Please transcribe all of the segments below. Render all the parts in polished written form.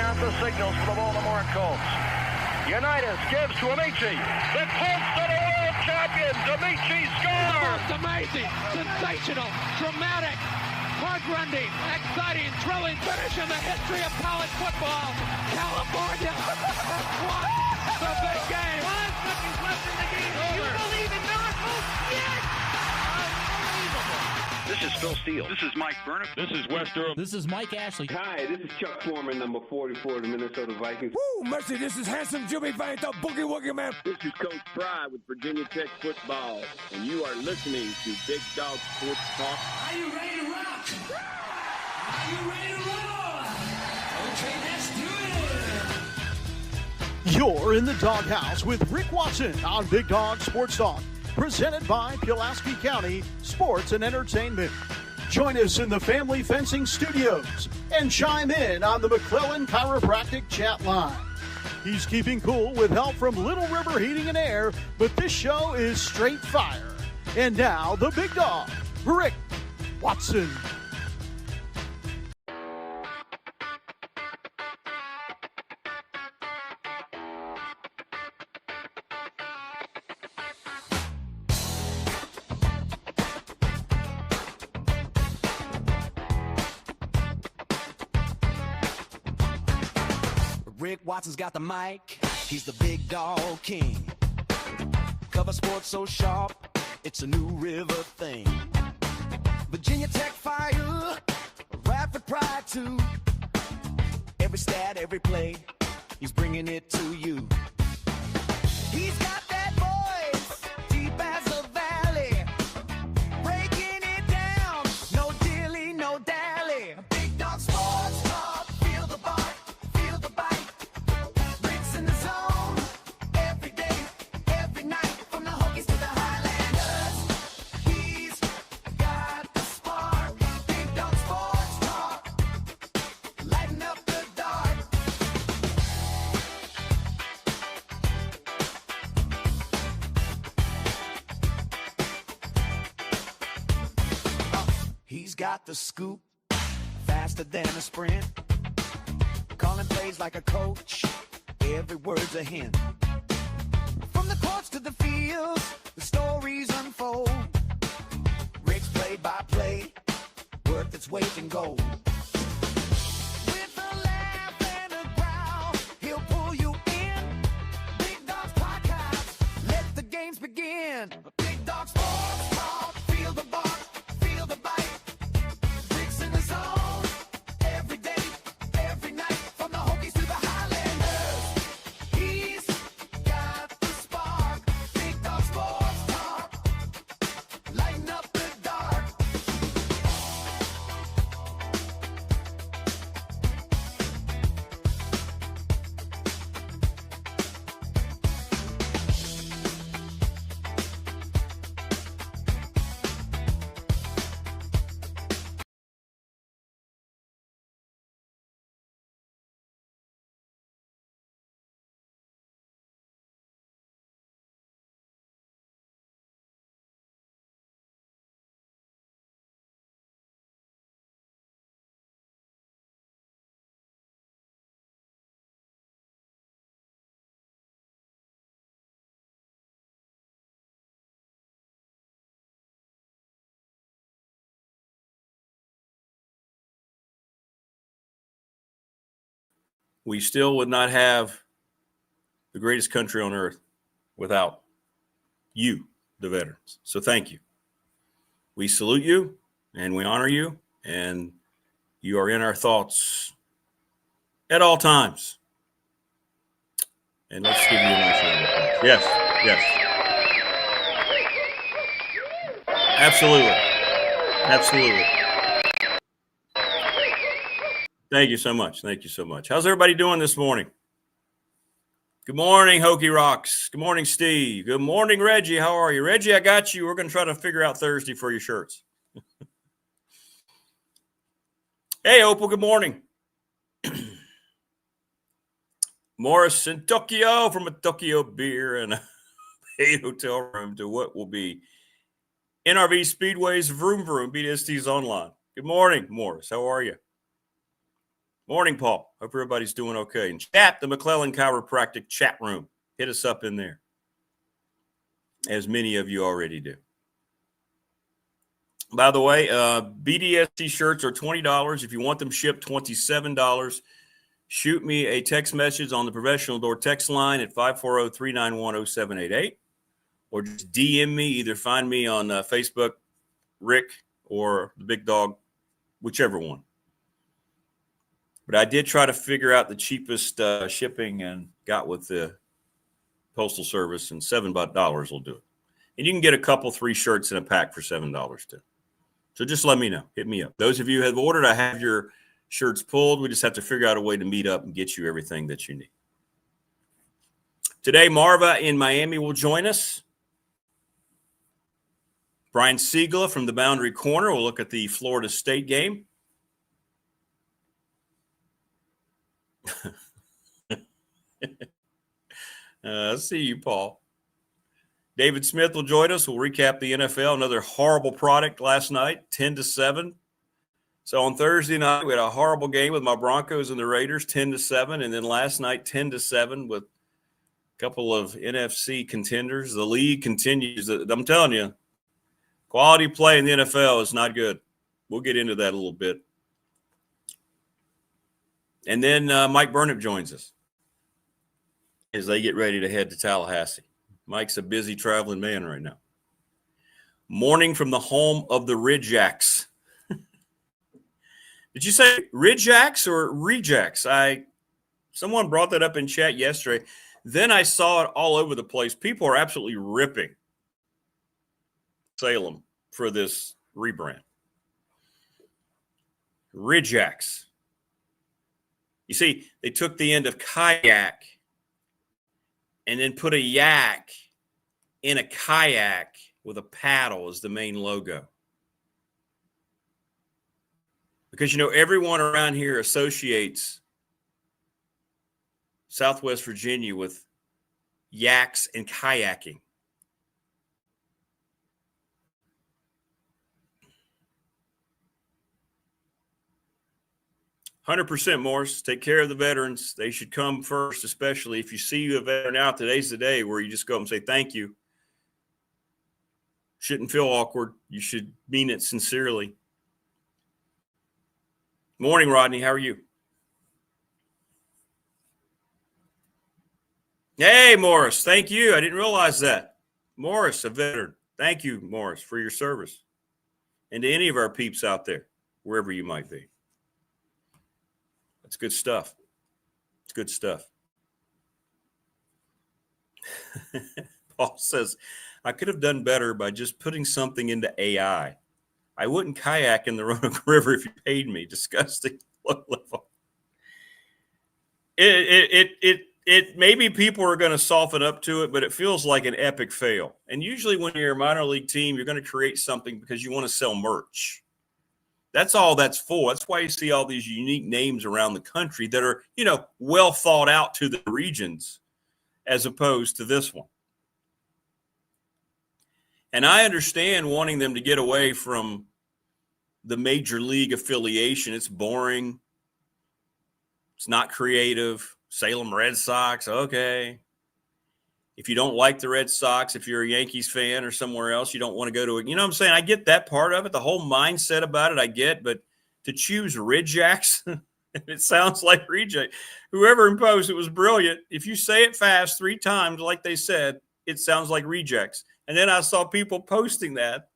out the signals for the Baltimore Colts. Unitas gives to Amici. The Colts are the world champions. Amici scores. It's amazing, sensational, dramatic, heart-rending, exciting, thrilling finish in the history of college football. California won the big game. 5 seconds left in the game. You believe in miracles? Yes! Unbelievable. This is Phil Steele. This is Mike Burnop. This is Wes Durham. This is Mike Ashley. Hi, this is Chuck Foreman, number 44 of the Minnesota Vikings. Woo, mercy, this is handsome Jimmy Vane, the Boogie Woogie Man. This is Coach Fry with Virginia Tech Football, and you are listening to Big Dog Sports Talk. Are you ready to rock? Are you ready to roll? Okay, let's do it. You're in the doghouse with Rick Watson on Big Dog Sports Talk, presented by Pulaski County Sports and Entertainment. Join us in the Family Fencing Studios and chime in on the McClellan Chiropractic chat line. He's keeping cool with help from Little River Heating and Air, but this show is straight fire. And now, the big dog, Rick Watson. Rick Watson's got the mic, he's the big dog king. Cover sports so sharp, it's a new river thing. Virginia Tech fire, Radford pride too. Every stat, every play, he's bringing it to you. He's got that voice, deep as a valley, breaking it down, no dilly, no dally. Big dog sports talk, feel the bark, feel the bite. Rick's in the zone, every day, every night, from the Hokies to the Highlanders. He's got the spark, Big dog sports talk, lighten up the dark. He's got the scoop, faster than a sprint. Calling plays like a coach, every word's a hint. From the courts to the fields, the stories unfold. Rick's play-by-play, worth its weight in gold. With a laugh and a growl, he'll pull you in. Big Dog's podcast, let the games begin. Big Dog Sports Talk, feel the bark, feel the bite. Rick's in the zone, every day, every night, from the Hokies to the Highlanders. He's got the spark, Big Dog Sports Talk, lighten up the dark. We still would not have the greatest country on earth without you, the veterans. So thank you. We salute you and we honor you, and you are in our thoughts at all times. And let's give you a nice round of applause. Yes, yes. Absolutely. Absolutely. Thank you so much. Thank you so much. How's everybody doing this morning? Good morning, Hokie Rocks. Good morning, Steve. Good morning, Reggie. How are you? Reggie, I got you. We're going to try to figure out Thursday for your shirts. Hey, Opal, good morning. Morris in Tokyo, from a Tokyo beer and a paid hotel room to what will be NRV Speedway's Vroom Vroom BDST's online. Good morning, Morris. How are you? Morning, Paul. Hope everybody's doing okay. And chat, the McClellan Chiropractic chat room. Hit us up in there, as many of you already do. By the way, BDST shirts are $20. If you want them shipped, $27. Shoot me a text message on the Professional Door text line at 540-391-0788, or just DM me. Either find me on Facebook, Rick, or the Big Dog, whichever one. But I did try to figure out the cheapest shipping and got with the Postal Service, and $7 will do it. And you can get a couple, 3 shirts in a pack for $7 too. So just let me know. Hit me up. Those of you who have ordered, I have your shirts pulled. We just have to figure out a way to meet up and get you everything that you need. Today, Marva in Miami will join us. Brian Seigla from the Boundary Corner will look at the Florida State game. I see you, Paul. David Smith will join us. We'll recap the NFL. Another horrible product last night, 10-7. So on Thursday night, we had a horrible game with my Broncos and the Raiders, 10-7. And then last night, 10-7 with a couple of NFC contenders. The league continues. I'm telling you, quality play in the NFL is not good. We'll get into that a little bit. And then Mike Burnop joins us as they get ready to head to Tallahassee. Mike's a busy traveling man right now. Morning from the home of the Ridgeacks. Did you say Ridgeacks or Rejects? Someone brought that up in chat yesterday. Then I saw it all over the place. People are absolutely ripping Salem for this rebrand. Ridgeacks. You see, they took the end of kayak and then put a yak in a kayak with a paddle as the main logo. Because, everyone around here associates Southwest Virginia with yaks and kayaking. "100% Morris. Take care of the veterans. They should come first, especially if you see a veteran out. Today's the day where you just go up and say thank you. Shouldn't feel awkward. You should mean it sincerely." Morning, Rodney. How are you? Hey, Morris. Thank you. I didn't realize that. Morris, a veteran. Thank you, Morris, for your service. And to any of our peeps out there, wherever you might be. That's good stuff. It's good stuff. Paul says, "I could have done better by just putting something into AI. I wouldn't kayak in the Roanoke River if you paid me." Disgusting. Low level. It maybe people are going to soften up to it, but it feels like an epic fail. And usually when you're a minor league team, you're going to create something because you want to sell merch. That's all that's for. That's why you see all these unique names around the country that are, well thought out to the regions as opposed to this one. And I understand wanting them to get away from the major league affiliation. It's boring. It's not creative. Salem Red Sox, okay. If you don't like the Red Sox, if you're a Yankees fan or somewhere else, you don't want to go to it. You know what I'm saying? I get that part of it. The whole mindset about it, I get. But to choose Ridgeacks, it sounds like reject. Whoever imposed it was brilliant. If you say it fast 3 times, like they said, it sounds like Rejects. And then I saw people posting that.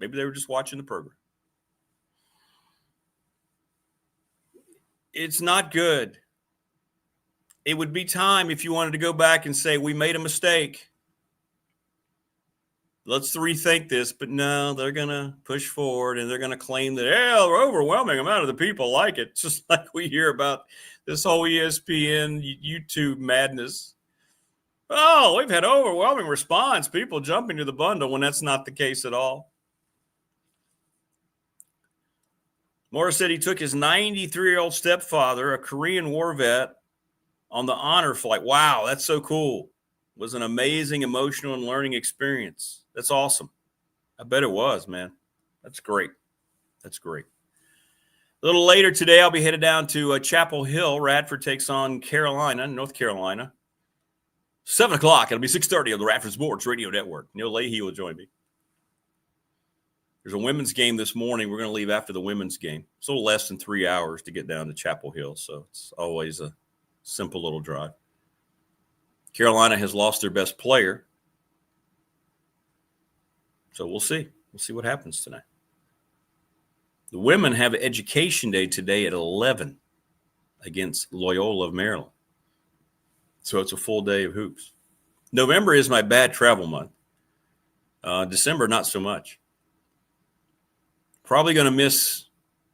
Maybe they were just watching the program. It's not good. It would be time if you wanted to go back and say, we made a mistake. Let's rethink this. But no, they're going to push forward and they're going to claim that, the overwhelming amount of the people like it. It's just like we hear about this whole ESPN, YouTube madness. Oh, we've had overwhelming response. People jumping to the bundle when that's not the case at all. Morris said he took his 93-year-old stepfather, a Korean war vet, on the honor flight. Wow, that's so cool. It was an amazing emotional and learning experience. That's awesome. I bet it was, man. That's great. That's great. A little later today, I'll be headed down to Chapel Hill. Radford takes on North Carolina. 7 o'clock. It'll be 6:30 on the Radford Sports Radio Network. Neil Leahy will join me. There's a women's game this morning. We're going to leave after the women's game. It's a little less than 3 hours to get down to Chapel Hill, so it's always a simple little drive. Carolina has lost their best player, so we'll see. We'll see what happens tonight. The women have Education Day today at 11 against Loyola of Maryland. So it's a full day of hoops. November is my bad travel month. December, not so much. Probably going to miss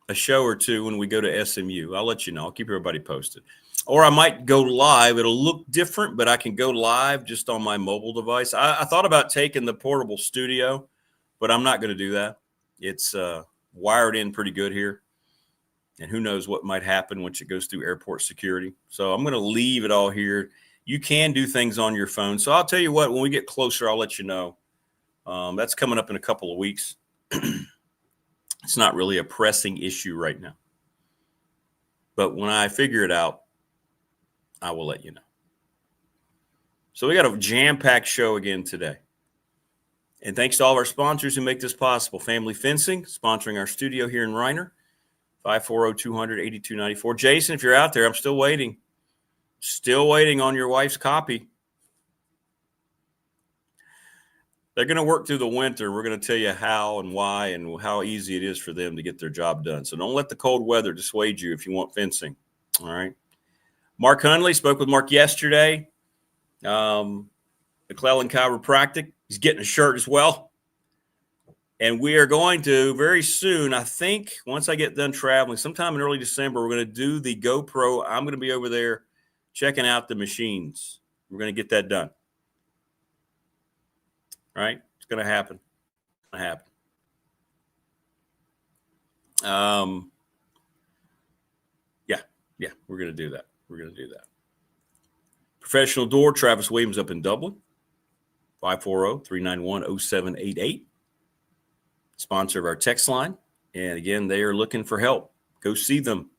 a show or two when we go to SMU. I'll let you know. I'll keep everybody posted. Or I might go live. It'll look different, but I can go live just on my mobile device. I thought about taking the portable studio, but I'm not going to do that. It's wired in pretty good here. And who knows what might happen once it goes through airport security. So I'm going to leave it all here. You can do things on your phone. So I'll tell you what, when we get closer, I'll let you know. That's coming up in a couple of weeks. It's not really a pressing issue right now. But when I figure it out, I will let you know. So we got a jam-packed show again today. And thanks to all of our sponsors who make this possible. Family Fencing, sponsoring our studio here in Reiner. 540-200-8294. Jason, if you're out there, I'm still waiting. Still waiting on your wife's copy. They're going to work through the winter. We're going to tell you how and why and how easy it is for them to get their job done. So don't let the cold weather dissuade you if you want fencing. All right. Mark Hundley, spoke with Mark yesterday. McClellan Chiropractic. He's getting a shirt as well. And we are going to very soon, I think, once I get done traveling, sometime in early December, we're going to do the GoPro. I'm going to be over there checking out the machines. We're going to get that done. All right? It's going to happen. It's going to happen. Yeah, we're going to do that. We're going to do that. Professional Door, Travis Williams up in Dublin. 540-391-0788. Sponsor of our text line. And again, they are looking for help. Go see them.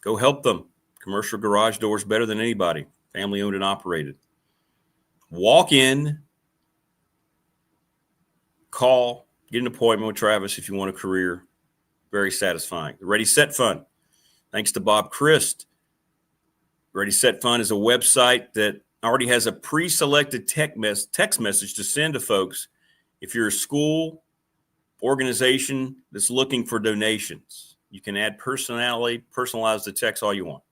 Go help them. Commercial garage doors better than anybody. Family owned and operated. Walk in. Call. Get an appointment with Travis if you want a career. Very satisfying. The Ready Set Fund. Thanks to Bob Christ. Ready Set Fund is a website that already has a pre-selected text message to send to folks if you're a school organization that's looking for donations. You can add personalize the text all you want.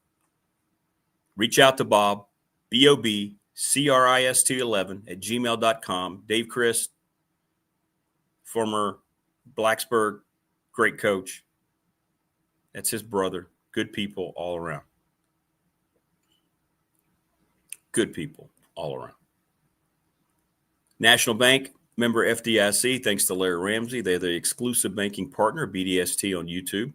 Reach out to Bob, BOBCRIST11@gmail.com. Dave Christ, former Blacksburg, great coach. That's his brother. Good people all around. Good people all around. National Bank, member FDIC, thanks to Larry Ramsey. They're the exclusive banking partner of BDST on YouTube.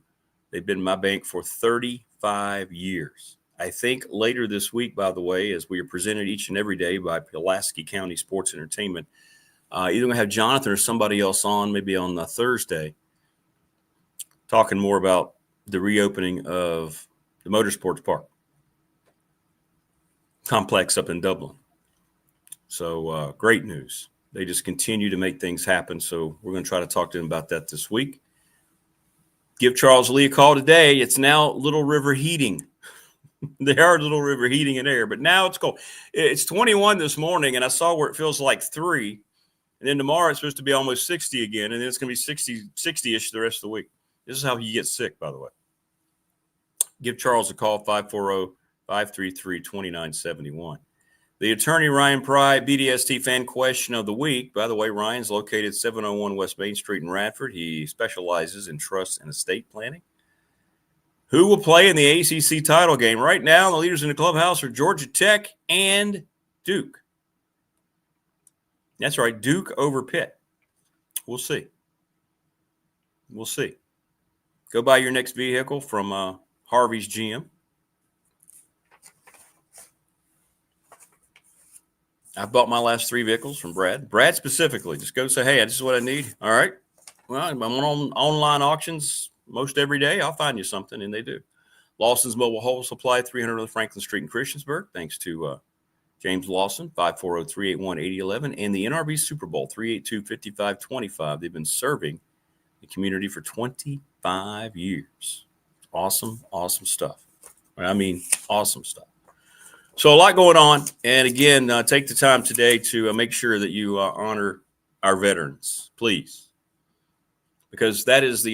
They've been my bank for 35 years. I think later this week, by the way, as we are presented each and every day by Pulaski County Sports Entertainment, either going to have Jonathan or somebody else on, maybe on Thursday, talking more about the reopening of the Motorsports Park complex up in Dublin. So great news. They just continue to make things happen. So we're going to try to talk to them about that this week. Give Charles Lee a call today. It's now Little River Heating. They are Little River Heating and Air, but now it's cold. It's 21 this morning, and I saw where it feels like 3. And then tomorrow it's supposed to be almost 60 again, and then it's going to be 60-ish the rest of the week. This is how you get sick, by the way. Give Charles a call, 540-533-2971. The attorney, Ryan Pry, BDST fan question of the week. By the way, Ryan's located 701 West Main Street in Radford. He specializes in trust and estate planning. Who will play in the ACC title game? Right now, the leaders in the clubhouse are Georgia Tech and Duke. That's right, Duke over Pitt. We'll see. We'll see. Go buy your next vehicle from Harvey's GM. I bought my last 3 vehicles from Brad. Brad specifically. Just go say, hey, this is what I need. All right. Well, I'm on online auctions. most every day, I'll find you something, and they do. Lawson's Mobile Home Supply, 300 on Franklin Street in Christiansburg. Thanks to James Lawson, 540-381-8011, and the NRB Super Bowl, 382-5525. They've been serving the community for 25 years. Awesome, awesome stuff. I mean, awesome stuff. So a lot going on. And again, take the time today to make sure that you honor our veterans, please. Because that is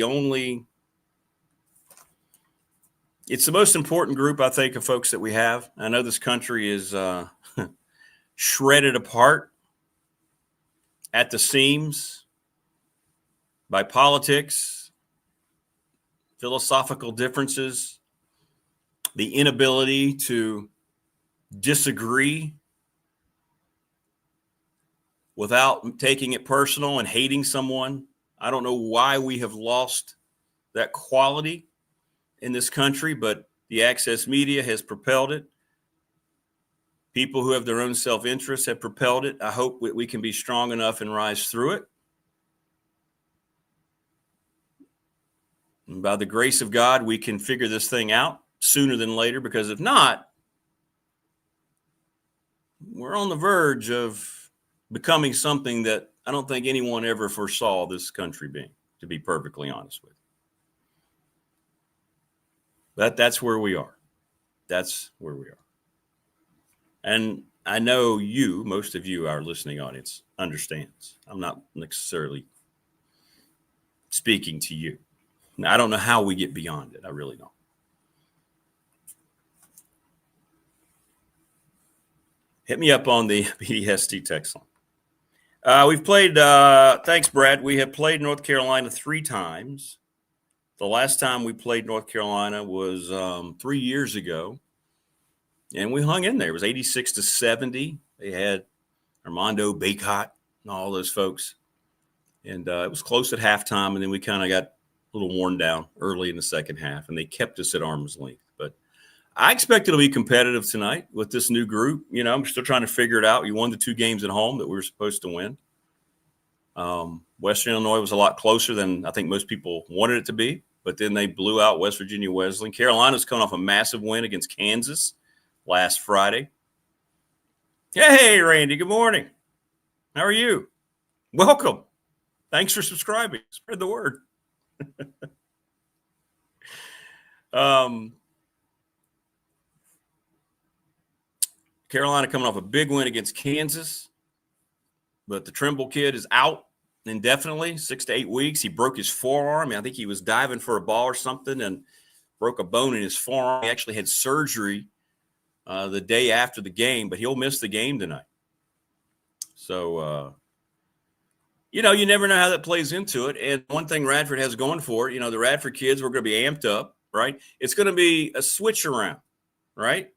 it's the most important group, I think, of folks that we have. I know this country is shredded apart at the seams by politics, philosophical differences, the inability to disagree without taking it personal and hating someone. I don't know why we have lost that quality in this country, but the access media has propelled it. People who have their own self-interest have propelled it. I hope we can be strong enough and rise through it. And by the grace of God, we can figure this thing out sooner than later, because if not, we're on the verge of becoming something that I don't think anyone ever foresaw this country being, to be perfectly honest with you. That's where we are. That's where we are. And I know most of you, our listening audience, understands. I'm not necessarily speaking to you. Now, I don't know how we get beyond it. I really don't. Hit me up on the BDST text line. We've played, thanks, Brad. We have played North Carolina 3 times. The last time we played North Carolina was 3 years ago, and we hung in there. It was 86-70. They had Armando Bacot and all those folks, and it was close at halftime, and then we kind of got a little worn down early in the second half, and they kept us at arm's length. But I expect it'll be competitive tonight with this new group. You know, I'm still trying to figure it out. We won the 2 games at home that we were supposed to win. Western Illinois was a lot closer than I think most people wanted it to be, but then they blew out West Virginia Wesleyan. Carolina's coming off a massive win against Kansas last Friday. Hey, Randy, good morning. How are you? Welcome. Thanks for subscribing. Spread the word. Carolina coming off a big win against Kansas, but the Trimble kid is out indefinitely, 6 to 8 weeks. He broke his forearm. I think he was diving for a ball or something and broke a bone in his forearm. He actually had surgery the day after the game, but he'll miss the game tonight. So, you never know how that plays into it. And one thing Radford has going for it, the Radford kids were going to be amped up, right? It's going to be a switch around, right?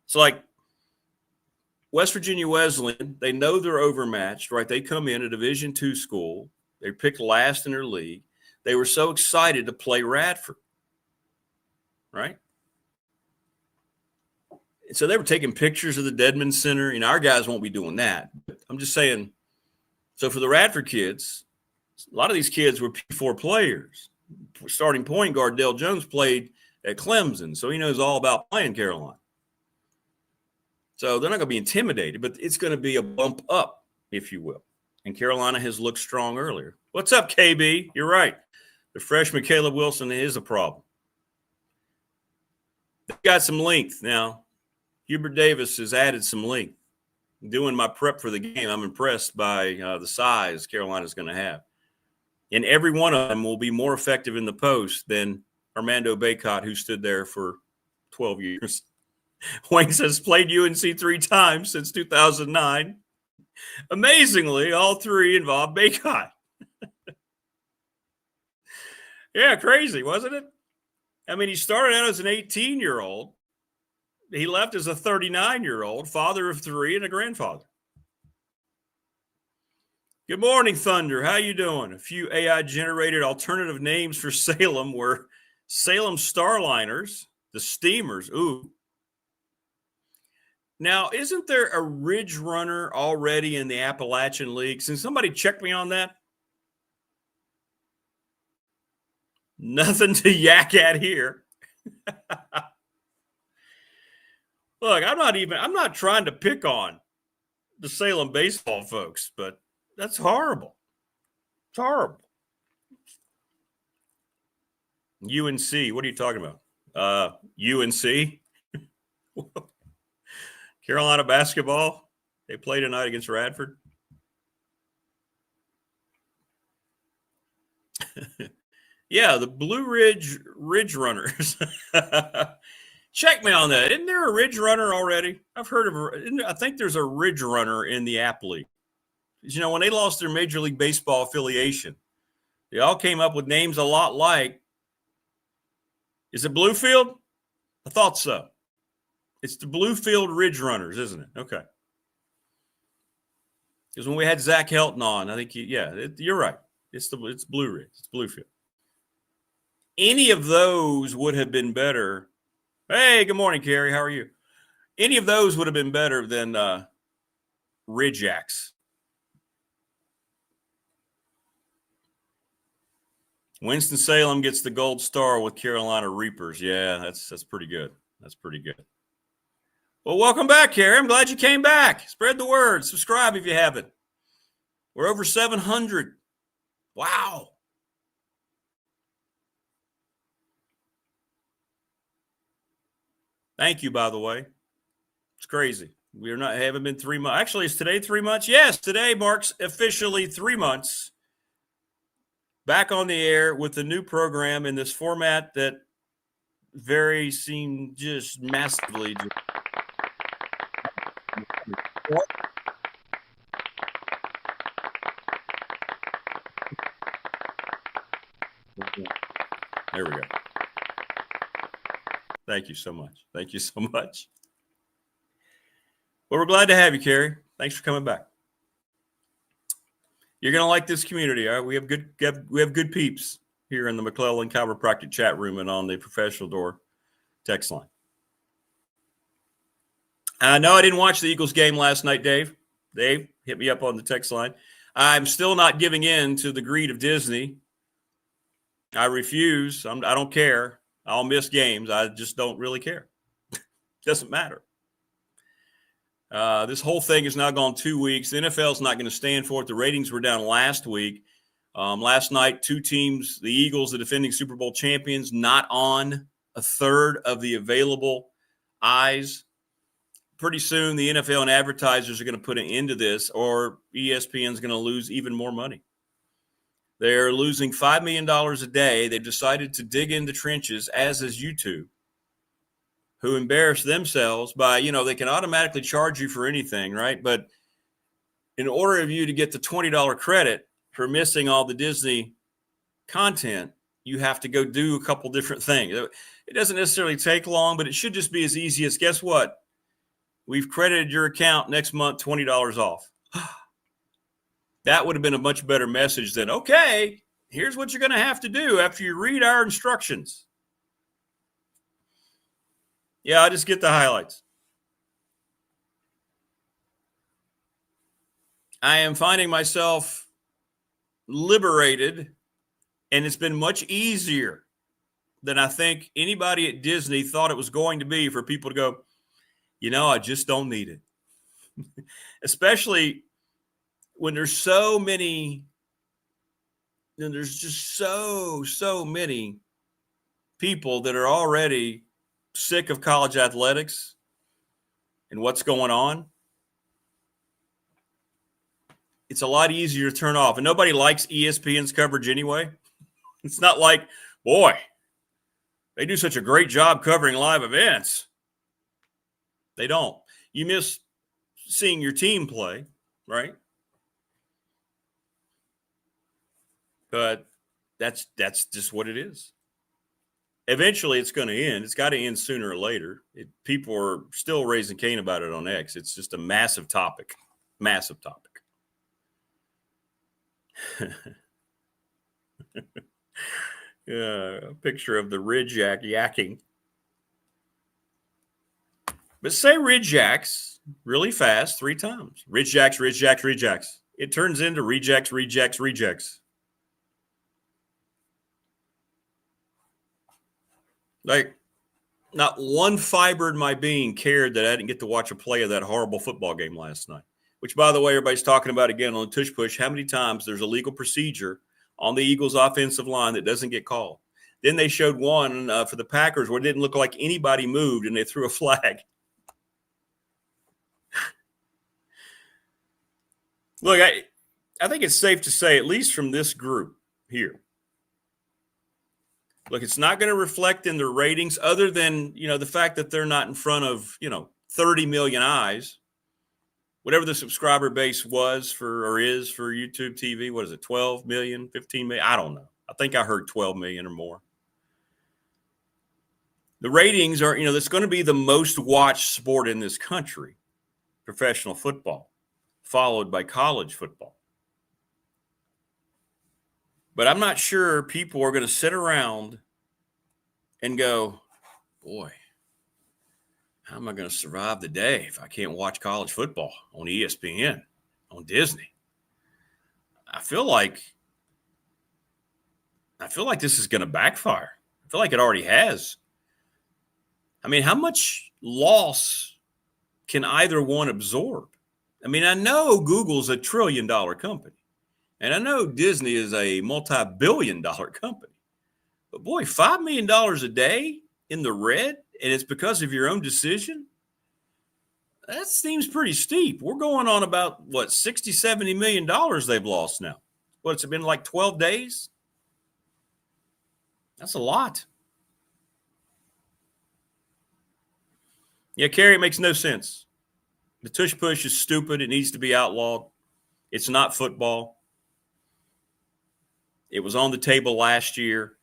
So, like, West Virginia Wesleyan, they know they're overmatched, right? They come in a Division II school. They picked last in their league. They were so excited to play Radford, right? And so they were taking pictures of the Dedman Center. Our guys won't be doing that. But I'm just saying, so for the Radford kids, a lot of these kids were P4 players. Starting point guard Dale Jones played at Clemson, so he knows all about playing Carolina. So they're not going to be intimidated, but it's going to be a bump up, if you will. And Carolina has looked strong earlier. What's up, KB? You're right. The freshman Caleb Wilson is a problem. They've got some length now. Hubert Davis has added some length. Doing my prep for the game, I'm impressed by the size Carolina's going to have. And every one of them will be more effective in the post than Armando Bacot, who stood there for 12 years. Wayne says, played UNC 3 times since 2009. Amazingly, all 3 involved Bacot. Yeah, crazy, wasn't it? I mean, he started out as an 18-year-old. He left as a 39-year-old, father of 3 and a grandfather. Good morning, Thunder. How you doing? A few AI-generated alternative names for Salem were Salem Starliners, the Steamers. Ooh. Now, isn't there a Ridge Runner already in the Appalachian League? Can somebody check me on that? Nothing to yak at here. Look, I'm not trying to pick on the Salem baseball folks, but that's horrible. It's horrible. UNC, what are you talking about? UNC? Carolina basketball, they play tonight against Radford. Yeah, the Blue Ridge Runners. Check me on that. Isn't there a Ridge Runner already? I've heard of. I think there's a Ridge Runner in the App League. You know, when they lost their Major League Baseball affiliation, they all came up with names a lot like. Is it Bluefield? I thought so. It's the Bluefield Ridge Runners, isn't it? Okay. Because when we had Zach Helton on, I think you're right. It's Blue Ridge. It's Bluefield. Any of those would have been better. Hey, good morning, Carrie. How are you? Any of those would have been better than Ridgeax. Winston-Salem gets the gold star with Carolina Reapers. Yeah, that's pretty good. That's pretty good. Well, welcome back, Carrie. I'm glad you came back. Spread the word. Subscribe if you haven't. We're over 700. Wow. Thank you, by the way. It's crazy. Haven't been 3 months. Actually, is today 3 months? Yes, today marks officially 3 months back on the air with the new program in this format that seemed just massively. There we go. Thank you so much. Thank you so much. Well, we're glad to have you, Carrie. Thanks for coming back. You're going to like this community. All right? We have good peeps here in the McClellan Chiropractic chat room and on the Professional Door text line. I know I didn't watch the Eagles game last night, Dave. Dave, hit me up on the text line. I'm still not giving in to the greed of Disney. I refuse. I don't care. I'll miss games. I just don't really care. Doesn't matter. This whole thing has now gone 2 weeks. The NFL's not going to stand for it. The ratings were down last week. Last night, two teams, the Eagles, the defending Super Bowl champions, not on a third of the available eyes. Pretty soon, the NFL and advertisers are going to put an end to this, or ESPN's going to lose even more money. They're losing $5 million a day. They've decided to dig into trenches, as is YouTube, who embarrass themselves by, they can automatically charge you for anything, right? But in order of you to get the $20 credit for missing all the Disney content, you have to go do a couple different things. It doesn't necessarily take long, but it should just be as easy as, guess what? We've credited your account next month, $20 off. That would have been a much better message than, okay, here's what you're going to have to do after you read our instructions. Yeah, I just get the highlights. I am finding myself liberated, and it's been much easier than I think anybody at Disney thought it was going to be for people to go, I just don't need it. Especially when there's so many, and there's just so many people that are already sick of college athletics and what's going on. It's a lot easier to turn off. And nobody likes ESPN's coverage anyway. It's not like, boy, they do such a great job covering live events. They don't. You miss seeing your team play, right? But that's just what it is. Eventually, it's going to end. It's got to end sooner or later. People are still raising Cain about it on X. It's just a massive topic. Massive topic. Yeah, a picture of the Ridge Jack yakking. But say Ridge Jacks really fast 3 times. Ridge Jacks, Ridge Jacks, Ridge Jacks. It turns into Rejects, Rejects, Rejects. Like, not one fiber in my being cared that I didn't get to watch a play of that horrible football game last night, which, by the way, everybody's talking about again on the tush push, how many times there's a legal procedure on the Eagles offensive line that doesn't get called. Then they showed one for the Packers where it didn't look like anybody moved and they threw a flag. Look, I think it's safe to say, at least from this group here, look, it's not going to reflect in their ratings other than, the fact that they're not in front of, 30 million eyes. Whatever the subscriber base was or is for YouTube TV. What is it, 12 million, 15 million? I don't know. I think I heard 12 million or more. The ratings are, that's going to be the most watched sport in this country, professional football, followed by college football. But I'm not sure people are going to sit around and go, boy, how am I going to survive the day if I can't watch college football on ESPN, on Disney? I feel like this is going to backfire. I feel like it already has. I mean, how much loss can either one absorb? I mean, I know Google's $1 trillion company, and I know Disney is a multi-billion-dollar company. But boy, $5 million a day in the red, and it's because of your own decision? That seems pretty steep. We're going on about, what, $60, $70 million they've lost now. What's it been, like 12 days? That's a lot. Yeah, Kerry, it makes no sense. The tush push is stupid. It needs to be outlawed. It's not football. It was on the table last year,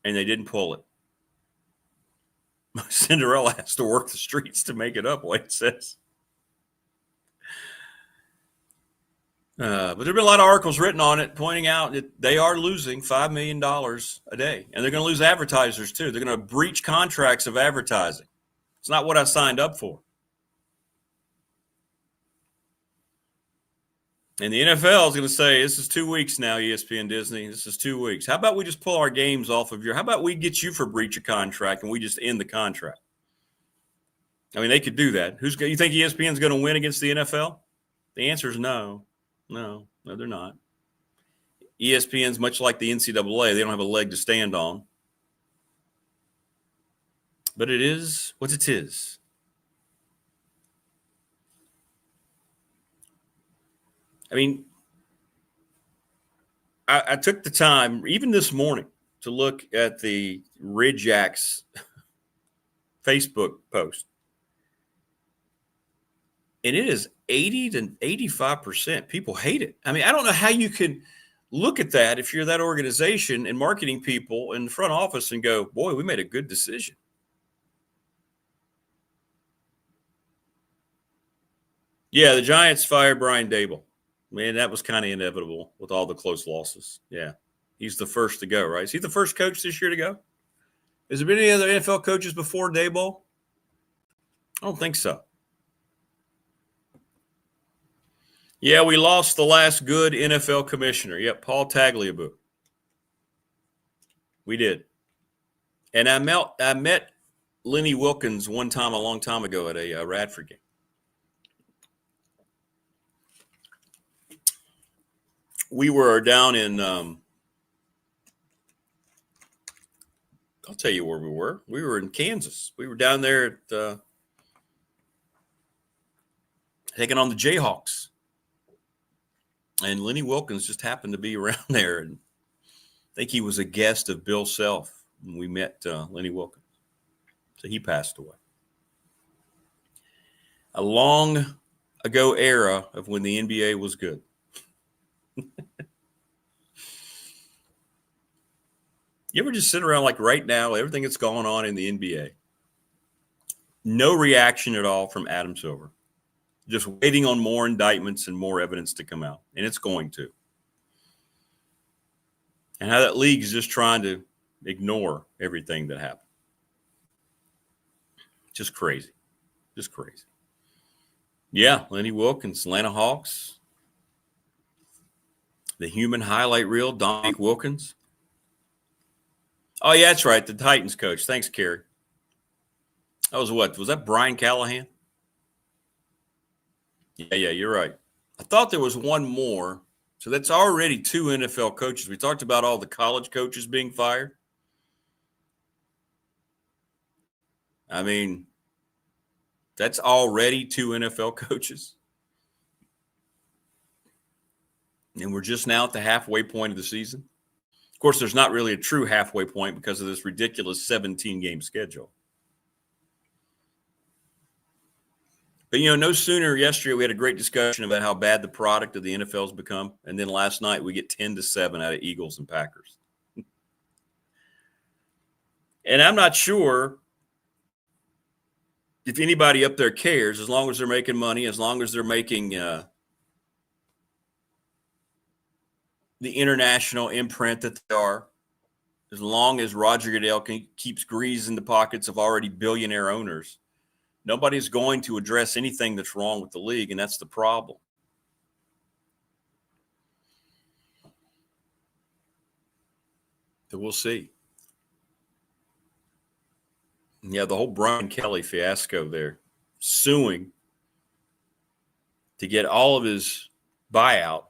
and they didn't pull it. Cinderella has to work the streets to make it up, Wade says. But there have been a lot of articles written on it pointing out that they are losing $5 million a day. And they're going to lose advertisers, too. They're going to breach contracts of advertising. It's not what I signed up for. And the NFL is going to say, this is 2 weeks now, ESPN Disney. This is 2 weeks. How about we just pull our games off of how about we get you for breach of contract and we just end the contract? I mean, they could do that. You think ESPN's going to win against the NFL? The answer is no. No, they're not. ESPN's much like the NCAA. They don't have a leg to stand on. But it is what it is. I mean, I took the time, even this morning, to look at the Ridgeax Facebook post. And it is 80 to 85% people hate it. I mean, I don't know how you can look at that if you're that organization and marketing people in the front office and go, boy, we made a good decision. Yeah, the Giants fired Brian Daboll. Man, that was kind of inevitable with all the close losses. Yeah, he's the first to go, right? Is he the first coach this year to go? Has there been any other NFL coaches before Daboll? I don't think so. Yeah, we lost the last good NFL commissioner. Yep, Paul Tagliabue. We did. And I met Lenny Wilkens one time a long time ago at a Radford game. We were down in I'll tell you where we were. We were in Kansas. We were down there at taking on the Jayhawks. And Lenny Wilkens just happened to be around there. And I think he was a guest of Bill Self when we met Lenny Wilkens. So he passed away. A long ago era of when the NBA was good. You ever just sit around like right now, everything that's going on in the NBA? No reaction at all from Adam Silver. Just waiting on more indictments and more evidence to come out. And it's going to. And how that league is just trying to ignore everything that happened. Just crazy. Just crazy. Yeah, Lenny Wilkens, Atlanta Hawks. The human highlight reel, Dominique Wilkins. Oh, yeah, that's right. The Titans coach. Thanks, Kerry. That was what? Was that Brian Callahan? Yeah, you're right. I thought there was one more. So that's already 2 NFL coaches. We talked about all the college coaches being fired. I mean, that's already 2 NFL coaches. And we're just now at the halfway point of the season. Of course, there's not really a true halfway point because of this ridiculous 17-game schedule. But, no sooner yesterday we had a great discussion about how bad the product of the NFL has become. And then last night we get 10-7 out of Eagles and Packers. And I'm not sure if anybody up there cares, as long as they're making money, as long as they're making the international imprint that they are, as long as Roger Goodell keeps greasing the pockets of already billionaire owners, nobody's going to address anything that's wrong with the league, and that's the problem. So we'll see. Yeah, the whole Brian Kelly fiasco there, suing to get all of his buyout.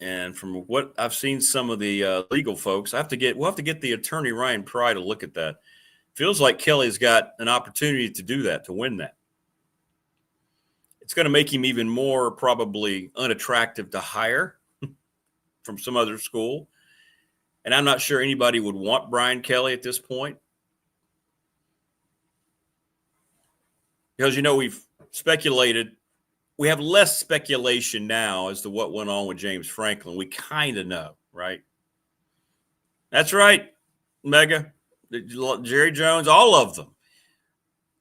And from what I've seen, some of the legal folks, we'll have to get the attorney Ryan Pry to look at that. Feels like Kelly's got an opportunity to do that, to win that. It's going to make him even more probably unattractive to hire from some other school. And I'm not sure anybody would want Brian Kelly at this point. Because, we've speculated. We have less speculation now as to what went on with James Franklin. We kind of know, right? That's right, Mega. Jerry Jones, all of them.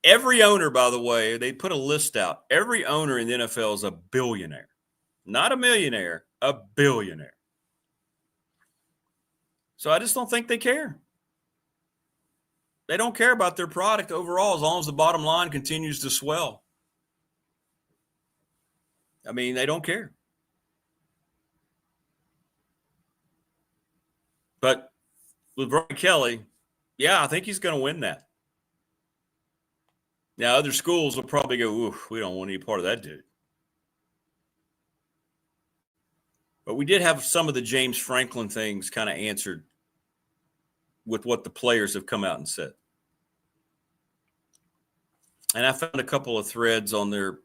Every owner, by the way, they put a list out. Every owner in the NFL is a billionaire. Not a millionaire, a billionaire. So I just don't think they care. They don't care about their product overall as long as the bottom line continues to swell. I mean, they don't care. But with Brian Kelly, yeah, I think he's going to win that. Now, other schools will probably go, oof, we don't want any part of that dude. But we did have some of the James Franklin things kind of answered with what the players have come out and said. And I found a couple of threads on their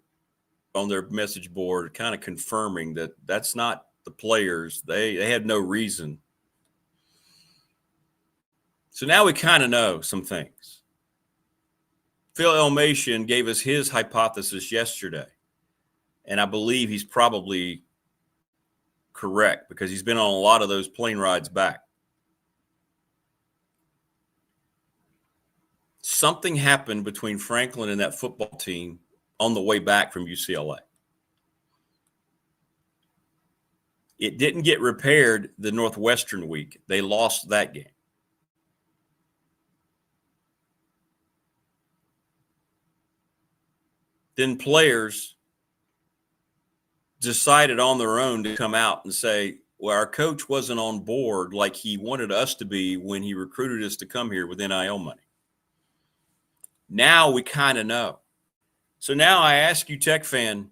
message board kind of confirming that that's not the players. They had no reason. So now we kind of know some things. Phil Elmation gave us his hypothesis yesterday. And I believe he's probably correct because he's been on a lot of those plane rides back. Something happened between Franklin and that football team on the way back from UCLA. It didn't get repaired the Northwestern week. They lost that game. Then players decided on their own to come out and say, well, our coach wasn't on board like he wanted us to be when he recruited us to come here with NIL money. Now we kind of know. So now I ask you, Tech fan,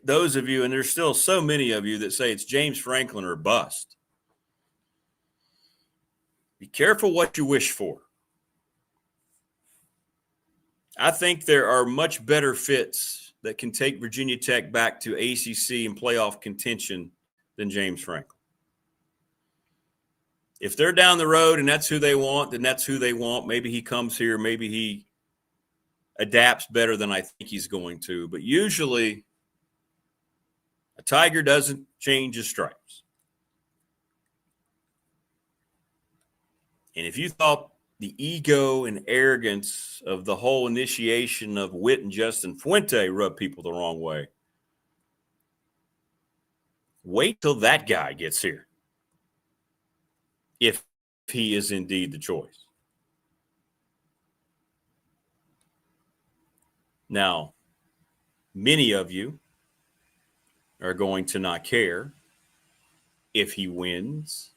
those of you, and there's still so many of you that say it's James Franklin or bust. Be careful what you wish for. I think there are much better fits that can take Virginia Tech back to ACC and playoff contention than James Franklin. If they're down the road and that's who they want, then that's who they want. Maybe he comes here. Maybe he adapts better than I think he's going to. But usually a tiger doesn't change his stripes. And if you thought the ego and arrogance of the whole initiation of Witt and Justin Fuente rubbed people the wrong way, wait till that guy gets here. If he is indeed the choice. Now, many of you are going to not care if he wins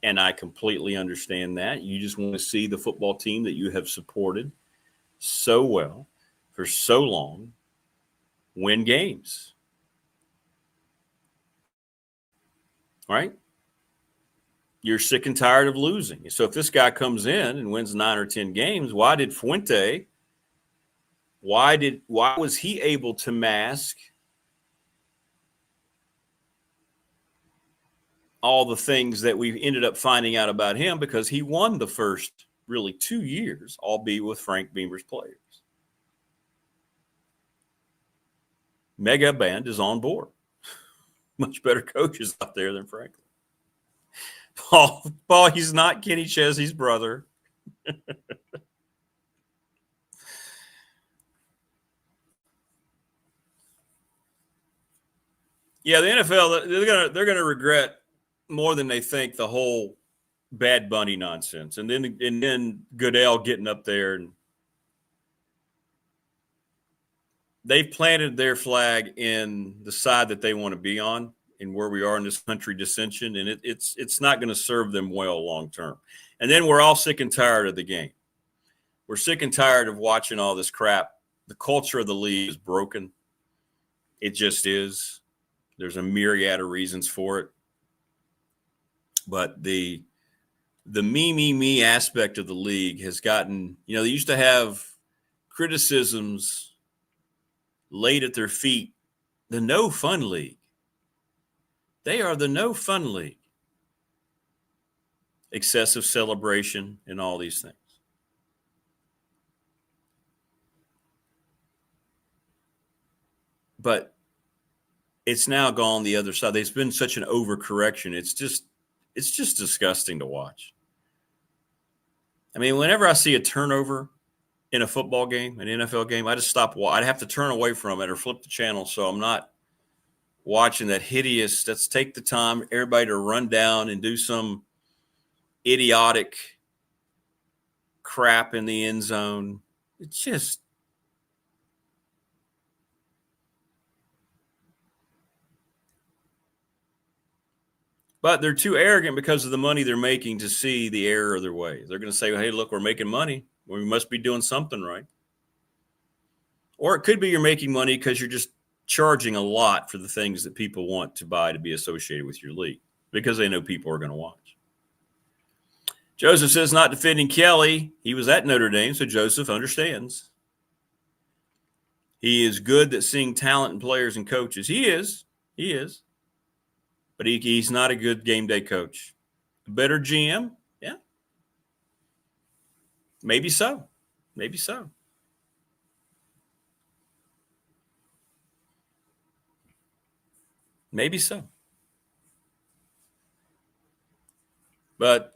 And I completely understand that. You just want to see the football team that you have supported so well for so long win games. Right? You're sick and tired of losing. So if this guy comes in and wins 9 or 10 games, why did Fuente, why was he able to mask all the things that we ended up finding out about him? Because he won the first really 2 years, albeit with Frank Beamer's players. Mega Band is on board. Much better coaches out there than Franklin. Paul, he's not Kenny Chesney's brother. Yeah, the NFL, they're gonna regret more than they think the whole Bad Bunny nonsense, and then Goodell getting up there, and they've planted their flag in the side that they want to be on, and where we are in this country dissension, and it's not going to serve them well long term. And then we're all sick and tired of the game. We're sick and tired of watching all this crap. The culture of the league is broken. It just is. There's a myriad of reasons for it. But the me aspect of the league has gotten, they used to have criticisms laid at their feet. The no fun league. They are the no fun league. Excessive celebration and all these things. But it's now gone the other side. There's been such an overcorrection. It's just disgusting to watch. I mean, whenever I see a turnover in a football game, an NFL game, I just stop. I'd have to turn away from it or flip the channel so I'm not watching that hideous. Let's take the time, everybody to run down and do some idiotic crap in the end zone. It's just. But they're too arrogant because of the money they're making to see the error of their ways. They're going to say, hey, look, we're making money. We must be doing something right. Or it could be you're making money because you're just charging a lot for the things that people want to buy to be associated with your league because they know people are going to watch. Joseph says not defending Kelly. He was at Notre Dame, so Joseph understands. He is good at seeing talent in players and coaches. He is. But he's not a good game day coach. A better GM? Yeah. Maybe so. But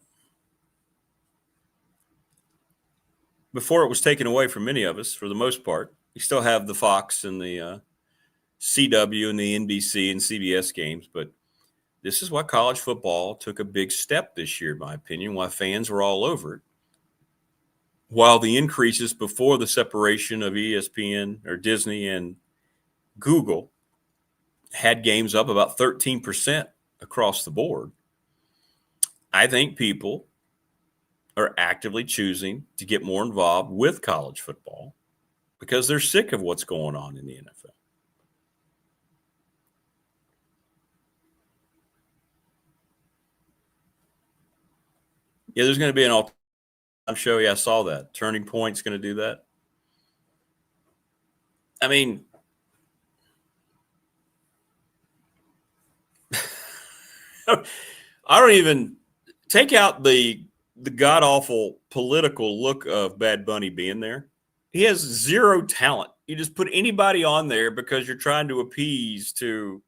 before it was taken away from many of us, for the most part, we still have the Fox and the CW and the NBC and CBS games, but this is why college football took a big step this year, in my opinion, why fans were all over it. While the increases before the separation of ESPN or Disney and Google had games up about 13% across the board, I think people are actively choosing to get more involved with college football because they're sick of what's going on in the NFL. Yeah, there's going to be an all-time show. Yeah, I saw that. Turning Point's going to do that. I mean, I don't even take out the god-awful political look of Bad Bunny being there. He has zero talent. You just put anybody on there because you're trying to appease to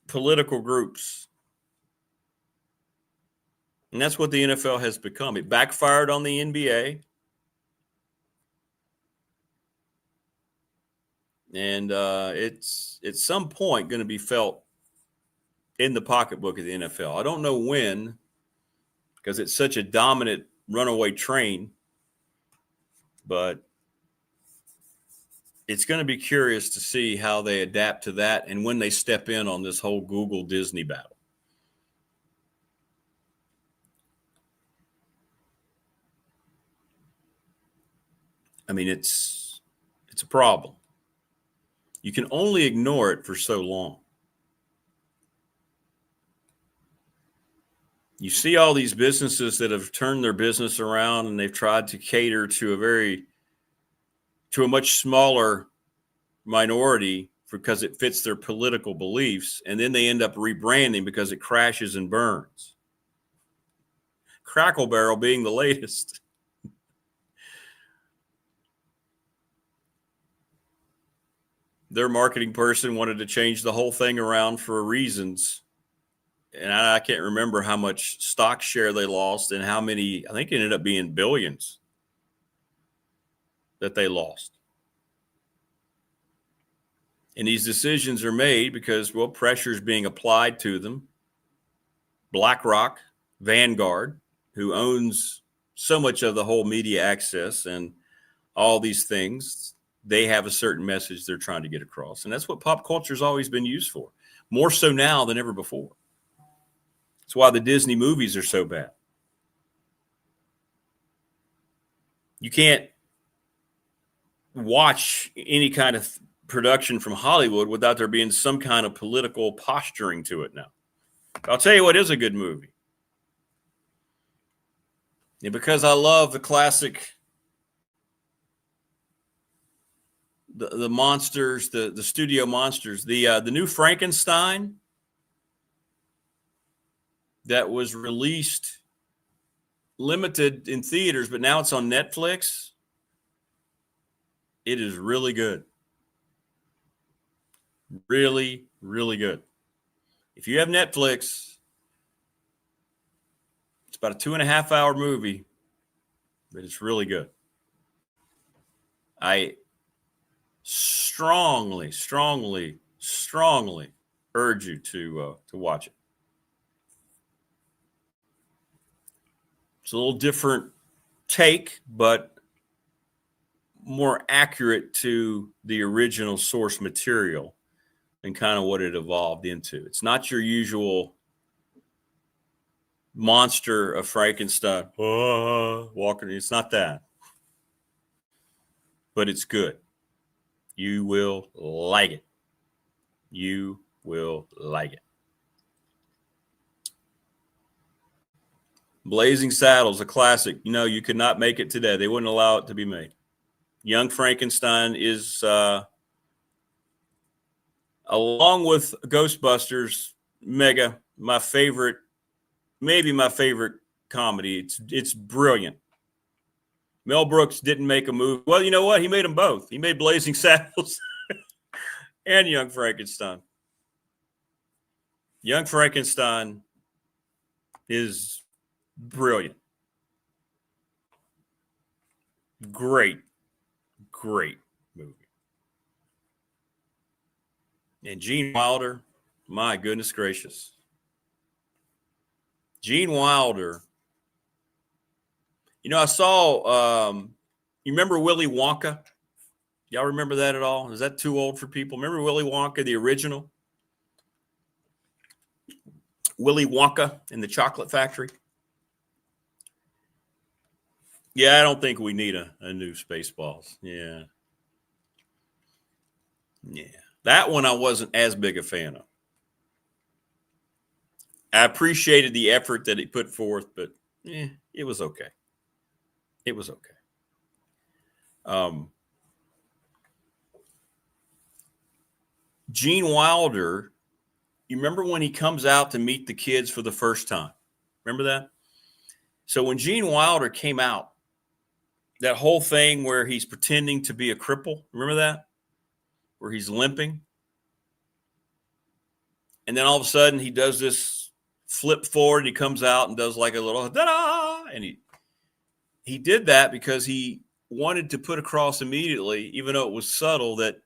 political groups. And that's what the NFL has become. It backfired on the NBA. And it's at some point going to be felt in the pocketbook of the NFL. I don't know when, because it's such a dominant runaway train. But it's going to be curious to see how they adapt to that and when they step in on this whole Google Disney battle. I mean, it's a problem. You can only ignore it for so long. You see all these businesses that have turned their business around and they've tried to cater to a much smaller minority because it fits their political beliefs, and then they end up rebranding because it crashes and burns. Crackle Barrel being the latest. Their marketing person wanted to change the whole thing around for reasons. And I can't remember how much stock share they lost and how many, I think it ended up being billions that they lost. And these decisions are made because, well, pressure is being applied to them. BlackRock, Vanguard, who owns so much of the whole media access and all these things, they have a certain message they're trying to get across. And that's what pop culture has always been used for, more so now than ever before. That's why the Disney movies are so bad. You can't watch any kind of production from Hollywood without there being some kind of political posturing to it now. I'll tell you what is a good movie. And because I love the classic, the monsters, the studio monsters, the new Frankenstein that was released limited in theaters, but now it's on Netflix. It is really good. Really, really good. If you have Netflix, it's about a 2.5-hour movie, but it's really good. I strongly urge you to watch it. It's a little different take, but more accurate to the original source material and kind of what it evolved into. It's not your usual monster of Frankenstein walking. It's not that, but it's good. You will like it. You will like it. Blazing Saddles, a classic. You know, you could not make it today. They wouldn't allow it to be made. Young Frankenstein is, along with Ghostbusters, Mega, my favorite, maybe my favorite comedy. It's brilliant. Mel Brooks didn't make a movie. Well, you know what? He made them both. He made Blazing Saddles and Young Frankenstein. Young Frankenstein is brilliant. Great movie. And Gene Wilder, my goodness gracious. Gene Wilder. You know, I saw, you remember Willy Wonka? Y'all remember that at all? Is that too old for people? Remember Willy Wonka, the original? Willy Wonka in the Chocolate Factory? Yeah, I don't think we need a new Spaceballs. Yeah. That one I wasn't as big a fan of. I appreciated the effort that he put forth, but it was okay. It was okay. Gene Wilder, you remember when he comes out to meet the kids for the first time? Remember that? So when Gene Wilder came out, that whole thing where he's pretending to be a cripple, remember that? Where he's limping. And then all of a sudden he does this flip forward. He comes out and does like a little da-da. And he did that because he wanted to put across immediately, even though it was subtle, that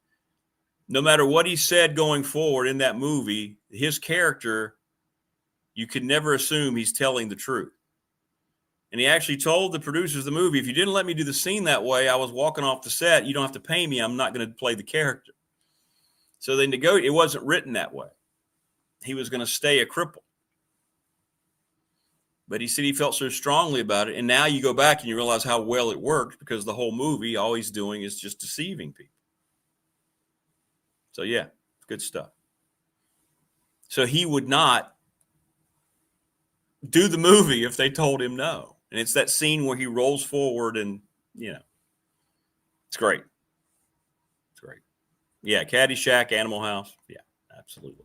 no matter what he said going forward in that movie, his character, you could never assume he's telling the truth. And he actually told the producers of the movie, if you didn't let me do the scene that way, I was walking off the set. You don't have to pay me. I'm not going to play the character. So they negotiated. It wasn't written that way. He was going to stay a cripple. But he said he felt so strongly about it. And now you go back and you realize how well it worked, because the whole movie, all he's doing is just deceiving people. So, yeah, good stuff. So he would not do the movie if they told him no. And it's that scene where he rolls forward and, it's great. It's great. Yeah, Caddyshack, Animal House. Yeah, absolutely.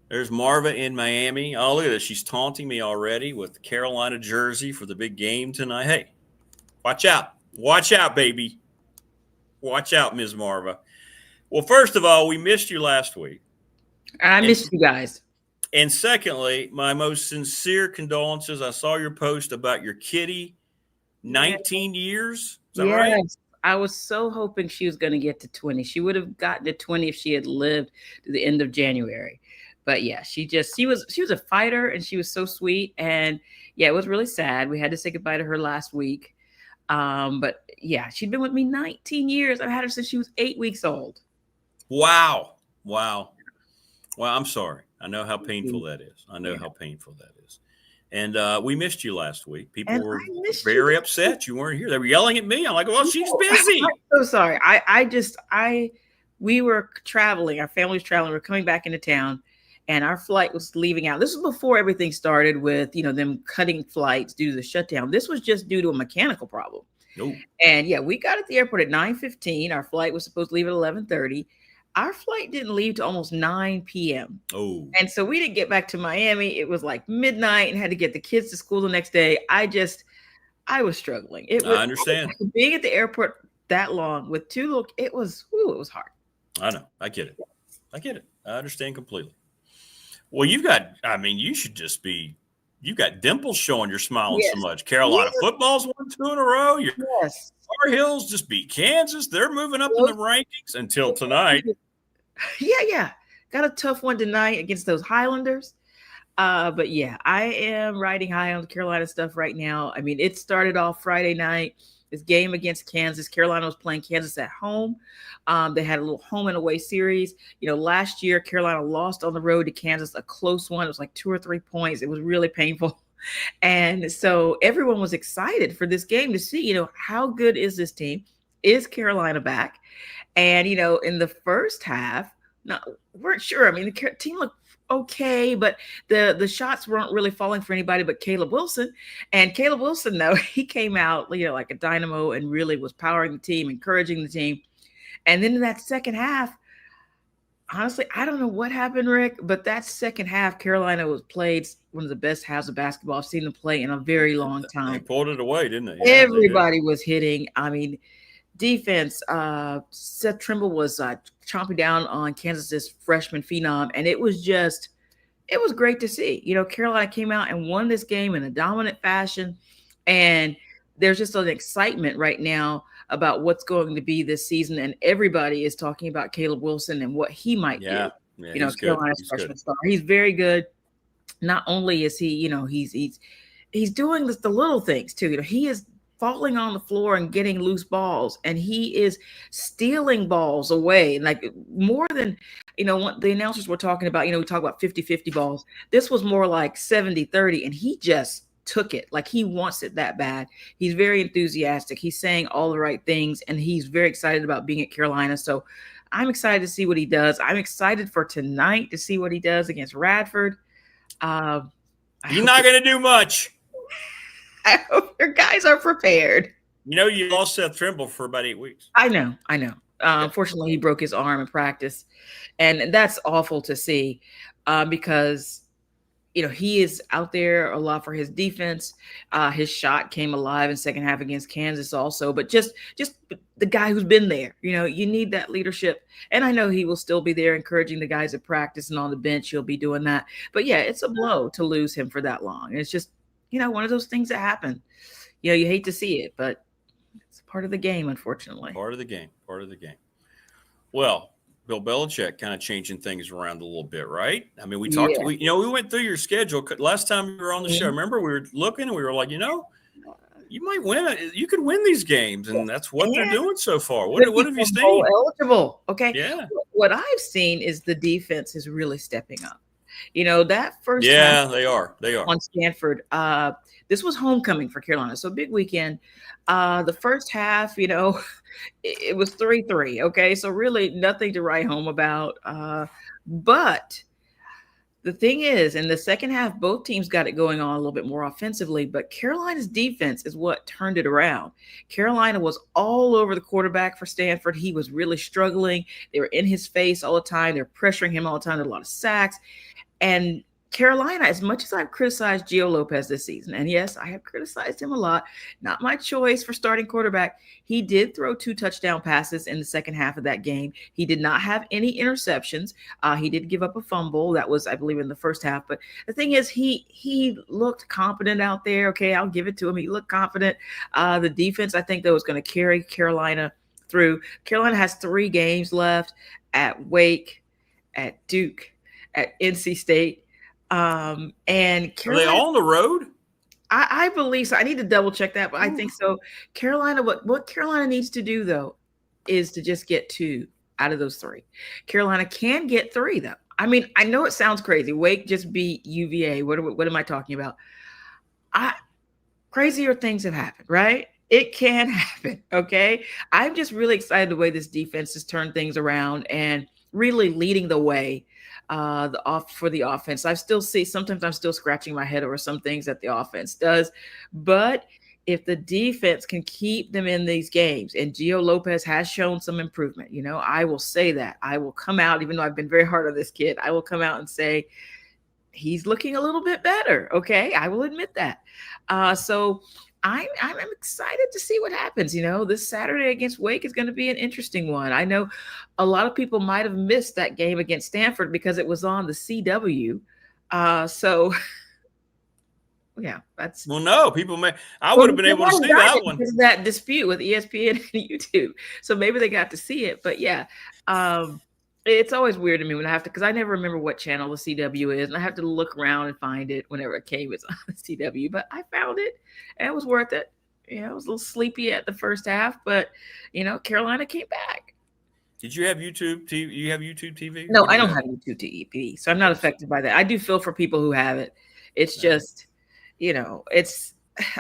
There's Marva in Miami. Oh, look at this. She's taunting me already with the Carolina jersey for the big game tonight. Hey, watch out. Watch out, baby. Watch out, Ms. Marva. Well, first of all, we missed you last week. I missed you guys. And secondly, my most sincere condolences. I saw your post about your kitty, 19 years. Is that right? I was so hoping she was going to get to 20. She would have gotten to 20 if she had lived to the end of January. But yeah, she was a fighter, and she was so sweet. And yeah, it was really sad. We had to say goodbye to her last week. But yeah, she'd been with me 19 years. I've had her since she was 8 weeks old. Wow. Well, I'm sorry. I know how painful that is. how painful that is. And we missed you last week. People were very upset you weren't here. They were yelling at me. I'm like, well, she's busy. I'm so sorry. We were traveling. Our family was traveling. We were coming back into town, and our flight was leaving out. This was before everything started with, them cutting flights due to the shutdown. This was just due to a mechanical problem. Nope. And yeah, we got at the airport at 9:15. Our flight was supposed to leave at 11:30. Our flight didn't leave till almost 9 p.m. Oh. And so we didn't get back to Miami. It was like midnight and had to get the kids to school the next day. I was struggling. I understand. Being at the airport that long with two little, it was hard. I know. I get it. I understand completely. Well, you should just be, you've got dimples showing. You're smiling so much. Carolina football's won 2 in a row. Tar Heels just beat Kansas. They're moving up in the rankings until tonight. Yeah. Got a tough one tonight against those Highlanders. But yeah, I am riding high on the Carolina stuff right now. I mean, it started off Friday night. This game against Kansas. Carolina was playing Kansas at home. They had a little home and away series. Last year, Carolina lost on the road to Kansas, a close one. It was like 2 or 3 points. It was really painful. And so everyone was excited for this game to see, how good is this team? Is Carolina back? And, in the first half, weren't sure. I mean, the team looked okay, but the shots weren't really falling for anybody but Caleb Wilson. And Caleb Wilson, though, he came out, like a dynamo and really was powering the team, encouraging the team. And then in that second half, honestly, I don't know what happened, Rick, but that second half, Carolina was played one of the best halves of basketball I've seen them play in a very long time. They pulled it away, didn't they? Yeah, everybody was hitting. I mean, defense, Seth Trimble was chomping down on Kansas's freshman phenom, and it was great to see. Carolina came out and won this game in a dominant fashion, and there's just an excitement right now about what's going to be this season, and everybody is talking about Caleb Wilson and what he might do. Yeah, Carolina's freshman star. He's very good. Not only is he, he's doing the little things too. He is falling on the floor and getting loose balls, and he is stealing balls away. Like more than, what the announcers were talking about, we talk about 50-50 balls. This was more like 70-30, and he just took it. Like he wants it that bad. He's very enthusiastic. He's saying all the right things, and he's very excited about being at Carolina. So I'm excited to see what he does. I'm excited for tonight to see what he does against Radford. You're not going to do much. I hope your guys are prepared. You lost Seth Trimble for about 8 weeks. I know. Unfortunately, he broke his arm in practice, and that's awful to see because, he is out there a lot for his defense. His shot came alive in second half against Kansas also, but just the guy who's been there, you need that leadership. And I know he will still be there encouraging the guys at practice and on the bench. He'll be doing that. But yeah, it's a blow to lose him for that long. It's just, one of those things that happen. You hate to see it, but it's part of the game, unfortunately. Part of the game. Well, Bill Belichick kind of changing things around a little bit, right? I mean, we talked, we went through your schedule. Last time you were on the show, remember we were looking and we were like, you might win it. You could win these games, and that's what they're doing so far. What have you seen? Eligible. Okay. Yeah. What I've seen is the defense is really stepping up. That first Yeah, they are. They are. on Stanford, this was homecoming for Carolina, so big weekend. The first half, it was 3-3. Okay, so really nothing to write home about. But the thing is, in the second half, both teams got it going on a little bit more offensively, but Carolina's defense is what turned it around. Carolina was all over the quarterback for Stanford. He was really struggling. They were in his face all the time. They're pressuring him all the time. There were a lot of sacks. And Carolina, as much as I've criticized Gio Lopez this season, and yes, I have criticized him a lot, not my choice for starting quarterback. He did throw 2 touchdown passes in the second half of that game. He did not have any interceptions. He did give up a fumble. That was, I believe, in the first half. But the thing is, he looked confident out there. Okay, I'll give it to him. He looked confident. The defense, I think, that was going to carry Carolina through. Carolina has 3 games left at Wake, at Duke, at NC State. And Carolina, are they all on the road? I believe so. I need to double check that, but I think so. Carolina, what Carolina needs to do though is to just get 2 out of those 3. Carolina can get 3 though. I mean, I know it sounds crazy. Wake just beat UVA. What am I talking about? Crazier things have happened, right? It can happen. Okay. I'm just really excited the way this defense has turned things around and really leading the way for the offense. Sometimes I'm still scratching my head over some things that the offense does, but if the defense can keep them in these games, and Gio Lopez has shown some improvement, I will say that. I will come out, even though I've been very hard on this kid, I will come out and say he's looking a little bit better. Okay, I will admit that. So I'm excited to see what happens. This Saturday against Wake is going to be an interesting one. I know a lot of people might have missed that game against Stanford because it was on the CW. So, yeah, that's. Well, no, people may. I would have been able to see that one. Because of that dispute with ESPN and YouTube. So maybe they got to see it. But yeah, it's always weird to me when I have to, because I never remember what channel the CW is, and I have to look around and find it whenever it came. It's on the CW, but I found it, and it was worth it. It was a little sleepy at the first half, but Carolina came back. Did you have YouTube TV? You have YouTube TV? No, I don't have YouTube TV, so I'm not affected by that. I do feel for people who have it. It's just, it's.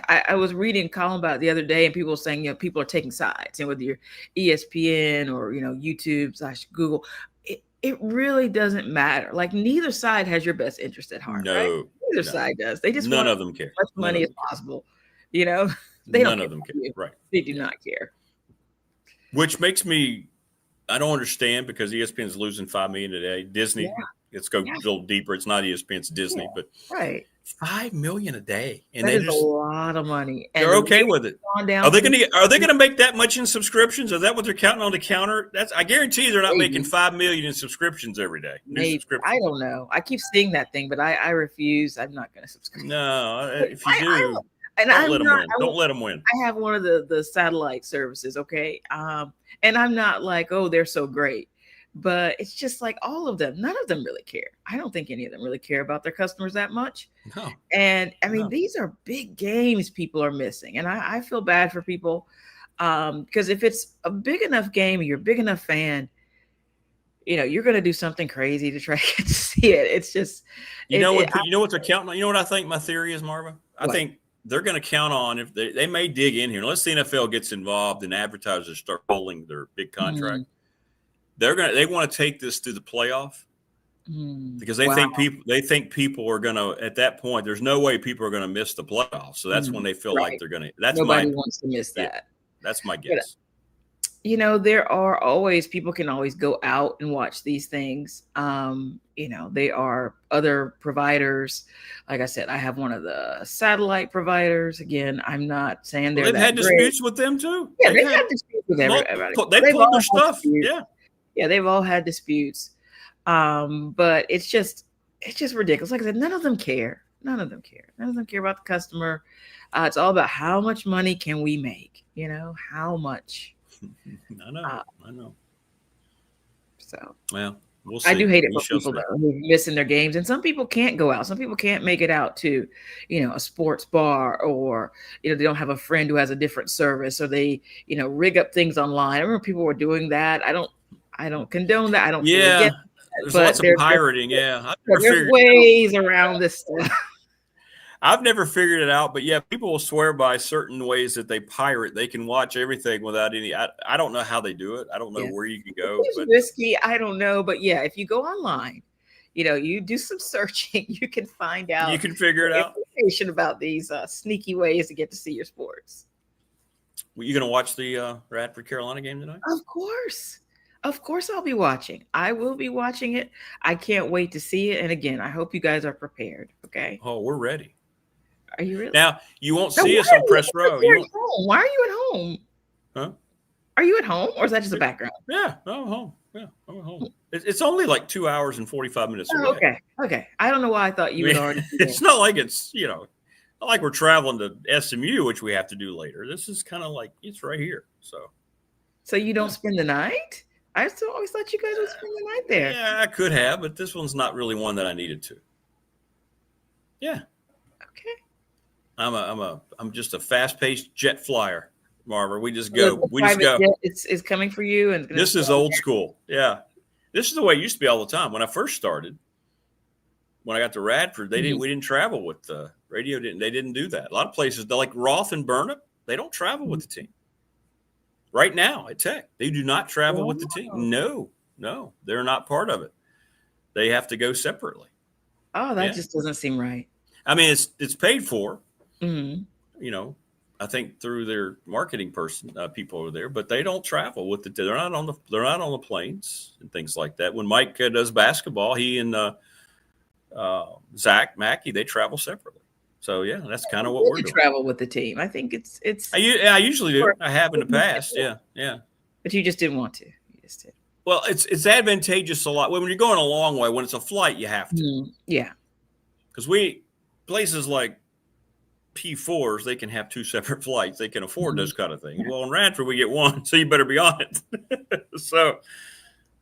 I was reading a column about it the other day, and people were saying, people are taking sides, and whether you're ESPN or YouTube/Google. It really doesn't matter. Like, neither side has your best interest at heart. No, right? Neither side does. They just none want of them care. as much money as possible. They none don't of them care. Right? They do not care. Which makes me, I don't understand, because ESPN's losing $5 million today. Disney, let's go a little deeper. It's not ESPN, it's Disney, but right. $5 million a day, and that is a lot of money. And they're okay with it. Are they going to make that much in subscriptions? Is that what they're counting on the counter? I guarantee they're not making $5 million in subscriptions every day. Maybe. I don't know. I keep seeing that thing, but I refuse. I'm not going to subscribe. No, if you do, don't let them win. Don't let them win. I have one of the satellite services. Okay, and I'm not like, oh, they're so great. But it's just like all of them. None of them really care. I don't think any of them really care about their customers that much. No. And I mean, these are big games people are missing. And I feel bad for people because if it's a big enough game, you're a big enough fan, you're going to do something crazy to try to get to see it. It's just, you know what they're counting on? You know what I think my theory is, Marva? I think they're going to count on, if they may dig in here, unless the NFL gets involved and advertisers start pulling their big contract. Mm-hmm. They want to take this to the playoff because they think people are going to, at that point, there's no way people are going to miss the playoffs. So that's when they feel like they're going to. Nobody wants to miss that. That's my guess. But, there are always, people can always go out and watch these things. They are other providers. Like I said, I have one of the satellite providers. Again, I'm not saying they've had disputes with them too. Yeah, they've had disputes with everybody. They pulled their stuff. Yeah, they've all had disputes. But it's just ridiculous. Like I said, none of them care. None of them care. None of them care about the customer. It's all about how much money can we make? How much? I know. So, well, we'll see. I do hate it for people who are missing their games, and some people can't go out. Some people can't make it out to, a sports bar, or they don't have a friend who has a different service, or they, rig up things online. I remember people were doing that. I don't condone that. I don't. Yeah, There's but lots of pirating. Yeah. there's ways around this stuff. I've never figured it out, but yeah, people will swear by certain ways that they pirate. They can watch everything without any. I don't know how they do it. I don't know where you can go. It's risky. I don't know, but yeah, if you go online, you do some searching, you can find out. You can figure it out. Information about these sneaky ways to get to see your sports. Were you going to watch the Radford Carolina game tonight? Of course, I'll be watching. I will be watching it. I can't wait to see it. And again, I hope you guys are prepared. Okay. Oh, we're ready. Are you really? Now, you won't see us on press row. Why are you at home? Huh? Are you at home or is that just a background? Yeah, I'm home. Yeah, I'm at home. It's only like 2 hours and 45 minutes away. Oh, okay. I don't know why I thought you would already. It's not like it's, not like we're traveling to SMU, which we have to do later. This is kind of like it's right here. So you don't spend the night? I still always thought you guys would spend the night there. Yeah, I could have, but this one's not really one that I needed to. Yeah. Okay. I'm just a fast-paced jet flyer, Marva. We just go. We just go. It's coming for you, and this is old school. Yeah, this is the way it used to be all the time. When I first started, when I got to Radford, we didn't travel with the radio. They didn't do that. A lot of places, like Roth and Burnop, they don't travel with the team. Right now at Tech, they do not travel with the team. No, they're not part of it. They have to go separately. Oh, that just doesn't seem right. I mean, it's paid for. Mm-hmm. I think through their marketing people over there, but they don't travel with they're not on the planes and things like that. When Mike does basketball, he and Zach Mackey, they travel separately. So yeah, that's kind of what we're doing. Travel with the team. I think it's. I usually do. I have in the past. Yeah. But you just didn't want to. You just did. Well, it's advantageous a lot when you're going a long way. When it's a flight, you have to. Yeah. Because places like P4s, they can have 2 separate flights. They can afford those kind of things. Yeah. Well, in Radford, we get one, so you better be on it. So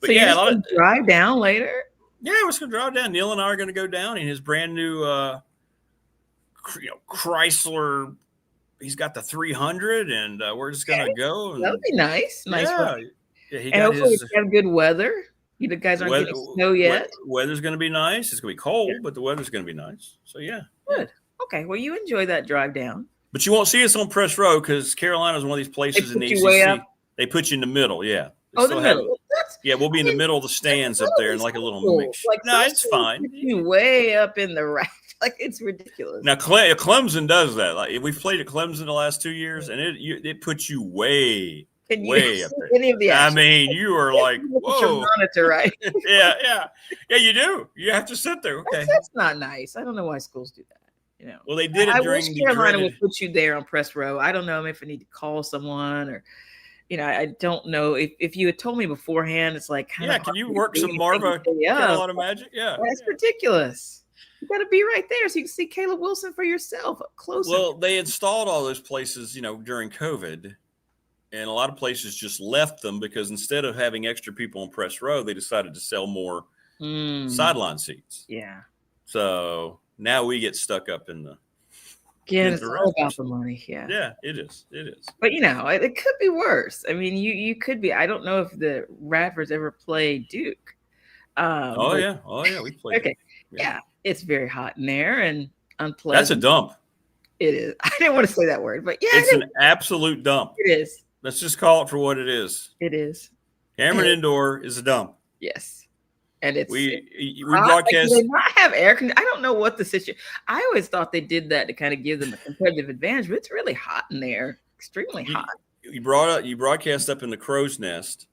you're going to drive down later? Yeah, we're just going to drive down. Neil and I are going to go down in his brand new Chrysler. He's got the 300, and we're just going to go. That'll be nice. Nice. Yeah, and hopefully it's have good weather. You guys aren't getting snow yet. Weather's going to be nice. It's going to be cold, but the weather's going to be nice. So, yeah. Good. Okay. Well, you enjoy that drive down. But you won't see us on press row because Carolina is one of these places in the ACC. They put you in the middle. Yeah. The middle. We'll be in the middle of the stands up there and like a little mix. No, it's fine. You way up in the right. Like it's ridiculous. Now Clemson does that. Like we've played at Clemson the last 2 years, and it puts you way up there. Any of the action? I mean, you are like, whoa. Monitor, right? yeah. You do. You have to sit there. Okay, that's not nice. I don't know why schools do that. Well, they did it during the Carolina would put you there on press row. I don't know if I need to call someone or. I don't know if you had told me beforehand. It's like, can you work some Marva Carolina magic? Yeah, that's ridiculous. You got to be right there so you can see Caleb Wilson for yourself up close. Well, they installed all those places, during COVID, and a lot of places just left them because instead of having extra people on press row, they decided to sell more sideline seats. Yeah. So now we get stuck up in the. Again, it's all about the money. Yeah. Yeah, it is. But it could be worse. I mean, you could be. I don't know if the Radfords ever played Duke. We played. Okay. Yeah, it's very hot in there and unpleasant. That's a dump. It is. I didn't want to say that word, but yeah, it's an absolute dump. It is. Let's just call it for what it is. It is. Cameron Indoor is a dump. Yes. And we broadcast. Like, they not have air conditioning. I don't know what the situation. I always thought they did that to kind of give them a competitive advantage, but it's really hot in there, extremely hot. You broadcast up in the crow's nest,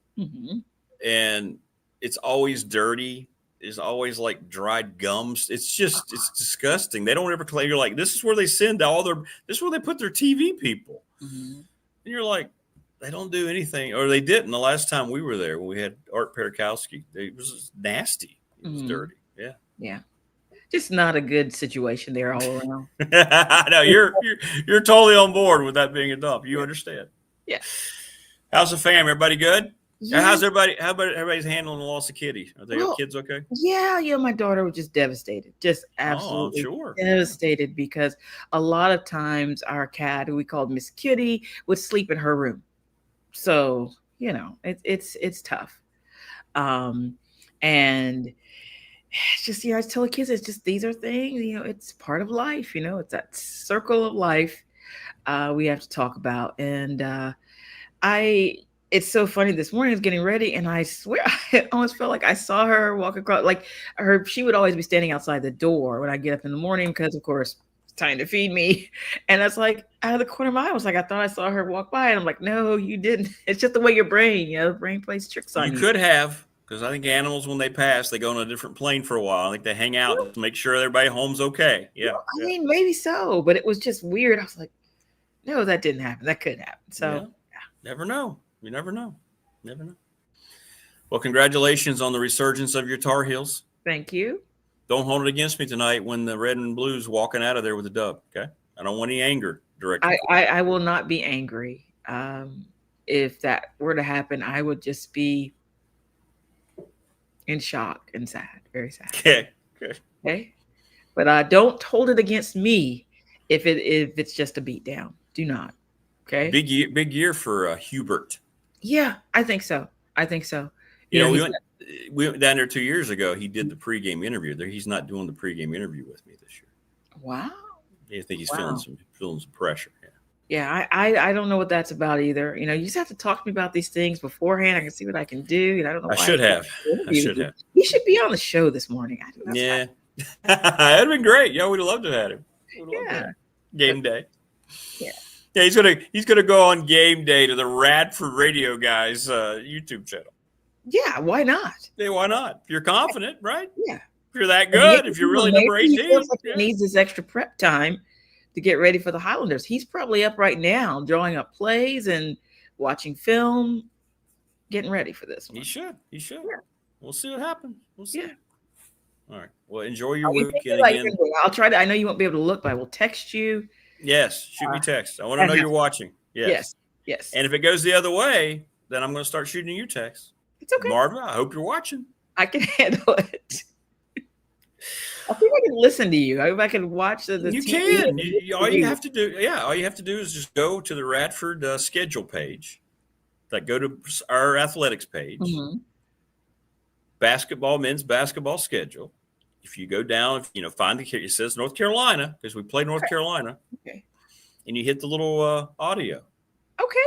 and it's always dirty. There's always like dried gums. It's disgusting. They don't ever play. You're like, this is where they send all their. This is where they put their TV people. And you're like. They don't do anything, or they didn't the last time we were there when we had Art Perakowski. It was nasty. It was dirty. Yeah. Yeah. Just not a good situation there all around. No, you're totally on board with that being a dump. You understand. Yeah. How's the fam? Everybody good? Yeah. How's everybody? How about everybody's handling the loss of Kitty? Are they kids okay? Yeah. My daughter was just devastated, just absolutely devastated because a lot of times our cat, who we called Miss Kitty, would sleep in her room. So, it's tough. And it's just, I tell the kids, it's just, these are things, it's part of life, it's that circle of life we have to talk about. And it's so funny. This morning I was getting ready, and I swear I almost felt like I saw her walk across, like she would always be standing outside the door when I get up in the morning, because of course it's time to feed me. And that's like out of the corner of my eye, I was like, I thought I saw her walk by, and I'm like, no, you didn't. It's just the way your brain, the brain plays tricks on you. You could have, because I think animals, when they pass, they go on a different plane for a while. I think they hang out to make sure everybody home's okay. Yeah. Well, I mean, maybe so, but it was just weird. I was like, no, that didn't happen. That could happen. So never know. You never know. Never know. Well, congratulations on the resurgence of your Tar Heels. Thank you. Don't hold it against me tonight when the Red and Blues walking out of there with a dub. Okay. I don't want any anger directly. I will not be angry. If that were to happen, I would just be in shock and sad, very sad. Okay. Okay. But don't hold it against me if it's just a beat down. Do not. Okay. Big year for Hubert. Yeah, I think so. We went down there 2 years ago. He did the pregame interview there. He's not doing the pregame interview with me this year. Wow. I think he's feeling some pressure. Yeah, I don't know what that's about either. You just have to talk to me about these things beforehand. I can see what I can do. I don't know. I should have. He should be on the show this morning. Yeah. That'd been great. Yeah, we'd love to have him. Yeah. Game day. Yeah. Yeah, he's gonna go on game day to the Radford Radio Guys YouTube channel. Yeah, why not? Yeah, why not? If you're confident, right? Yeah. If you're that good, if you're really number 18. He feels like he needs this extra prep time to get ready for the Highlanders. He's probably up right now drawing up plays and watching film, getting ready for this one. He should. Yeah. We'll see what happens. We'll see. Yeah. All right. Well, enjoy your week. I'll try to. I know you won't be able to look, but I will text you. Yes, shoot me text. I want to know you're watching. Yes. And if it goes the other way, then I'm going to start shooting you texts. It's okay. Marva, I hope you're watching. I can handle it. I think I can listen to you. I can watch the You TV. can. All you have to do is just go to the Radford schedule page. Go to our athletics page. Mm-hmm. Men's basketball schedule. If you go down, find it says North Carolina, because we played North Carolina. Okay. And you hit the little audio. Okay.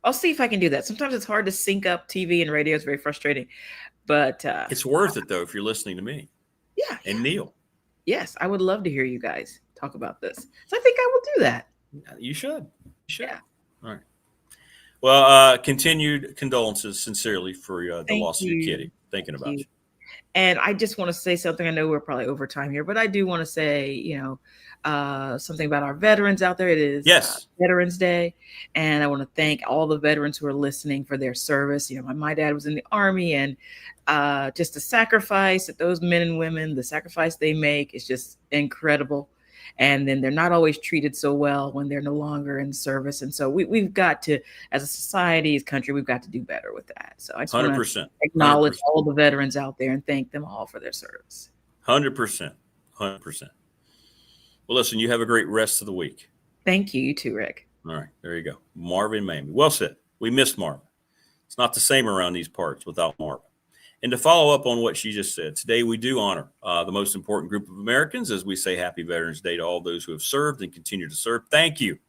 I'll see if I can do that. Sometimes it's hard to sync up TV and radio. It's very frustrating. But it's worth it, though, if you're listening to me. Yeah. And Neil. Yes, I would love to hear you guys talk about this. So I think I will do that. You should. Yeah. All right. Well, continued condolences sincerely for the loss of your kitty. Thinking about you. And I just want to say something. I know we're probably over time here, but I do want to say, something about our veterans out there. It is Veterans Day. And I want to thank all the veterans who are listening for their service. My dad was in the Army, and just the sacrifice that those men and women, the sacrifice they make is just incredible. And then they're not always treated so well when they're no longer in service. And so we've got to, as a society, as a country, we've got to do better with that. So I just want to acknowledge 100%. All the veterans out there and thank them all for their service. 100%. 100%. Well, listen, you have a great rest of the week. Thank you. You too, Rick. All right. There you go. Marva and Mamie. Well said. We missed Marva. It's not the same around these parts without Marva. And to follow up on what she just said, today we do honor the most important group of Americans as we say Happy Veterans Day to all those who have served and continue to serve. Thank you.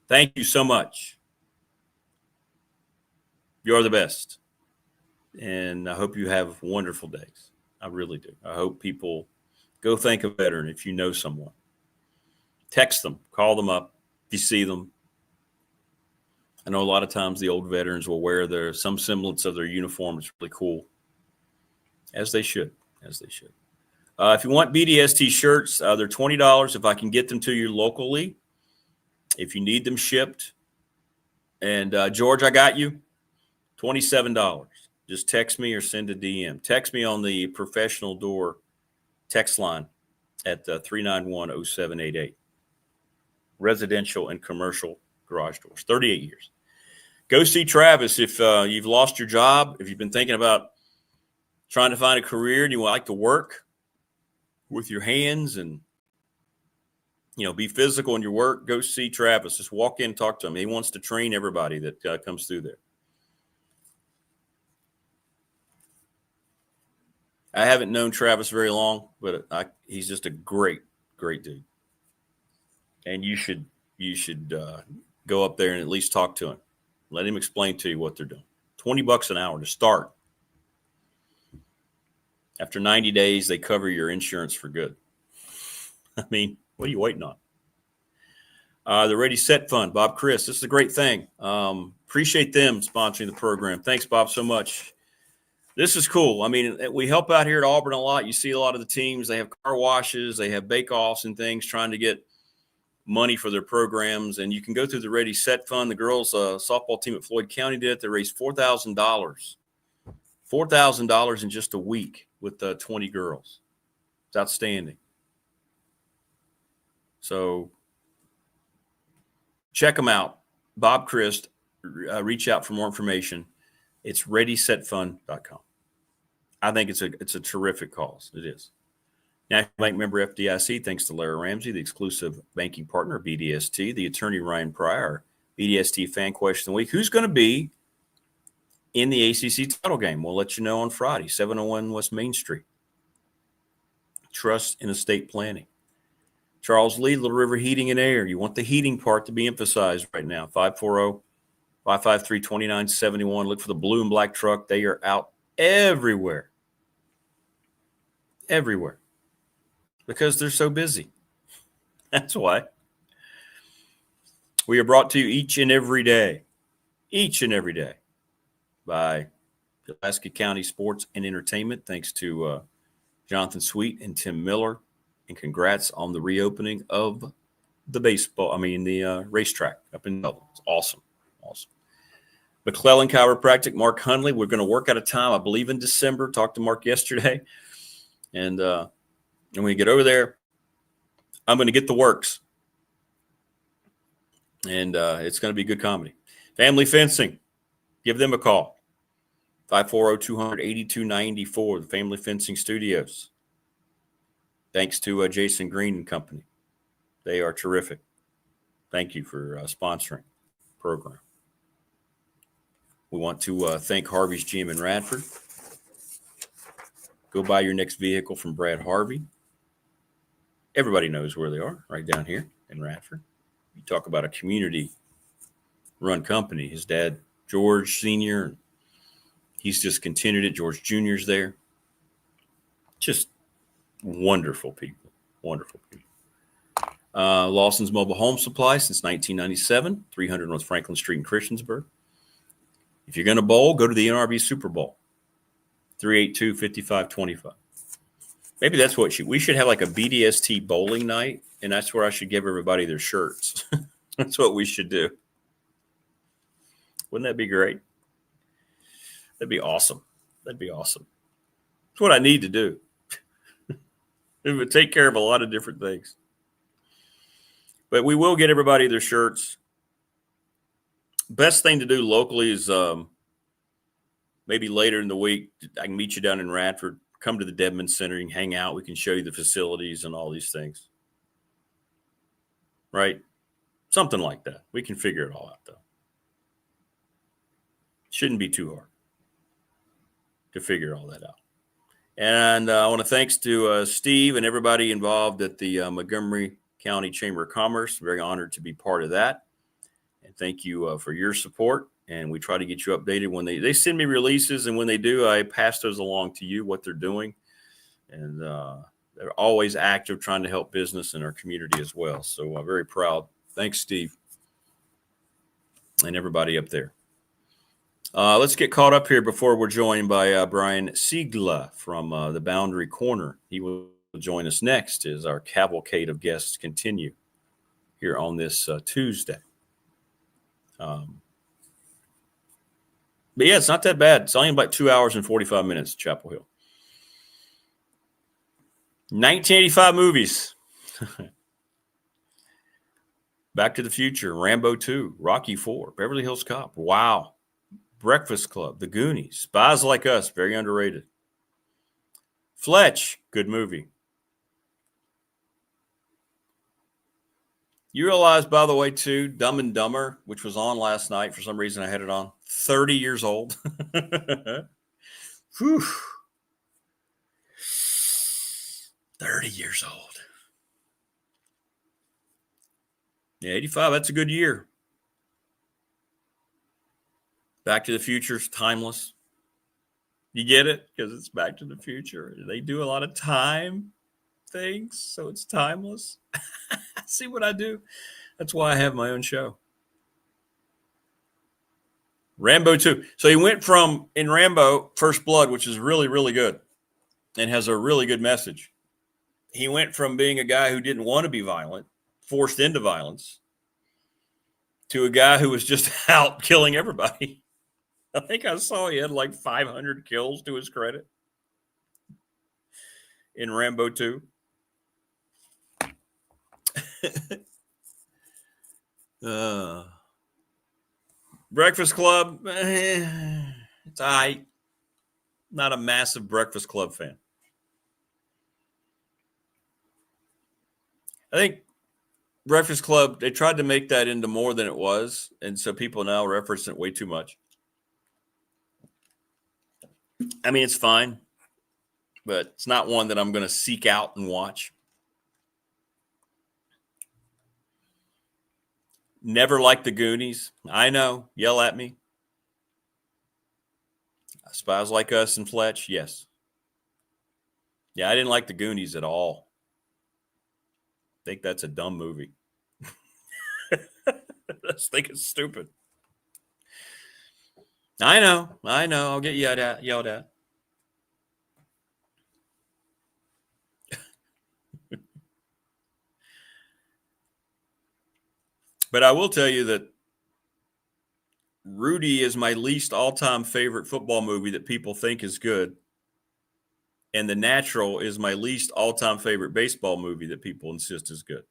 Thank you so much. You're the best. And I hope you have wonderful days. I really do. I hope people go thank a veteran if you know someone. Text them, call them up if you see them. I know a lot of times the old veterans will wear some semblance of their uniform. It's really cool. As they should. If you want BDST shirts, they're $20 if I can get them to you locally. If you need them shipped. And George, I got you. $27. Just text me or send a DM. Text me on the professional door text line at 391-0788. Residential and commercial garage doors. 38 years. Go see Travis if you've lost your job, if you've been thinking about trying to find a career and you like to work with your hands and, be physical in your work, go see Travis. Just walk in and talk to him. He wants to train everybody that comes through there. I haven't known Travis very long, but he's just a great, great dude. And you should go up there and at least talk to him. Let him explain to you what they're doing. $20 an hour to start. After 90 days, they cover your insurance for good. I mean, what are you waiting on? The Ready Set Fund, Bob Chris. This is a great thing. Appreciate them sponsoring the program. Thanks, Bob, so much. This is cool. I mean, we help out here at Auburn a lot. You see a lot of the teams, they have car washes, they have bake-offs and things trying to get money for their programs. And you can go through the Ready Set Fund. The girls' softball team at Floyd County did it. They raised $4,000. $4,000 in just a week with 20 girls. It's outstanding. So check them out. Bob Christ, reach out for more information. It's readysetfund.com. I think it's a terrific cause. It is. National Bank member FDIC, thanks to Larry Ramsey, the exclusive banking partner of BDST, the attorney Ryan Pryor, BDST fan question of the week. Who's going to be in the ACC title game? We'll let you know on Friday, 701 West Main Street. Trust in estate planning. Charles Lee, Little River Heating and Air. You want the heating part to be emphasized right now. 540-553-2971. Look for the blue and black truck. They are out everywhere. Everywhere. Because they're so busy. That's why. We are brought to you each and every day by Pulaski County Sports and Entertainment. Thanks to Jonathan Sweet and Tim Miller. And congrats on the reopening of the racetrack up in Dublin. It's awesome. Awesome. McClellan Chiropractic, Mark Hundley. We're going to work out of time, I believe, in December. Talked to Mark yesterday. And when we get over there, I'm going to get the works. And it's going to be good comedy. Family Fencing. Give them a call. 540-200-8294, the Family Fencing Studios. Thanks to Jason Green and Company. They are terrific. Thank you for sponsoring the program. We want to thank Harvey's GM in Radford. Go buy your next vehicle from Brad Harvey. Everybody knows where they are, right down here in Radford. You talk about a community-run company. His dad, George Sr., he's just continued it. George Jr.'s there. Just wonderful people. Wonderful people. Lawson's Mobile Home Supply since 1997, 300 North Franklin Street in Christiansburg. If you're going to bowl, go to the NRB Super Bowl, 382-5525. Maybe that's what we should have, like a BDST bowling night, and that's where I should give everybody their shirts. That's what we should do. Wouldn't that be great? That'd be awesome. That'd be awesome. It's what I need to do. It would take care of a lot of different things. But we will get everybody their shirts. Best thing to do locally is maybe later in the week, I can meet you down in Radford. Come to the Dedman Center. You can hang out. We can show you the facilities and all these things. Right? Something like that. We can figure it all out, though. Shouldn't be too hard to figure all that out. And I want to thanks to Steve and everybody involved at the Montgomery County Chamber of Commerce. Very honored to be part of that. And thank you for your support. And we try to get you updated when they send me releases. And when they do, I pass those along to you, what they're doing. And they're always active trying to help business in our community as well. So I'm very proud. Thanks, Steve. And everybody up there. Let's get caught up here before we're joined by Brian Seigla from the Boundary Corner. He will join us next as our cavalcade of guests continue here on this Tuesday. But yeah, it's not that bad. It's only about 2 hours and 45 minutes, Chapel Hill. 1985 movies. Back to the Future, Rambo 2, Rocky 4, Beverly Hills Cop. Wow. Breakfast Club, The Goonies, Spies Like Us, very underrated. Fletch, good movie. You realize, by the way, too, Dumb and Dumber, which was on last night. For some reason, I had it on. 30 years old. Whew. 30 years old. Yeah, 85, that's a good year. Back to the Future is timeless. You get it? Because it's Back to the Future. They do a lot of time things, so it's timeless. See what I do? That's why I have my own show. Rambo 2. So he went from, in Rambo, First Blood, which is really, really good and has a really good message. He went from being a guy who didn't want to be violent, forced into violence, to a guy who was just out killing everybody. I think I saw he had like 500 kills to his credit in Rambo 2. Breakfast Club, it's all right. Not a massive Breakfast Club fan. I think Breakfast Club, they tried to make that into more than it was, and so people now reference it way too much. I mean, it's fine, but it's not one that I'm going to seek out and watch. Never liked the Goonies. I know. Yell at me. Spies Like Us and Fletch, yes. Yeah, I didn't like the Goonies at all. I think that's a dumb movie. I just think it's stupid. I know. I'll get yelled at. But I will tell you that Rudy is my least all-time favorite football movie that people think is good. And The Natural is my least all-time favorite baseball movie that people insist is good.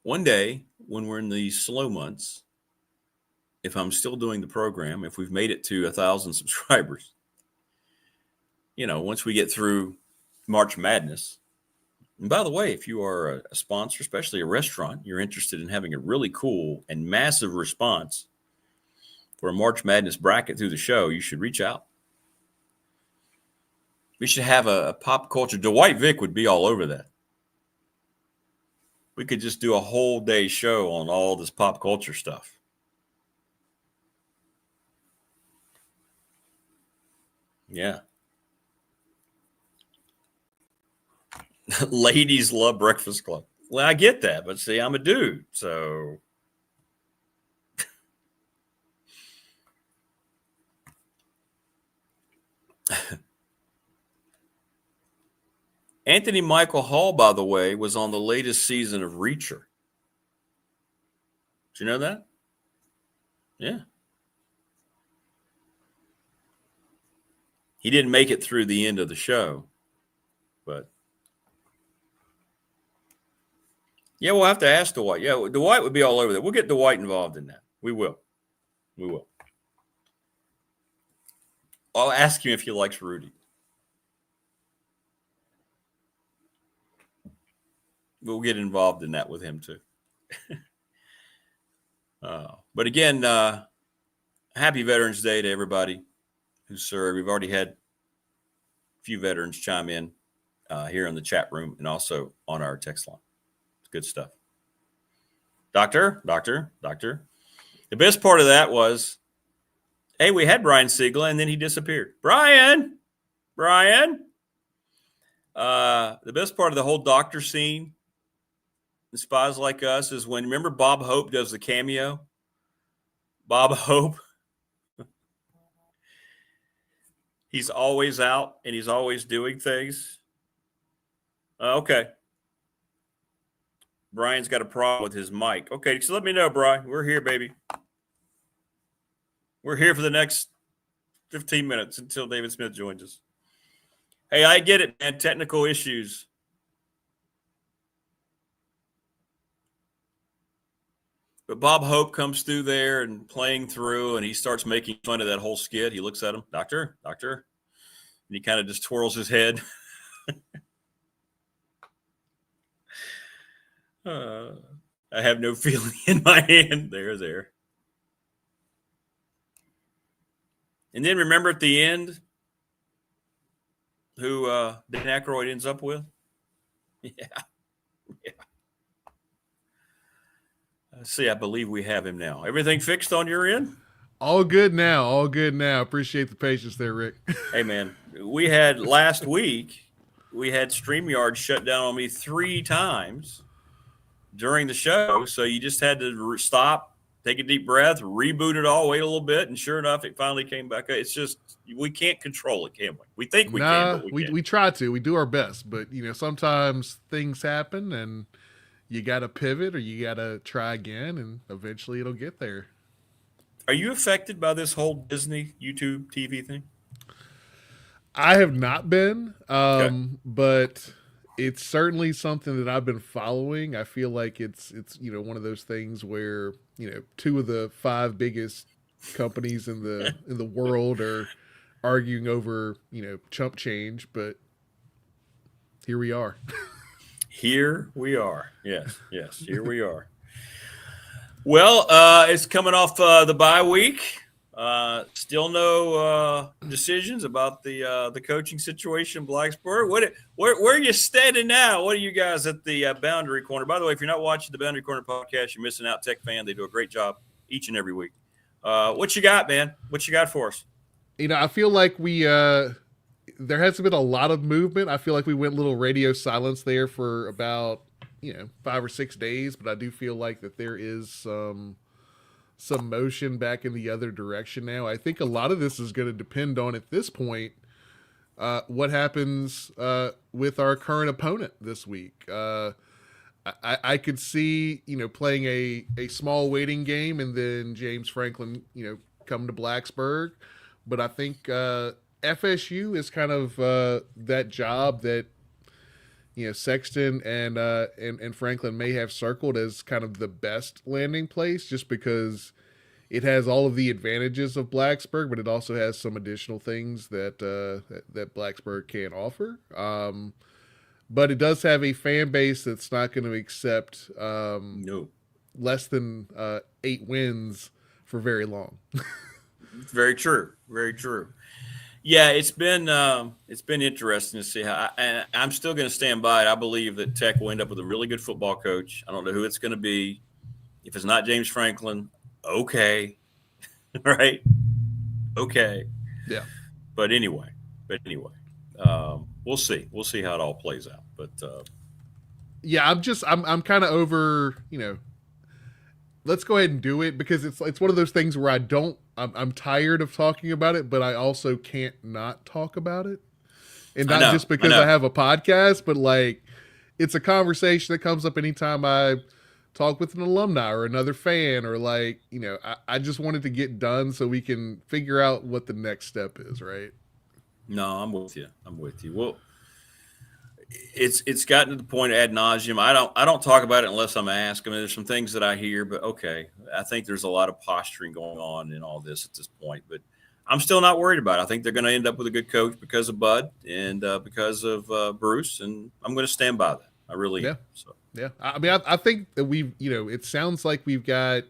One day, when we're in the slow months, if I'm still doing the program, if we've made it to 1,000 subscribers, once we get through March Madness. And by the way, if you are a sponsor, especially a restaurant, you're interested in having a really cool and massive response for a March Madness bracket through the show, you should reach out. We should have a pop culture. Dwight Vick would be all over that. We could just do a whole day show on all this pop culture stuff. Yeah. Ladies love Breakfast Club. Well, I get that, but see, I'm a dude, so. Anthony Michael Hall, by the way, was on the latest season of Reacher. Did you know that? Yeah. He didn't make it through the end of the show, but. Yeah, we'll have to ask Dwight. Yeah, Dwight would be all over that. We'll get Dwight involved in that. We will. I'll ask him if he likes Rudy. We'll get involved in that with him too. But again, happy Veterans Day to everybody who served. We've already had a few veterans chime in here in the chat room and also on our text line. It's good stuff. Doctor. The best part of that was, hey, we had Brian Seigla and then he disappeared. Brian. The best part of the whole doctor scene, the Spies Like Us, is when, remember Bob Hope does the cameo? Bob Hope. He's always out and he's always doing things. Okay. Brian's got a problem with his mic. Okay, so let me know, Brian. We're here, baby. We're here for the next 15 minutes until David Smith joins us. Hey, I get it, man. Technical issues. But Bob Hope comes through there and playing through, and he starts making fun of that whole skit. He looks at him, doctor. And he kind of just twirls his head. I have no feeling in my hand. There. And then remember at the end who Dan Aykroyd ends up with? Yeah. See, I believe we have him now. Everything fixed on your end? All good now. All good now. Appreciate the patience there, Rick. Hey, man, we had last week, we had StreamYard shut down on me 3 times during the show. So you just had to stop, take a deep breath, reboot it all, wait a little bit. And sure enough, it finally came back. It's just, we can't control it, can we? We think we can, but we can't. We try to. We do our best. But, sometimes things happen and you got to pivot or you got to try again, and eventually it'll get there. Are you affected by this whole Disney YouTube TV thing? I have not been, Okay. but it's certainly something that I've been following. I feel like it's one of those things where 2 of the 5 biggest companies in the world are arguing over chump change, but here we are. Here we are. Yes, here we are. Well, it's coming off the bye week. Still no decisions about the coaching situation in Blacksburg. Where are you standing now? What are you guys at the Boundary Corner? By the way, if you're not watching the Boundary Corner podcast, you're missing out. Tech Fan, they do a great job each and every week. What you got, man? What you got for us? I feel like there hasn't been a lot of movement. I feel like we went a little radio silence there for about 5 or 6 days, but I do feel like that there is some motion back in the other direction now. I think a lot of this is going to depend on, at this point, what happens with our current opponent this week. I could see playing a small waiting game and then James Franklin come to Blacksburg, but I think FSU is kind of that job that Sexton and Franklin may have circled as kind of the best landing place, just because it has all of the advantages of Blacksburg, but it also has some additional things that Blacksburg can't offer. But it does have a fan base that's not going to accept less than 8 wins for very long. Very true. Very true. Yeah, it's been interesting to see how. And I'm still going to stand by it. I believe that Tech will end up with a really good football coach. I don't know who it's going to be. If it's not James Franklin, okay, right? Okay, yeah. But anyway, we'll see. We'll see how it all plays out. But yeah, I'm kind of over. Let's go ahead and do it, because it's one of those things where I'm tired of talking about it, but I also can't not talk about it. And not just because I have a podcast, but like it's a conversation that comes up anytime I talk with an alumni or another fan, or like, I just wanted to get done so we can figure out what the next step is, right? No, I'm with you. Well, it's gotten to the point ad nauseum. I don't talk about it unless I'm asked. I mean, there's some things that I hear, but okay. I think there's a lot of posturing going on in all this at this point, but I'm still not worried about it. I think they're going to end up with a good coach because of Bud and because of Bruce, and I'm going to stand by that. I really am. So yeah. I mean, I think that it sounds like we've got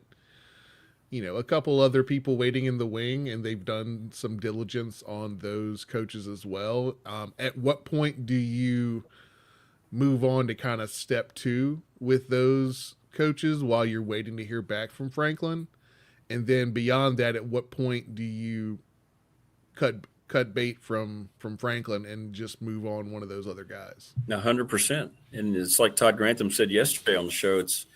a couple other people waiting in the wing, and they've done some diligence on those coaches as well. At what point do you move on to kind of step 2 with those coaches while you're waiting to hear back from Franklin? And then beyond that, at what point do you cut bait from Franklin and just move on one of those other guys? 100%. And it's like Todd Grantham said yesterday on the show, it's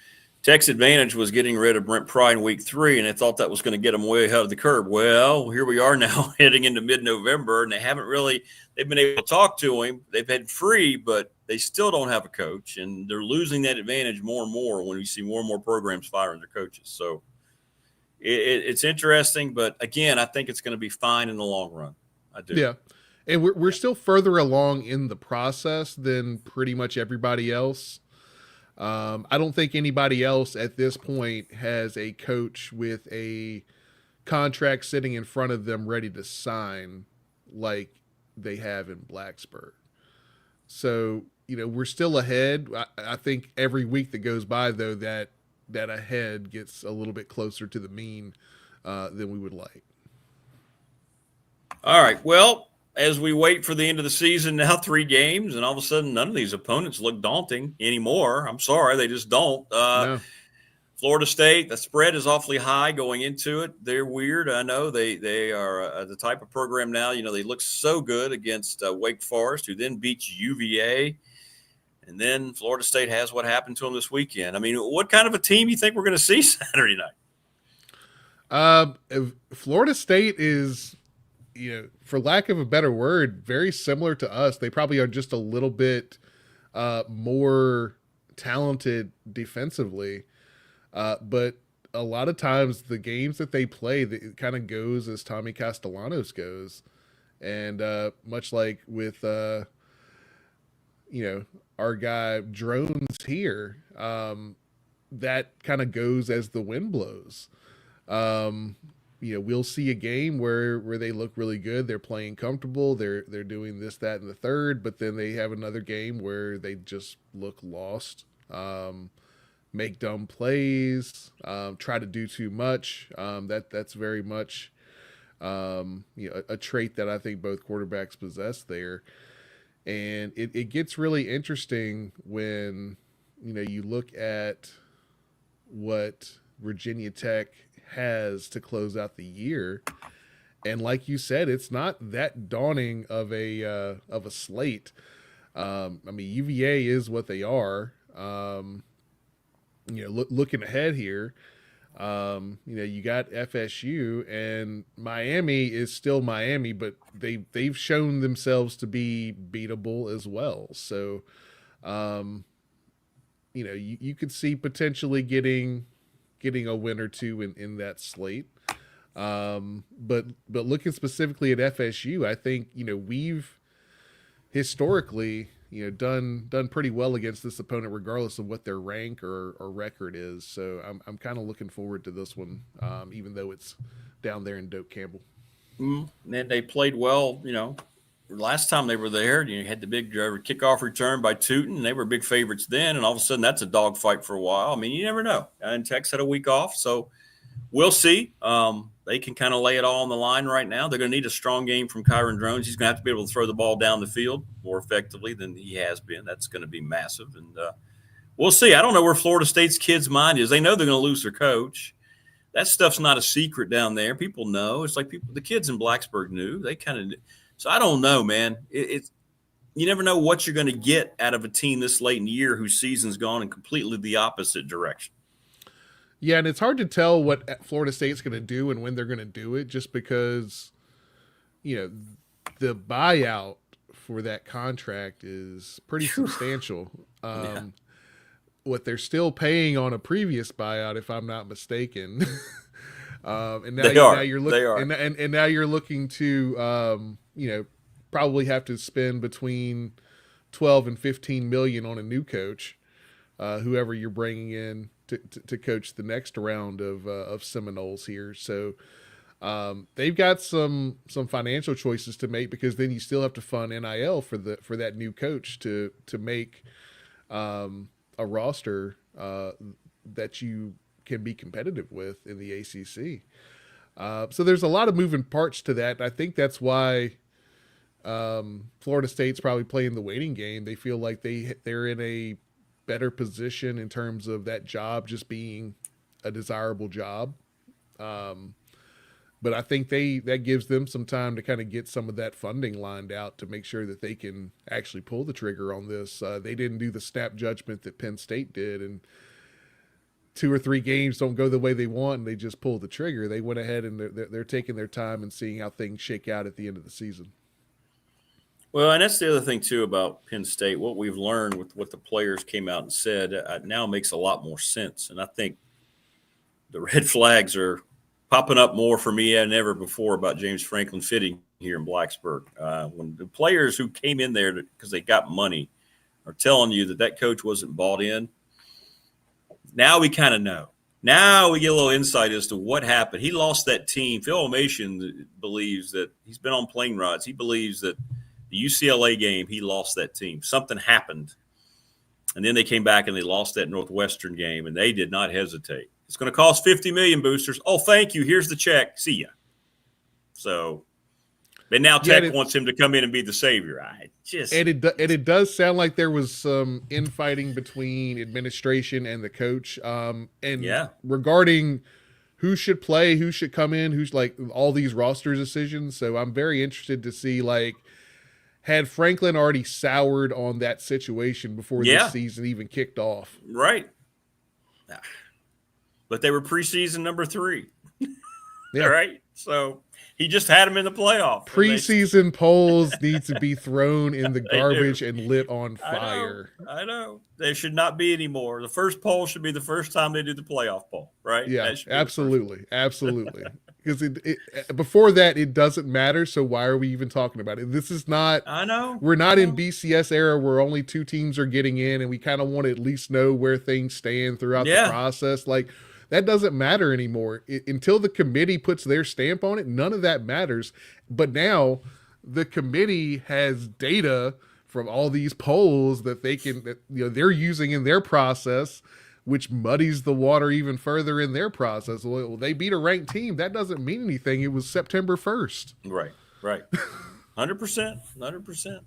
Tech's advantage was getting rid of Brent Pry in week 3, and they thought that was going to get them way ahead of the curve. Well, here we are now heading into mid-November, and they've been able to talk to him. They've had free, but they still don't have a coach, and they're losing that advantage more and more when we see more and more programs firing their coaches. So it's interesting, but again, I think it's going to be fine in the long run. I do. Yeah. And we're still further along in the process than pretty much everybody else. I don't think anybody else at this point has a coach with a contract sitting in front of them ready to sign like they have in Blacksburg. So, we're still ahead. I think every week that goes by, though, that ahead gets a little bit closer to the mean than we would like. All right. Well, as we wait for the end of the season, now 3 games, and all of a sudden none of these opponents look daunting anymore. I'm sorry, they just don't. No. Florida State, the spread is awfully high going into it. They're weird. I know they are the type of program now. You know, they look so good against Wake Forest, who then beats UVA. And then Florida State has what happened to them this weekend. I mean, what kind of a team you think we're going to see Saturday night? Florida State is, for lack of a better word, very similar to us. They probably are just a little bit more talented defensively. But a lot of times the games that they play, it kind of goes as Tommy Castellanos goes. And much like with, our guy Drones here, that kind of goes as the wind blows. We'll see a game where they look really good. They're playing comfortable. They're doing this, that, and the third, but then they have another game where they just look lost. Make dumb plays, try to do too much. That's very much, a trait that I think both quarterbacks possess there. And it gets really interesting when, you look at what Virginia Tech has to close out the year. And like you said, it's not that daunting of a slate. UVA is what they are. Looking ahead here, you got FSU, and Miami is still Miami, but they've shown themselves to be beatable as well. So, you could see potentially getting a win or two in that slate. But looking specifically at FSU, I think, we've historically, done pretty well against this opponent, regardless of what their rank or record is. So I'm kind of looking forward to this one, even though it's down there in Doak Campbell. And they played well. Last time they were there, you had the big kickoff return by Tootin, and they were big favorites then. And all of a sudden, that's a dogfight for a while. I mean, you never know. And Tech's had a week off, so we'll see. They can kind of lay it all on the line right now. They're going to need a strong game from Kyron Drones. He's going to have to be able to throw the ball down the field more effectively than he has been. That's going to be massive. And we'll see. I don't know where Florida State's kids' mind is. They know they're going to lose their coach. That stuff's not a secret down there. People know. It's like the kids in Blacksburg knew. They kind of knew. So I don't know, man. It's you never know what you're going to get out of a team this late in the year whose season's gone in completely the opposite direction. Yeah, and it's hard to tell what Florida State's going to do and when they're going to do it, just because, the buyout for that contract is pretty substantial. What they're still paying on a previous buyout, if I'm not mistaken. And now, now you're looking to, probably have to spend between 12 and 15 million on a new coach, whoever you're bringing in to coach the next round of Seminoles here. So they've got some financial choices to make, because then you still have to fund NIL for that new coach to make a roster that you can be competitive with in the ACC. So there's a lot of moving parts to that. I think that's why Florida State's probably playing the waiting game. They feel like they're in a better position in terms of that job just being a desirable job. But I think that gives them some time to kind of get some of that funding lined out to make sure that they can actually pull the trigger on this. They didn't do the snap judgment that Penn State did, and 2 or 3 games don't go the way they want and they just pull the trigger. They went ahead and they're taking their time and seeing how things shake out at the end of the season. Well, and that's the other thing, too, about Penn State. What we've learned with what the players came out and said now makes a lot more sense. And I think the red flags are popping up more for me than ever before about James Franklin fitting here in Blacksburg. When the players who came in there because they got money are telling you that coach wasn't bought in, now we kind of know. Now we get a little insight as to what happened. He lost that team. Phil Omation believes that he's been on plane rides. He believes that the UCLA game, he lost that team. Something happened. And then they came back and they lost that Northwestern game, and they did not hesitate. It's going to cost $50 million, boosters. Oh, thank you. Here's the check. See ya. So But now Tech wants him to come in and be the savior. It does sound like there was some infighting between administration and the coach. Regarding who should play, who should come in, who's like all these roster decisions. So I'm very interested to see, like, had Franklin already soured on that situation before this season even kicked off? Right. But they were preseason number 3. Yeah. Right. So he just had them in the playoff. Preseason polls need to be thrown in the garbage and lit on fire. I know. There should not be anymore. The first poll should be the first time they do the playoff poll, right? Yeah, absolutely. Absolutely. Because before that, it doesn't matter. So why are we even talking about it? This is not. I know. We're not in BCS era where only 2 teams are getting in, and we kind of want to at least know where things stand throughout the process. Like, that doesn't matter anymore. Until the committee puts their stamp on it, none of that matters. But now the committee has data from all these polls that they're using in their process, which muddies the water even further in their process. Well, they beat a ranked team. That doesn't mean anything. It was September 1st. Right. 100%.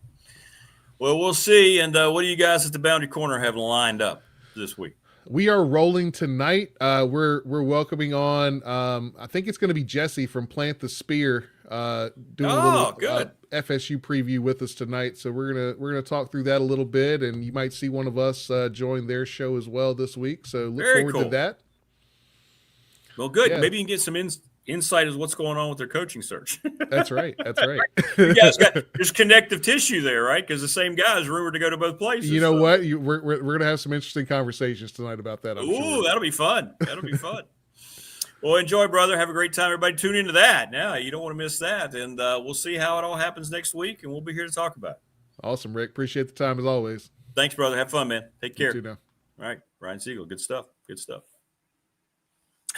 Well, we'll see. And what do you guys at the Boundary Corner have lined up this week? We are rolling tonight. We're welcoming on. I think it's going to be Jesse from Plant the Spear doing a little FSU preview with us tonight. So we're gonna talk through that a little bit, and you might see one of us join their show as well this week. So look forward to that. Well, good. Yeah. Maybe you can get some insight as what's going on with their coaching search. That's right. You guys there's connective tissue there, right? Because the same guy is rumored to go to both places. You know what? We're going to have some interesting conversations tonight about that. I'm sure. That'll be fun. Well, enjoy, brother. Have a great time. Everybody tune into that. Now, you don't want to miss that. And we'll see how it all happens next week, and we'll be here to talk about it. Awesome, Rick. Appreciate the time as always. Thanks, brother. Have fun, man. Take care. You too now. All right. Ryan Seigla. Good stuff.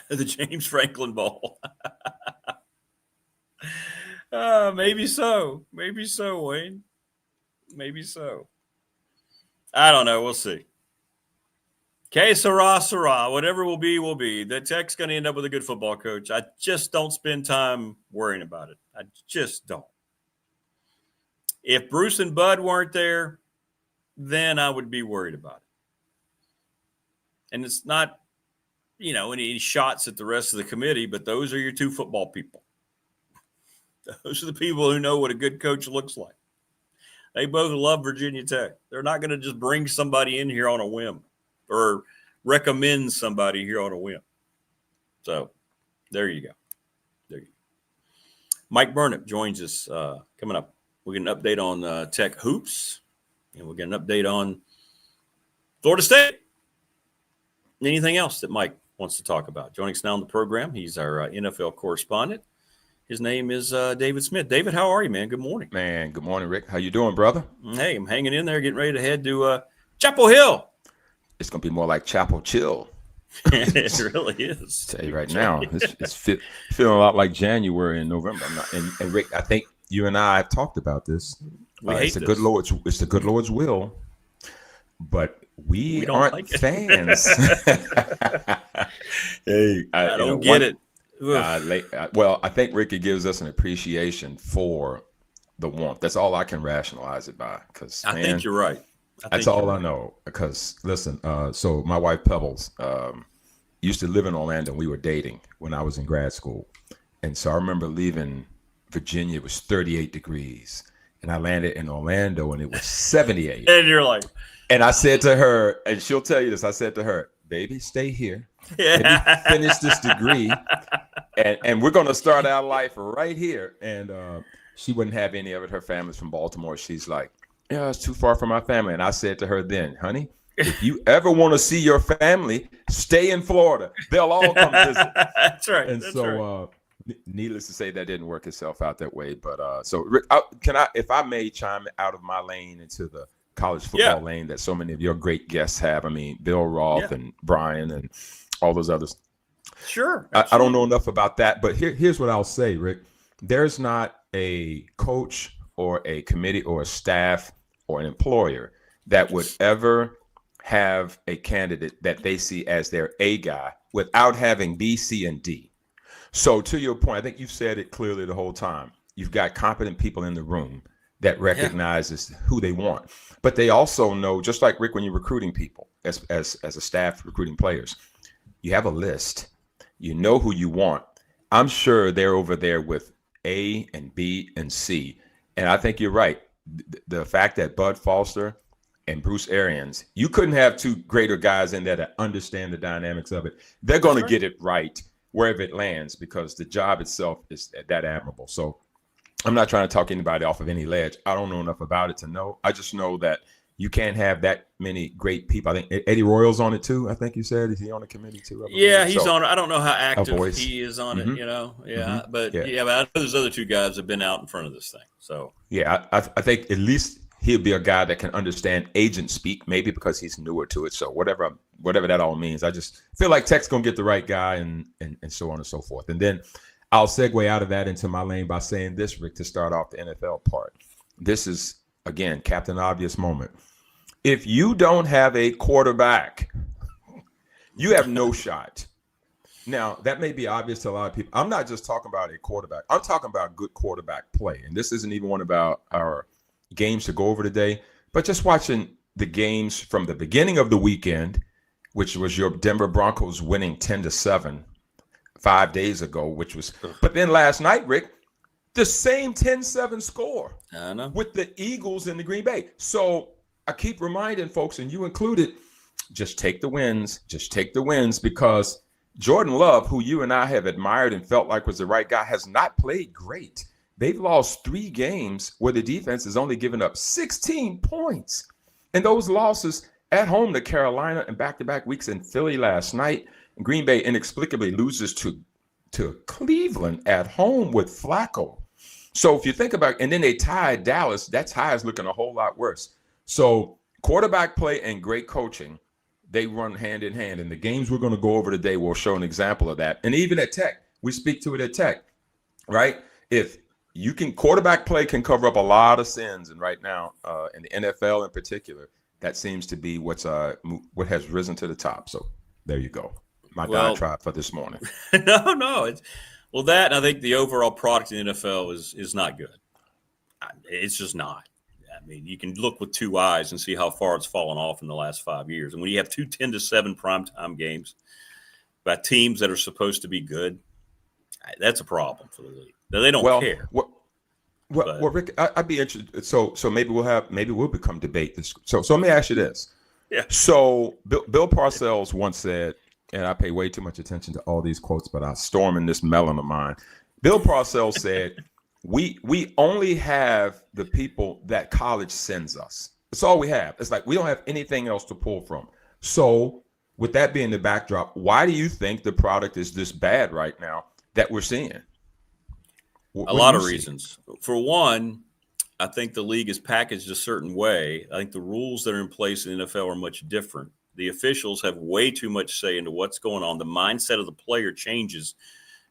The James Franklin Bowl. Maybe so, Wayne. Maybe so. I don't know. We'll see. Okay, Sarah. Whatever will be. The Tech's going to end up with a good football coach. I just don't spend time worrying about it. I just don't. If Bruce and Bud weren't there, then I would be worried about it. And it's not, any shots at the rest of the committee, but those are your 2 football people. Those are the people who know what a good coach looks like. They both love Virginia Tech. They're not going to just bring somebody in here on a whim or recommend somebody here on a whim. So there you go. Mike Burnop joins us coming up. We'll get an update on Tech hoops, and we'll get an update on Florida State. Anything else that Mike wants to talk about? Joining us now on the program, he's our NFL correspondent. His name is David Smith. David, how are you, man? Good morning. Man, good morning, Rick. How you doing, brother? Hey, I'm hanging in there, getting ready to head to Chapel Hill. It's going to be more like Chapel Chill. It really is. I'll tell you right now, it's feeling a lot like January and November. And Rick, I think you and I have talked about this. It's the good Lord's will, but we aren't like fans. Hey, I don't get it. Well, I think Ricky gives us an appreciation for the warmth. That's all I can rationalize it by. Because I think you're right. That's all I know. Because listen, so my wife Pebbles used to live in Orlando. We were dating when I was in grad school, and so I remember leaving Virginia. It was 38 degrees, and I landed in Orlando, and it was 78. And you're like, and I said to her, and she'll tell you this. I said to her, "Baby, stay here. Let me finish this degree, and we're going to start our life right here." And she wouldn't have any of it. Her family's from Baltimore. She's like, "Yeah, it's too far from my family." And I said to her then, "Honey, if you ever want to see your family, stay in Florida. They'll all come visit." That's right. And that's so, right. Needless to say, that didn't work itself out that way. But so, Rick, if I may chime out of my lane into the college football lane that so many of your great guests have. I mean, Bill Roth and Brian and all those others. Sure. I don't know enough about that, but here's what I'll say, Rick. There's not a coach or a committee or a staff or an employer that would ever have a candidate that they see as their A guy without having B, C, and D. So to your point, I think you've said it clearly the whole time. you've got competent people in the room that recognizes who they want. But they also know, just like Rick, when you're recruiting people as a staff recruiting players, you have a list. You know who you want. I'm sure they're over there with A and B and C. And I think you're right. The fact that Bud Foster and Bruce Arians, you couldn't have two greater guys in there that understand the dynamics of it. They're going to get it right wherever it lands because the job itself is that admirable. So I'm not trying to talk anybody off of any ledge. I don't know enough about it to know. I just know that you can't have that many great people. I think Eddie Royal's on it too. I think you said, is he on the committee too? Yeah, he's on it. I don't know how active he is on it, you know. Yeah, but but I know those other two guys have been out in front of this thing. So yeah, I think at least he'll be a guy that can understand agent speak, maybe because he's newer to it. So whatever that all means, I just feel like Tech's gonna get the right guy and so on and so forth. And then I'll segue out of that into my lane by saying this, Rick, to start off the NFL part. This is, again, Captain Obvious moment. If you don't have a quarterback, you have no shot. Now, that may be obvious to a lot of people. I'm not just talking about a quarterback. I'm talking about good quarterback play. And this isn't even one about our games to go over today, but just watching the games from the beginning of the weekend, which was your Denver Broncos winning 10-7 5 days ago, which was, but then last night, Rick, the same 10-7 score with the Eagles and the Green Bay. So I keep reminding folks, and you included, just take the wins, because Jordan Love, who you and I have admired and felt like was the right guy, has not played great. They've lost 3 games where the defense has only given up 16 points. And those losses at home to Carolina and back-to-back weeks in Philly last night, Green Bay inexplicably loses to Cleveland at home with Flacco. So if you think about, and then they tied Dallas, that tie is looking a whole lot worse. So quarterback play and great coaching, they run hand in hand. And the games we're going to go over today will show an example of that. And even at Tech, we speak to it at Tech, right? If you can, quarterback play can cover up a lot of sins. And right now, in the NFL in particular, that seems to be what has risen to the top. So there you go. My diatribe for this morning. No. That, and I think the overall product in the NFL is not good. It's just not. I mean, you can look with 2 eyes and see how far it's fallen off in the last 5 years. And when you have 2 10-7 primetime games by teams that are supposed to be good, that's a problem for the league. They don't care. Well, Rick, I'd be interested. So maybe we'll become debate this. So let me ask you this. Yeah. So Bill Parcells once said, and I pay way too much attention to all these quotes, but I storm in this melon of mine. Bill Parcells said, we only have the people that college sends us. That's all we have. It's like we don't have anything else to pull from. So with that being the backdrop, why do you think the product is this bad right now that we're seeing? A lot of reasons. For one, I think the league is packaged a certain way. I think the rules that are in place in the NFL are much different. The officials have way too much say into what's going on. The mindset of the player changes.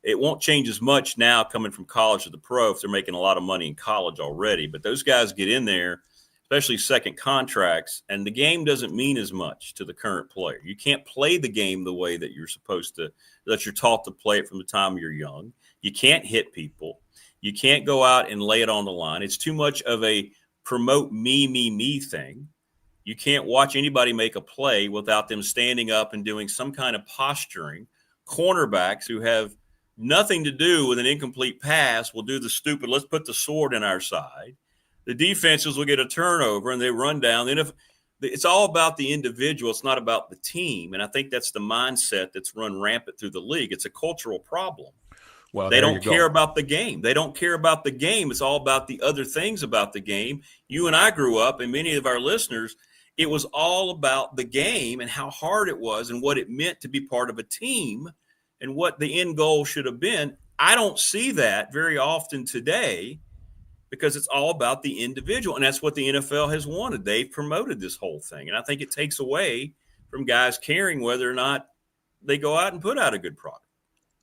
It won't change as much now coming from college to the pro if they're making a lot of money in college already. But those guys get in there, especially second contracts, and the game doesn't mean as much to the current player. You can't play the game the way that you're supposed to, that you're taught to play it from the time you're young. You can't hit people. You can't go out and lay it on the line. It's too much of a promote me thing. You can't watch anybody make a play without them standing up and doing some kind of posturing. Cornerbacks who have nothing to do with an incomplete pass will do the stupid, let's put the sword in our side. The defenses will get a turnover and they run down. And if it's all about the individual, it's not about the team. And I think that's the mindset that's run rampant through the league. It's a cultural problem. Well, they don't care about the game. They don't care about the game. It's all about the other things about the game. You and I grew up, and many of our listeners, it was all about the game and how hard it was and what it meant to be part of a team and what the end goal should have been. I don't see that very often today because it's all about the individual, and that's what the NFL has wanted. They've promoted this whole thing, and I think it takes away from guys caring whether or not they go out and put out a good product.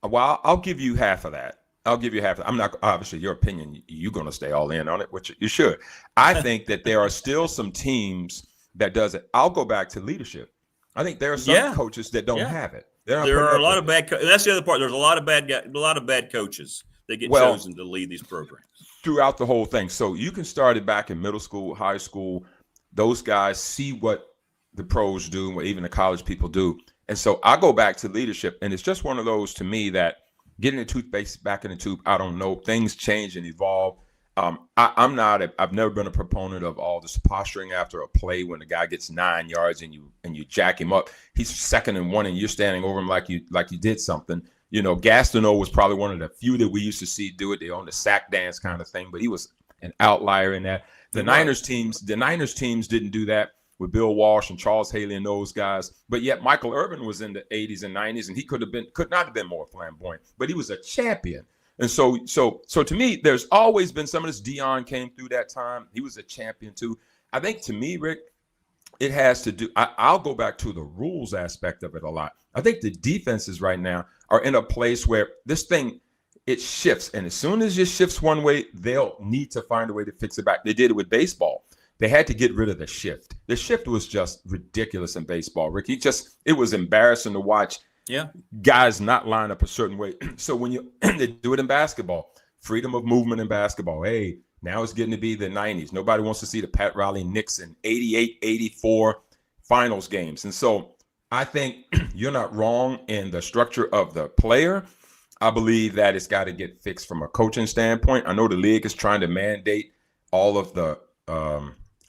Well, I'll give you half of that. I'm not, obviously, your opinion, you're going to stay all in on it, which you should. I think that there are still some teams that does it. I'll go back to leadership. I think there are some coaches that don't have it. There are a lot of bad. That's the other part. There's a lot of bad coaches that get chosen to lead these programs. throughout the whole thing. So you can start it back in middle school, high school. Those guys see what the pros do, what even the college people do. And so I go back to leadership, and it's just one of those to me that getting the toothpaste back in the tube, I don't know. Things change and evolve. I've never been a proponent of all this posturing after a play when the guy gets 9 yards and you jack him up. He's 2nd and 1 and you're standing over him like you did something. You know, Gastineau was probably one of the few that we used to see do it. They own the sack dance kind of thing, but he was an outlier in that. The Niners teams didn't do that with Bill Walsh and Charles Haley and those guys. But yet Michael Irvin was in the 80s and 90s, and he could not have been more flamboyant, but he was a champion. And so to me, there's always been some of this. Dion came through that time. He was a champion too. I think to me, Rick, it has to do, I'll go back to the rules aspect of it a lot. I think the defenses right now are in a place where this thing, it shifts. And as soon as it shifts one way, they'll need to find a way to fix it back. They did it with baseball. They had to get rid of the shift. The shift was just ridiculous in baseball, Rick. It was embarrassing to watch. Yeah, guys not line up a certain way. So when they do it in basketball, freedom of movement in basketball. Hey, now it's getting to be the 90s. Nobody wants to see the Pat Riley Knicks in 88, 84 finals games. And so I think you're not wrong in the structure of the player. I believe that it's got to get fixed from a coaching standpoint. I know the league is trying to mandate all of the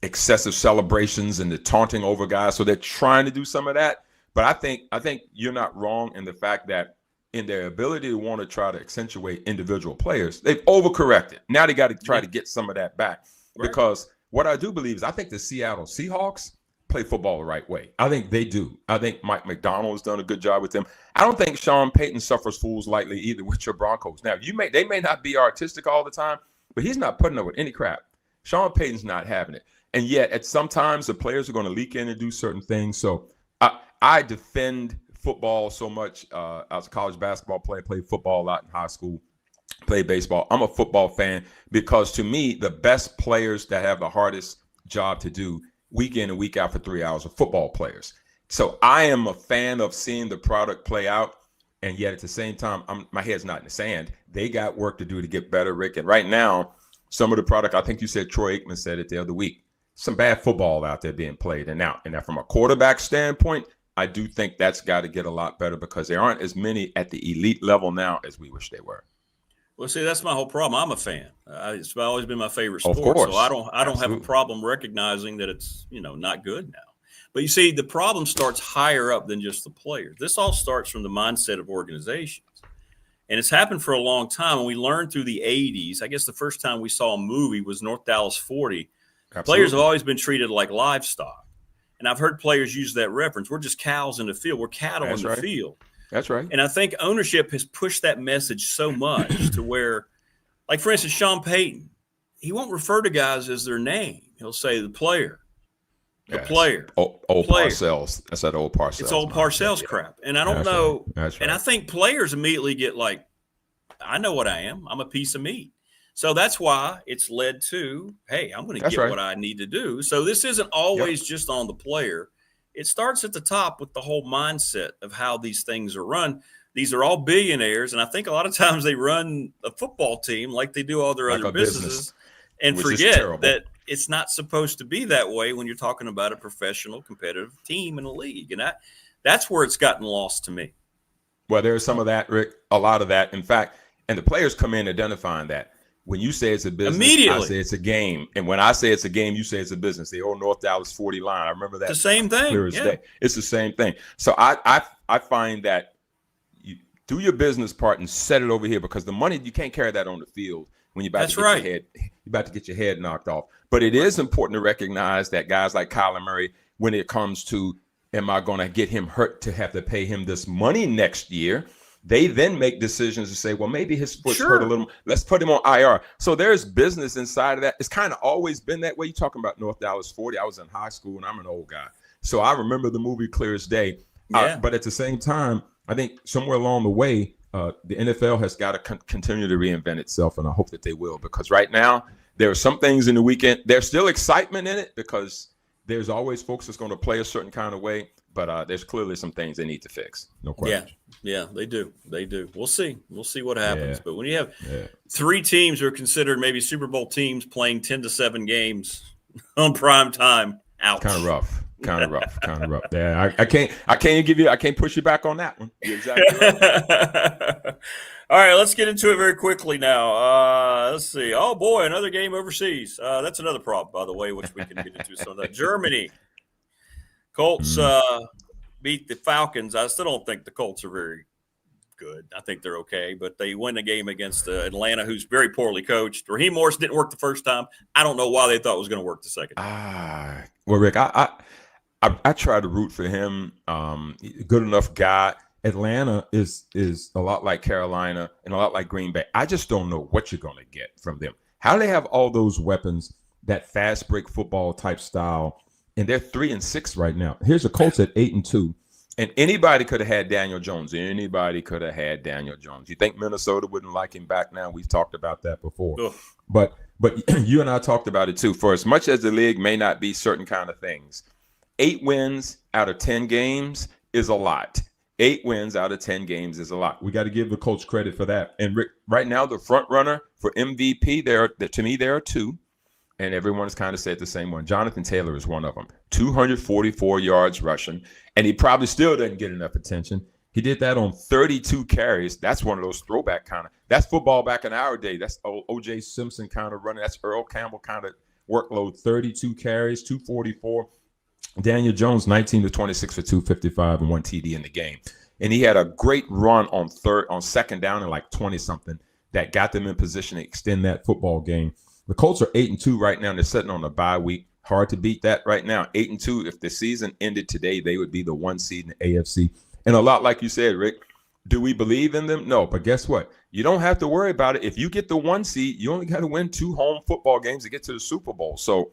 excessive celebrations and the taunting over guys. So they're trying to do some of that. But I think you're not wrong in the fact that in their ability to want to try to accentuate individual players, they've overcorrected. Now they got to try to get some of that back. Right. Because what I do believe is I think the Seattle Seahawks play football the right way. I think they do. I think Mike McDonald has done a good job with them. I don't think Sean Payton suffers fools lightly either with your Broncos. Now, they may not be artistic all the time, but he's not putting up with any crap. Sean Payton's not having it. And yet at sometimes the players are going to leak in and do certain things. So I defend football so much. I was a college basketball player, played football a lot in high school, played baseball. I'm a football fan because to me, the best players that have the hardest job to do week in and week out for 3 hours are football players. So I am a fan of seeing the product play out. And yet at the same time, my head's not in the sand. They got work to do to get better, Rick. And right now, some of the product, I think you said Troy Aikman said it the other week, some bad football out there being played. And now from a quarterback standpoint, I do think that's got to get a lot better because there aren't as many at the elite level now as we wish they were. Well, see, that's my whole problem. I'm a fan. It's always been my favorite sport. Of course. So I don't have a problem recognizing that it's, not good now. But you see, the problem starts higher up than just the players. This all starts from the mindset of organizations. And it's happened for a long time. And we learned through the 80s. I guess the first time we saw a movie was North Dallas 40. Absolutely. Players have always been treated like livestock. And I've heard players use that reference. We're just cows in the field. We're cattle in the field. That's right. And I think ownership has pushed that message so much to where, like, for instance, Sean Payton, he won't refer to guys as their name. He'll say the player, player. Old Parcells. That's that old Parcells. It's old Parcells crap. And I don't know. Right. That's right. And I think players immediately get like, I know what I am. I'm a piece of meat. So that's why it's led to, hey, I'm going to get what I need to do. So this isn't always just on the player. It starts at the top with the whole mindset of how these things are run. These are all billionaires, and I think a lot of times they run a football team like they do all their other businesses and forget that it's not supposed to be that way when you're talking about a professional competitive team in a league. And that's where it's gotten lost to me. Well, there's some of that, Rick, a lot of that. In fact, and the players come in identifying that. When you say it's a business, I say it's a game. And when I say it's a game, you say it's a business. The old North Dallas 40 line. I remember that. The same thing. Clear as day. It's the same thing. So I find that you do your business part and set it over here because the money, you can't carry that on the field when you're about you're about to get your head knocked off. But it is important to recognize that guys like Kyler Murray, when it comes to, am I going to get him hurt to have to pay him this money next year? They then make decisions to say, well, maybe his foot's hurt a little. Let's put him on IR. So there's business inside of that. It's kind of always been that way. You're talking about North Dallas 40. I was in high school and I'm an old guy. So I remember the movie clear as day. But at the same time, I think somewhere along the way, the NFL has got to continue to reinvent itself. And I hope that they will, because right now there are some things in the weekend. There's still excitement in it because there's always folks that's going to play a certain kind of way, but there's clearly some things they need to fix. No question. Yeah, they do. We'll see what happens. Yeah. But when you have 3 teams who are considered maybe Super Bowl teams playing 10 to 7 games on prime time, ouch. Kind of rough. Yeah, I can't push you back on that one. You're exactly right. All right, let's get into it very quickly now. Let's see. Oh boy, another game overseas. That's another problem, by the way, which we can get into some of that. Germany. Colts beat the Falcons. I still don't think the Colts are very good. I think they're okay, but they win a game against Atlanta, who's very poorly coached. Raheem Morris didn't work the first time. I don't know why they thought it was going to work the second time. Well, Rick, I try to root for him. Good enough guy. Atlanta is a lot like Carolina and a lot like Green Bay. I just don't know what you're going to get from them. How do they have all those weapons, that fast break football type style, and they're 3-6 right now? Here's the Colts at 8-2, and anybody could have had Daniel Jones. You think Minnesota wouldn't like him back now? We've talked about that before. Ugh. But you and I talked about it too. For as much as the league may not be certain kind of things, 8 wins out of 10 games is a lot. 8 wins out of 10 games is a lot. We got to give the Colts credit for that. And Rick, right now, the front runner for MVP, to me, there are 2. And everyone's kind of said the same one. Jonathan Taylor is one of them. 244 yards rushing. And he probably still doesn't get enough attention. He did that on 32 carries. That's one of those throwback kind of. That's football back in our day. That's O.J. Simpson kind of running. That's Earl Campbell kind of workload. 32 carries, 244. Daniel Jones, 19 to 26 for 255 and 1 TD in the game. And he had a great run on second down and like 20-something that got them in position to extend that football game. The Colts are 8-2 right now. And they're sitting on a bye week. Hard to beat that right now. 8-2. If the season ended today, they would be the 1 seed in the AFC. And a lot like you said, Rick, do we believe in them? No. But guess what? You don't have to worry about it. If you get the 1 seed, you only got to win 2 home football games to get to the Super Bowl. So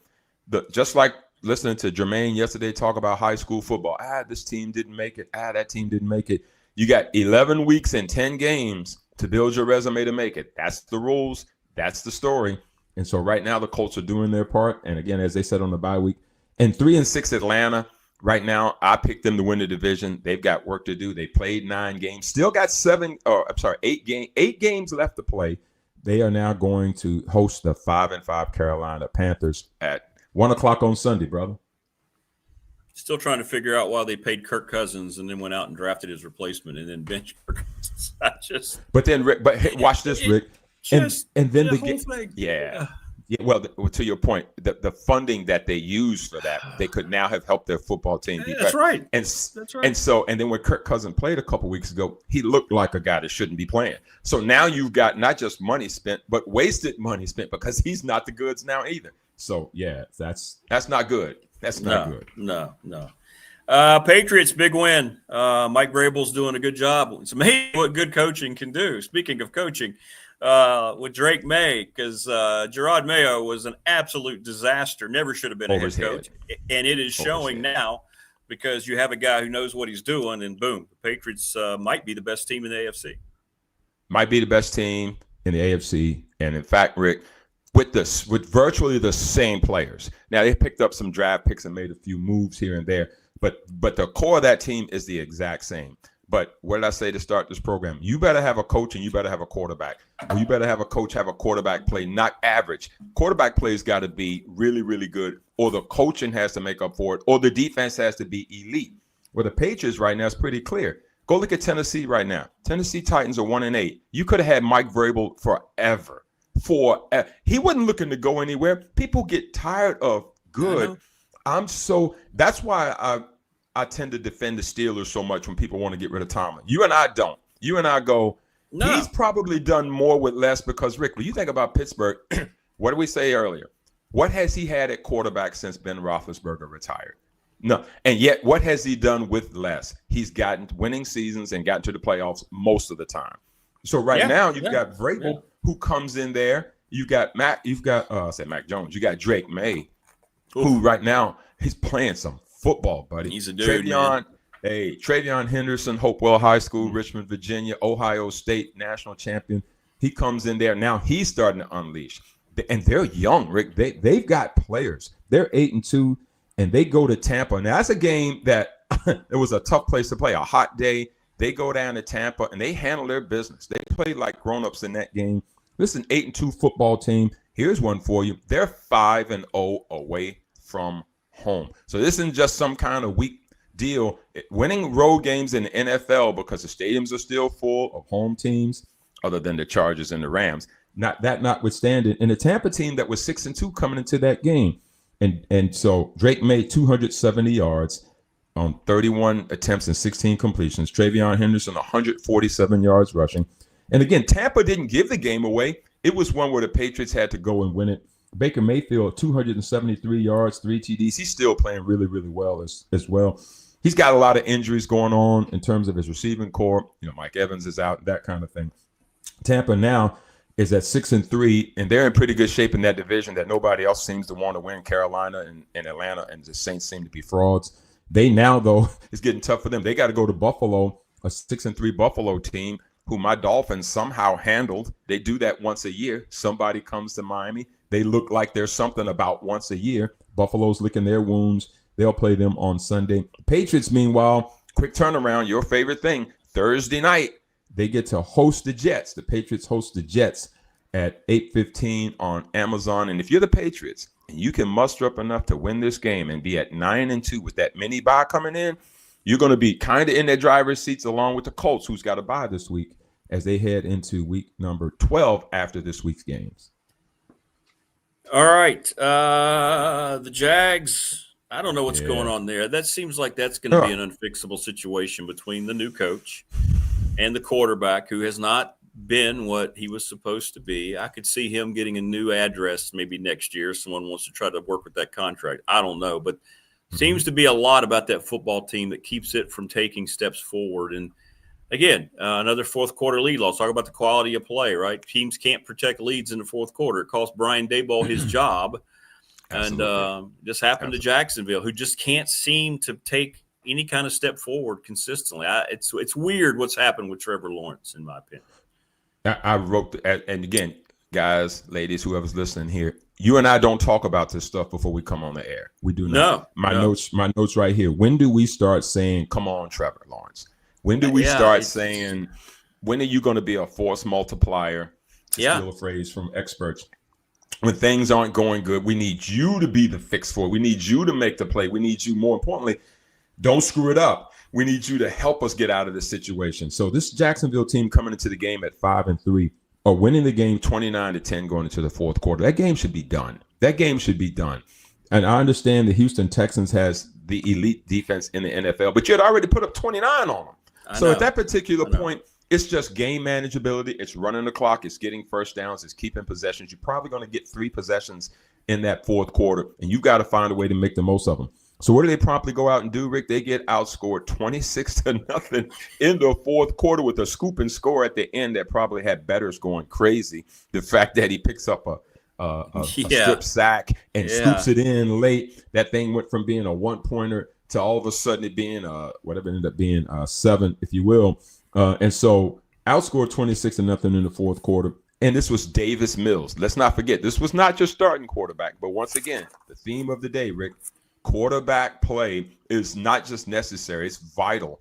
just like listening to Jermaine yesterday talk about high school football. This team didn't make it. That team didn't make it. You got 11 weeks and 10 games to build your resume to make it. That's the rules. That's the story. And so right now the Colts are doing their part. And again, as they said on the bye week, and 3-6 Atlanta. Right now, I picked them to win the division. They've got work to do. They played 9 games. Still got 8 games left to play. They are now going to host the 5-5 Carolina Panthers at 1:00 on Sunday, brother. Still trying to figure out why they paid Kirk Cousins and then went out and drafted his replacement and then benched Kirk Cousins. But watch this, Rick. And then the whole thing. Yeah. Well, to your point, the funding that they use for that, they could now have helped their football team be better. That's right. And then when Kirk Cousins played a couple weeks ago, he looked like a guy that shouldn't be playing. So now you've got not just money spent, but wasted money spent because he's not the goods now either. So yeah, that's not good. That's not good. No. Patriots, big win. Mike Vrabel's doing a good job. It's amazing what good coaching can do. Speaking of coaching, with Drake May, because Gerard Mayo was an absolute disaster. Never should have been a head coach. And it is showing now because you have a guy who knows what he's doing, and boom, the Patriots might be the best team in the AFC. Might be the best team in the AFC. And in fact, Rick, with virtually the same players. Now, they picked up some draft picks and made a few moves here and there, but the core of that team is the exact same. But what did I say to start this program? You better have a coach and you better have a quarterback. Or you better have a coach, have a quarterback play, not average. Quarterback play's got to be really, really good, or the coaching has to make up for it, or the defense has to be elite. Well, the Patriots right now is pretty clear. Go look at Tennessee right now. Tennessee Titans are 1-8. You could have had Mike Vrabel forever. He wasn't looking to go anywhere. People get tired of good. That's why I tend to defend the Steelers so much when people want to get rid of Tomlin. You and I don't. You and I go, no. He's probably done more with less because, Rick, when you think about Pittsburgh, what did we say earlier? What has he had at quarterback since Ben Roethlisberger retired? No. And yet, what has he done with less? He's gotten winning seasons and gotten to the playoffs most of the time. So now you've got Vrabel who comes in there. You've got Mac Jones. You got Drake May, who right now he's playing some football, buddy. He's a dude. Travion Henderson, Hopewell High School, Richmond, Virginia, Ohio State national champion. He comes in there now. He's starting to unleash, and they're young, Rick. They've got players. They're 8-2, and they go to Tampa. Now, that's a game that it was a tough place to play, a hot day. They go down to Tampa, and they handle their business. They play like grown-ups in that game. This is an 8-2 football team. Here's one for you. They're 5-0 away from home. So this isn't just some kind of weak deal. Winning road games in the NFL, because the stadiums are still full of home teams, other than the Chargers and the Rams. Notwithstanding, and the Tampa team that was 6-2 coming into that game. And so Drake made 270 yards on 31 attempts and 16 completions. Travion Henderson, 147 yards rushing. And again, Tampa didn't give the game away. It was one where the Patriots had to go and win it. Baker Mayfield, 273 yards, 3 TDs. He's still playing really, really well as well. He's got a lot of injuries going on in terms of his receiving core. Mike Evans is out, that kind of thing. Tampa now is at 6-3, and they're in pretty good shape in that division that nobody else seems to want to win. Carolina and Atlanta and the Saints seem to be frauds. They now, though, it's getting tough for them. They got to go to Buffalo, a 6-3 Buffalo team who my Dolphins somehow handled. They do that once a year. Somebody comes to Miami. They look like there's something about once a year. Buffalo's licking their wounds. They'll play them on Sunday. Patriots, meanwhile, quick turnaround, your favorite thing, Thursday night, they get to host the Jets. The Patriots host the Jets at 8:15 on Amazon. And if you're the Patriots and you can muster up enough to win this game and be at 9-2 with that mini bye coming in, you're going to be kind of in their driver's seats along with the Colts, who's got a bye this week as they head into week number 12 after this week's games. All right. The Jags, I don't know what's going on there. That seems like that's going to be an unfixable situation between the new coach and the quarterback, who has not been what he was supposed to be. I could see him getting a new address maybe next year. Someone wants to try to work with that contract. I don't know, but seems to be a lot about that football team that keeps it from taking steps forward. And again, another fourth quarter lead loss. Talk about the quality of play, right? Teams can't protect leads in the fourth quarter. It cost Brian Daboll his job. And this happened to Jacksonville, who just can't seem to take any kind of step forward consistently. It's weird what's happened with Trevor Lawrence, in my opinion. I wrote, and again, guys, ladies, whoever's listening here, you and I don't talk about this stuff before we come on the air. We do not. No. My notes right here. When do we start saying, come on, Trevor Lawrence? When do we start saying, when are you going to be a force multiplier, to steal a phrase from experts? When things aren't going good, we need you to be the fix for it. We need you to make the play. We need you, more importantly, don't screw it up. We need you to help us get out of this situation. So this Jacksonville team coming into the game at 5-3 are winning the game 29-10 going into the fourth quarter. That game should be done. And I understand the Houston Texans has the elite defense in the NFL, but you had already put up 29 on them. So at that particular point, it's just game manageability. It's running the clock. It's getting first downs. It's keeping possessions. You're probably going to get 3 possessions in that fourth quarter, and you got to find a way to make the most of them. So what do they promptly go out and do, Rick? They get outscored 26-0 in the fourth quarter with a scoop and score at the end that probably had bettors going crazy. The fact that he picks up a strip sack and scoops it in late, that thing went from being a one-pointer to all of a sudden it being whatever it ended up being 7, if you will. And so outscored 26-0 in the fourth quarter. And this was Davis Mills. Let's not forget, this was not just starting quarterback, but once again, the theme of the day, Rick, quarterback play is not just necessary, it's vital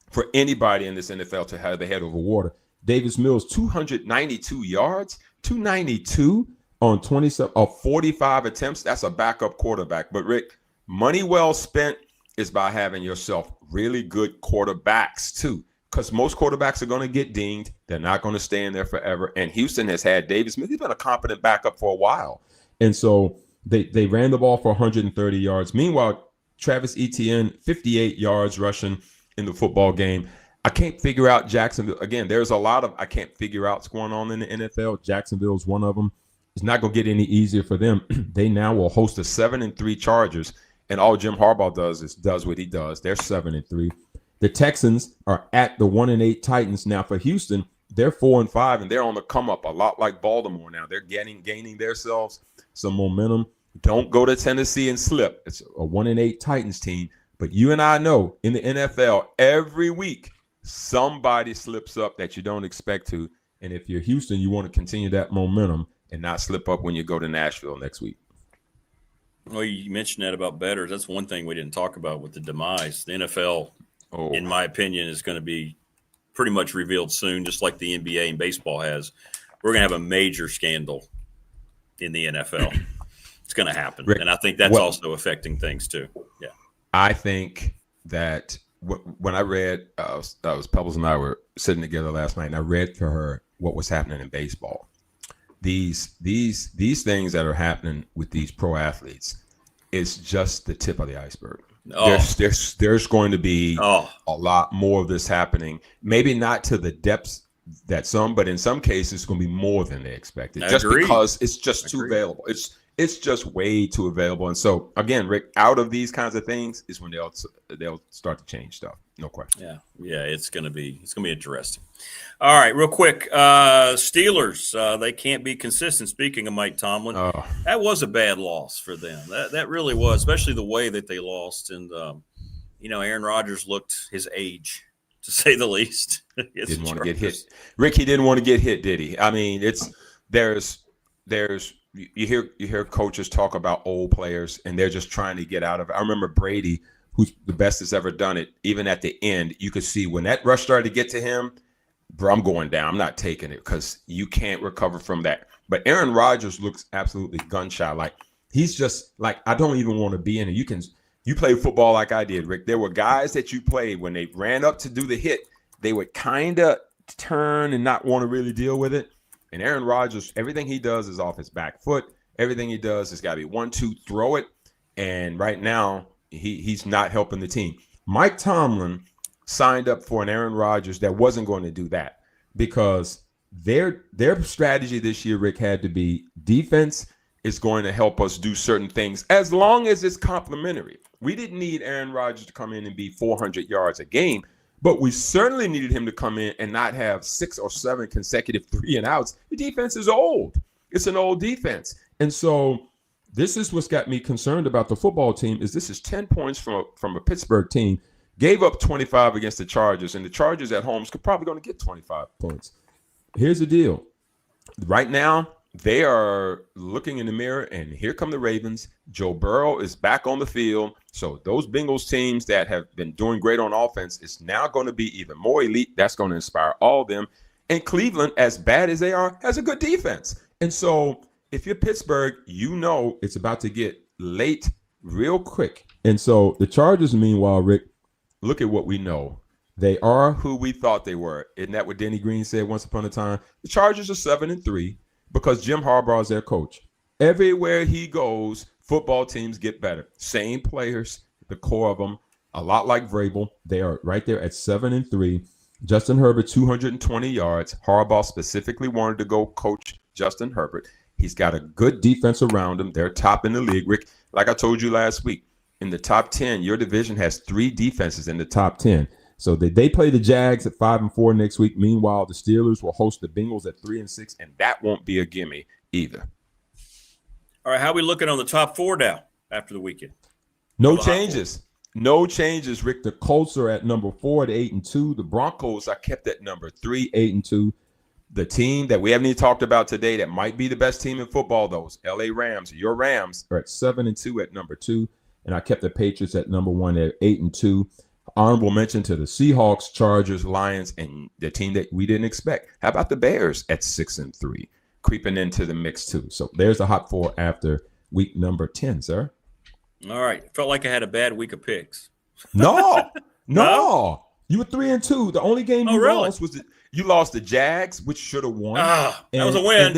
for anybody in this NFL to have their head over water. Davis Mills, 292 yards, 292 on 45 attempts. That's a backup quarterback. But Rick, money well spent is by having yourself really good quarterbacks too, because most quarterbacks are going to get dinged. They're not going to stay in there forever. And Houston has had Davis Mills. He's been a competent backup for a while. And so they ran the ball for 130 yards. Meanwhile, Travis Etienne, 58 yards rushing in the football game. I can't figure out Jacksonville. Again, there's a lot of I can't figure out what's going on in the NFL. Jacksonville's one of them. It's not going to get any easier for them. They now will host the 7-3 Chargers, and all Jim Harbaugh does is does what he does. They're 7-3. The Texans are at the 1-8 Titans. Now for Houston, they're 4-5, and they're on the come up, a lot like Baltimore now. They're gaining themselves some momentum. Don't go to Tennessee and slip. It's a 1-8 Titans team. But you and I know in the NFL, every week, somebody slips up that you don't expect to. And if you're Houston, you want to continue that momentum and not slip up when you go to Nashville next week. Well, you mentioned that about bettors. That's one thing we didn't talk about with the demise. The NFL, in my opinion, is going to be pretty much revealed soon, just like the NBA and baseball has. We're going to have a major scandal in the NFL. It's going to happen. Rick, and I think that's also affecting things too. Yeah. I think that when I read, Pebbles and I were sitting together last night, and I read to her what was happening in baseball. These things that are happening with these pro athletes is just the tip of the iceberg. There's going to be a lot more of this happening. Maybe not to the depths that some, but in some cases, it's going to be more than they expected. Because it's just too available. It's just way too available. And so again, Rick, out of these kinds of things is when they'll start to change stuff. No question. Yeah. It's gonna be interesting. All right, real quick. Steelers, they can't be consistent. Speaking of Mike Tomlin, that was a bad loss for them. That really was, especially the way that they lost. And Aaron Rodgers looked his age, to say the least. Didn't want to get hit. Rick, he didn't want to get hit, did he? I mean, there's you hear coaches talk about old players and they're just trying to get out of it. I remember Brady, who's the best that's ever done it. Even at the end, you could see when that rush started to get to him, bro, I'm going down. I'm not taking it because you can't recover from that. But Aaron Rodgers looks absolutely gun shy. Like he's just like, I don't even want to be in it. You play football like I did, Rick. There were guys that you played when they ran up to do the hit, they would kind of turn and not want to really deal with it. And Aaron Rodgers, everything he does is off his back foot. Everything he does has got to be 1-2, throw it. And right now, he's not helping the team. Mike Tomlin signed up for an Aaron Rodgers that wasn't going to do that because their strategy this year, Rick, had to be defense is going to help us do certain things as long as it's complementary. We didn't need Aaron Rodgers to come in and be 400 yards a game. But we certainly needed him to come in and not have 6 or 7 consecutive 3-and-outs. The defense is old. It's an old defense. And so this is what's got me concerned about the football team is this is 10 points from a Pittsburgh team, gave up 25 against the Chargers, and the Chargers at home is probably going to get 25 points. Here's the deal. Right now, they are looking in the mirror, and here come the Ravens. Joe Burrow is back on the field. So those Bengals teams that have been doing great on offense is now going to be even more elite. That's going to inspire all of them. And Cleveland, as bad as they are, has a good defense. And so if you're Pittsburgh, you know it's about to get late real quick. And so the Chargers, meanwhile, Rick, look at what we know. They are who we thought they were. Isn't that what Denny Green said once upon a time? The Chargers are 7-3 because Jim Harbaugh is their coach. Everywhere he goes, football teams get better. Same players, the core of them, a lot like Vrabel. They are right there at 7-3. Justin Herbert, 220 yards. Harbaugh specifically wanted to go coach Justin Herbert. He's got a good defense around him. They're top in the league. Rick, like I told you last week, in the top 10, your division has 3 defenses in the top 10. So they play the Jags at 5-4 next week. Meanwhile, the Steelers will host the Bengals at 3-6, and that won't be a gimme either. All right, how are we looking on the top 4 now after the weekend? No changes. No changes, Rick. The Colts are at number 4 at 8-2. The Broncos are kept at number 3, 8-2. The team that we haven't even talked about today that might be the best team in football, those LA Rams, your Rams, are at 7-2 at number 2. And I kept the Patriots at number 1 at 8-2. Honorable mention to the Seahawks, Chargers, Lions, and the team that we didn't expect. How about the Bears at 6-3, creeping into the mix too? So there's the hot 4 after week number 10, sir. All right. Felt like I had a bad week of picks. No. You were 3-2. The only game you lost was you lost the Jags, which should have won. That was a win.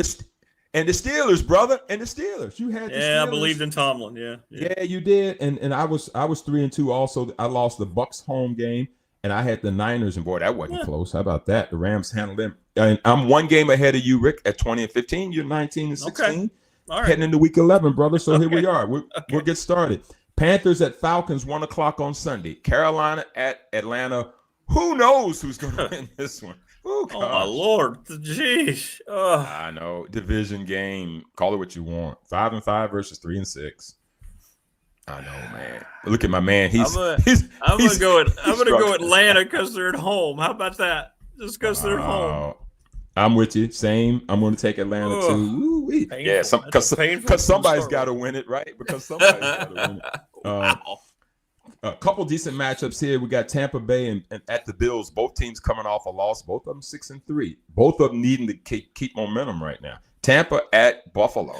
And the Steelers, brother, and the Steelers. You had the Steelers. I believed in Tomlin. Yeah, you did. And I was 3-2 also. I lost the Bucs home game, and I had the Niners, and boy, that wasn't close. How about that? The Rams handled them. And I'm 1 game ahead of you, Rick, at 20-15. You're 19-16. Okay. All right. Heading into week 11, brother. So here we are. We'll get started. Panthers at Falcons, 1 o'clock on Sunday. Carolina at Atlanta. Who knows who's going to win this one? Oh, my Lord. Jeez. I know. Division game. Call it what you want. 5-5 versus 3-6. I know, man. But look at my man. I'm gonna go Atlanta because they're at home. How about that? Just because they're home. I'm with you. Same. I'm going to take Atlanta too. Ooh-wee. Yeah, because somebody's got to win it, right? Because somebody's got to win it. Wow. A couple decent matchups here. We got Tampa Bay and at the Bills. Both teams coming off a loss. Both of them 6-3. Both of them needing to keep momentum right now. Tampa at Buffalo.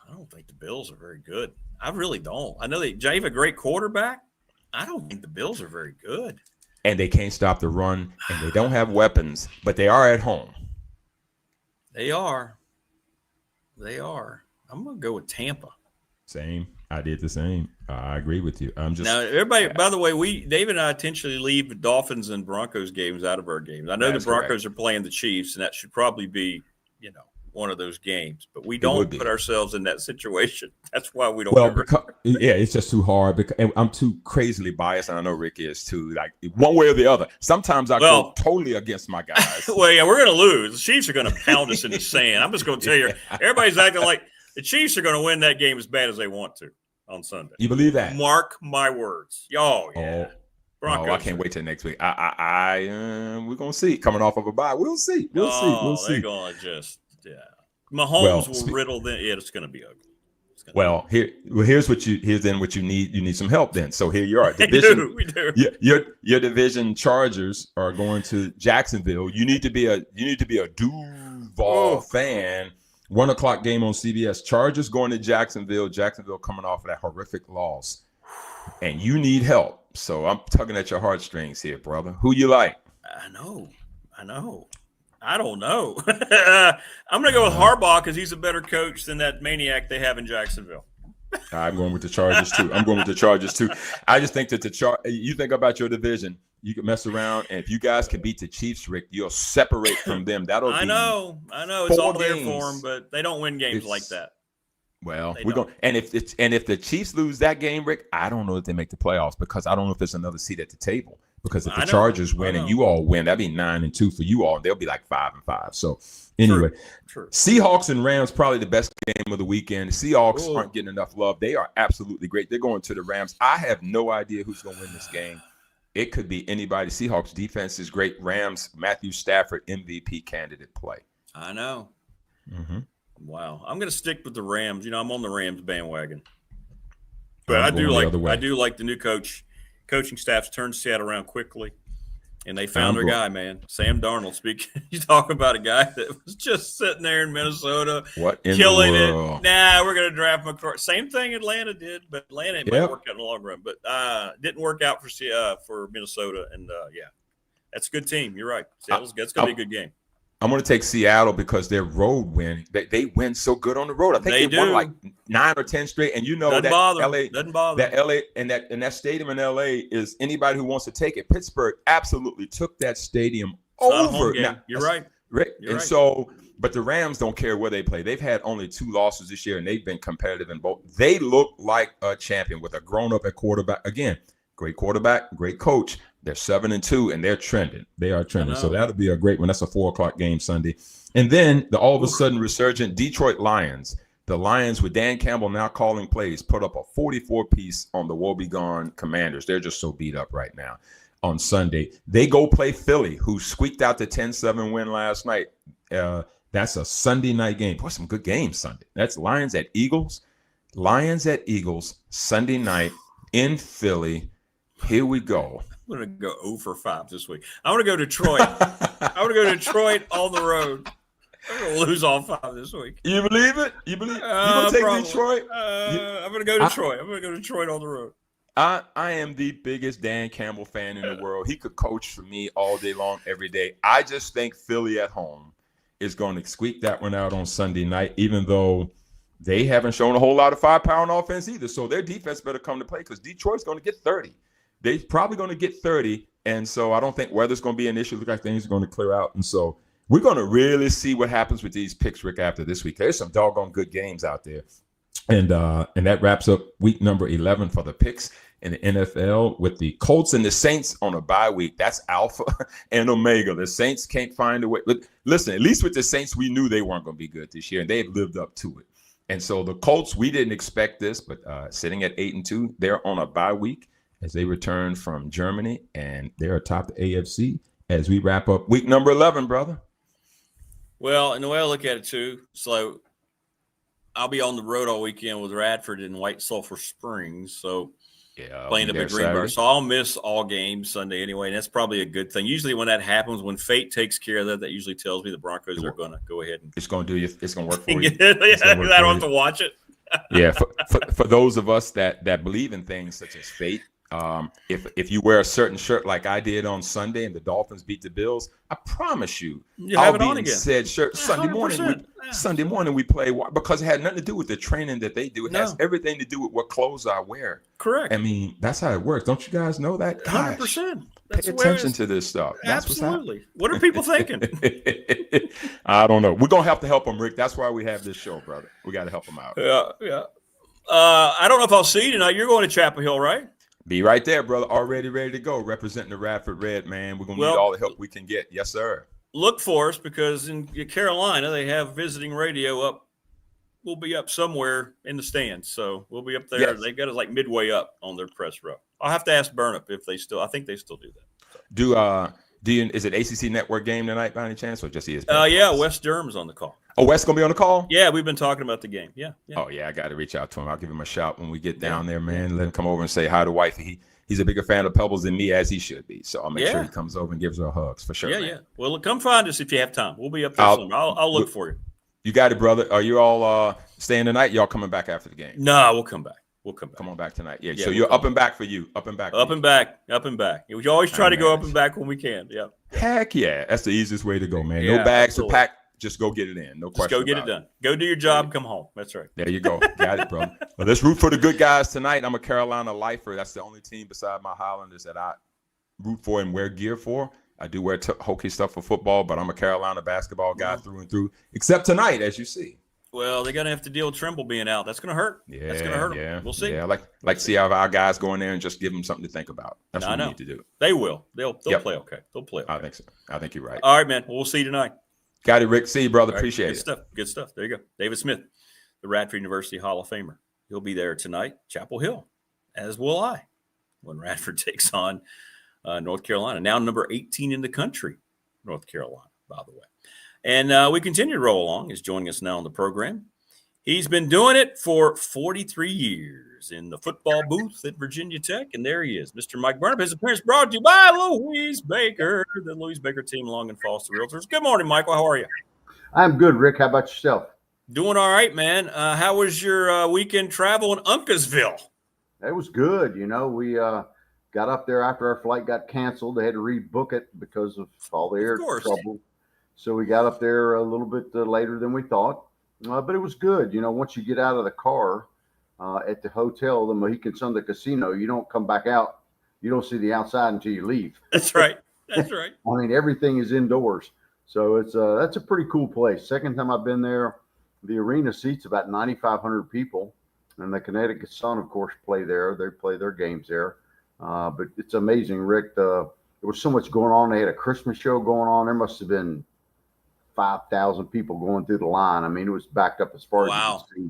I don't think the Bills are very good. I really don't. I know they have a great quarterback. I don't think the Bills are very good. And they can't stop the run, and they don't have weapons, but they are at home. They are. I'm going to go with Tampa. Same. I did the same. I agree with you. I'm just now. Everybody. By the way, David and I intentionally leave the Dolphins and Broncos games out of our games. I know the Broncos are playing the Chiefs, and that should probably be, one of those games. But we don't put ourselves in that situation. That's why we don't. Well, it's just too hard. And I'm too crazily biased, and I know Rick is too. Like one way or the other. Sometimes I go totally against my guys. Well, yeah, we're going to lose. The Chiefs are going to pound us in the sand. I'm just going to tell you, everybody's acting like the Chiefs are going to win that game as bad as they want to on Sunday. You believe that? Mark my words. Oh, yeah. Broncos. I can't wait till next week. We're going to see. Coming off of a bye. We'll see. We'll see. They're going to just, Mahomes will riddle them. Yeah, it's going to be ugly. Here's what you need. You need some help then. So here you are. Division, we do. Your division Chargers are going to Jacksonville. You need to be a Duval fan. 1:00 game on CBS. Chargers going to Jacksonville. Jacksonville coming off of that horrific loss. And you need help. So I'm tugging at your heartstrings here, brother. Who you like? I know. I don't know. I'm going to go with Harbaugh because he's a better coach than that maniac they have in Jacksonville. I'm going with the Chargers too. I just think that you think about your division. You can mess around, and if you guys can beat the Chiefs, Rick, you'll separate from them. I know. It's all there for them, but they don't win games like that. Well, we're going, and if the Chiefs lose that game, Rick, I don't know if they make the playoffs because I don't know if there's another seat at the table. Because if the Chargers win and you all win, that'd be 9-2 for you all. They'll be like 5-5. So anyway, True. Seahawks and Rams probably the best game of the weekend. The Seahawks aren't getting enough love. They are absolutely great. They're going to the Rams. I have no idea who's going to win this game. It could be anybody. Seahawks defense is great. Rams, Matthew Stafford, MVP candidate play. I know. Mm-hmm. Wow. I'm going to stick with the Rams. I'm on the Rams bandwagon. But I do like the new coaching staff's turned Seattle around quickly. And they found their guy, man. Sam Darnold. You talk about a guy that was just sitting there in Minnesota, killing it. We're going to draft McCarthy. Same thing Atlanta did, but Atlanta might work out in the long run. But didn't work out for Minnesota. And that's a good team. You're right. That's going to be a good game. I'm going to take Seattle because their road win. They win so good on the road. I think they won like 9 or 10 straight. And doesn't bother. That LA and that stadium in LA is anybody who wants to take it. Pittsburgh absolutely took that stadium over. Now, you're right. So, but the Rams don't care where they play. They've had only 2 losses this year, and they've been competitive in both. They look like a champion with a grown-up at quarterback. Again, great quarterback, great coach. They're 7-2, and they're trending. They are trending. So that'll be a great one. That's a 4:00 game Sunday. And then the all of a sudden resurgent Detroit Lions. The Lions, with Dan Campbell now calling plays, put up a 44-piece on the woebegone Commanders. They're just so beat up right now. On Sunday, they go play Philly, who squeaked out the 10-7 win last night. That's a Sunday night game. Boy, some good games Sunday. That's Lions at Eagles. Sunday night in Philly. Here we go. I'm going to go 0 for 5 this week. I want to go Detroit. I want to go Detroit on the road. I'm going to lose all 5 this week. You believe it? You're going to take Detroit? I'm going to go Detroit. I'm going to go Detroit on the road. I am the biggest Dan Campbell fan in the world. He could coach for me all day long, every day. I just think Philly at home is going to squeak that one out on Sunday night, even though they haven't shown a whole lot of firepower on offense either. So their defense better come to play because Detroit's going to get 30. They're probably going to get 30, and so I don't think weather's going to be an issue. Look like things are going to clear out, and so we're going to really see what happens with these picks, Rick, after this week. There's some doggone good games out there, and that wraps up week number 11 for the picks in the NFL with the Colts and the Saints on a bye week. That's Alpha and Omega. The Saints can't find a way. But listen, at least with the Saints, we knew they weren't going to be good this year, and they've lived up to it. And so the Colts, we didn't expect this, but sitting at 8-2, they're on a bye week as they return from Germany, and they're atop the AFC as we wrap up week number 11, brother. Well, and the way I look at it, too, so I'll be on the road all weekend with Radford in White Sulphur Springs. So yeah, playing up at Greenbrier. So I'll miss all games Sunday anyway. And that's probably a good thing. Usually when that happens, when fate takes care of that usually tells me the Broncos are going to go ahead and it's going to do you. It's going to work for you. I don't have to watch it. Yeah. For those of us that believe in things such as fate, if you wear a certain shirt like I did on Sunday and the Dolphins beat the Bills, I promise you, I'll be in said shirt Sunday morning. Sunday morning we play because it had nothing to do with the training that they do. It has everything to do with what clothes I wear. Correct. I mean, that's how it works. Don't you guys know that? 100%. Pay attention to this stuff. That's absolutely. What are people thinking? I don't know. We're gonna have to help them, Rick. That's why we have this show, brother. We got to help them out. Yeah. I don't know if I'll see you tonight. You're going to Chapel Hill, right? Be right there, brother. Already ready to go. Representing the Radford Red, man. We're going to need all the help we can get. Yes, sir. Look for us because in Carolina, they have visiting radio up. We'll be up somewhere in the stands. So we'll be up there. Yes. They got us like midway up on their press row. I'll have to ask Burnop if they still – I think they still do that. So. Is it ACC Network game tonight by any chance or just ESPN? Yeah, Wes Durham's on the call. Oh, Wes going to be on the call? Yeah, we've been talking about the game. Yeah. Oh, yeah, I got to reach out to him. I'll give him a shout when we get down there, man. Let him come over and say hi to wifey. He's a bigger fan of Pebbles than me, as he should be. So I'll make sure he comes over and gives her hugs for sure. Yeah, man. yeah. Well, come find us if you have time. We'll be up there soon. I'll look for you. You got it, brother. Are you all staying tonight? Y'all coming back after the game? No, we'll come back. Come on back tonight. Yeah. So you're up and back for you. Up and back. Up and back. We always try to go up and back when we can. Yeah. Heck yeah. That's the easiest way to go, man. No bags to pack. Just go get it in. No question. Just go get it done. Go do your job. Come home. That's right. There you go. Got it, bro. Well, let's root for the good guys tonight. I'm a Carolina lifer. That's the only team beside my Highlanders that I root for and wear gear for. I do wear hokey stuff for football, but I'm a Carolina basketball guy through and through, except tonight, as you see. Well, they're going to have to deal with Trimble being out. That's going to hurt. Yeah, that's going to hurt them. We'll see. Yeah, like see how our guys go in there and just give them something to think about. That's what we need to do. They will. They'll play okay. They'll play okay. I think so. I think you're right. All right, man. Well, we'll see you tonight. Got it, Rick. See you, brother. Appreciate it. Good stuff. There you go. David Smith, the Radford University Hall of Famer. He'll be there tonight, Chapel Hill, as will I, when Radford takes on North Carolina. Now number 18 in the country, North Carolina, by the way. And we continue to roll along. He's joining us now on the program. He's been doing it for 43 years in the football booth at Virginia Tech, and there he is, Mr. Mike Burnop. His appearance brought to you by Louise Baker, the Louise Baker team, Long and Foster Realtors. Good morning, Michael. How are you? I'm good, Rick. How about yourself? Doing all right, man. How was your weekend travel in Uncasville? It was good. You know, we got up there after our flight got canceled. They had to rebook it because of all the air trouble. So we got up there a little bit later than we thought. But it was good. You know, once you get out of the car at the hotel, the Mohegan Sun, the casino, you don't come back out. You don't see the outside until you leave. That's right. That's right. I mean, everything is indoors. So it's that's a pretty cool place. Second time I've been there, the arena seats about 9,500 people. And the Connecticut Sun, of course, play there. They play their games there. But it's amazing, Rick. There was so much going on. They had a Christmas show going on. There must have been 5,000 people going through the line. I mean, it was backed up as far as you could see.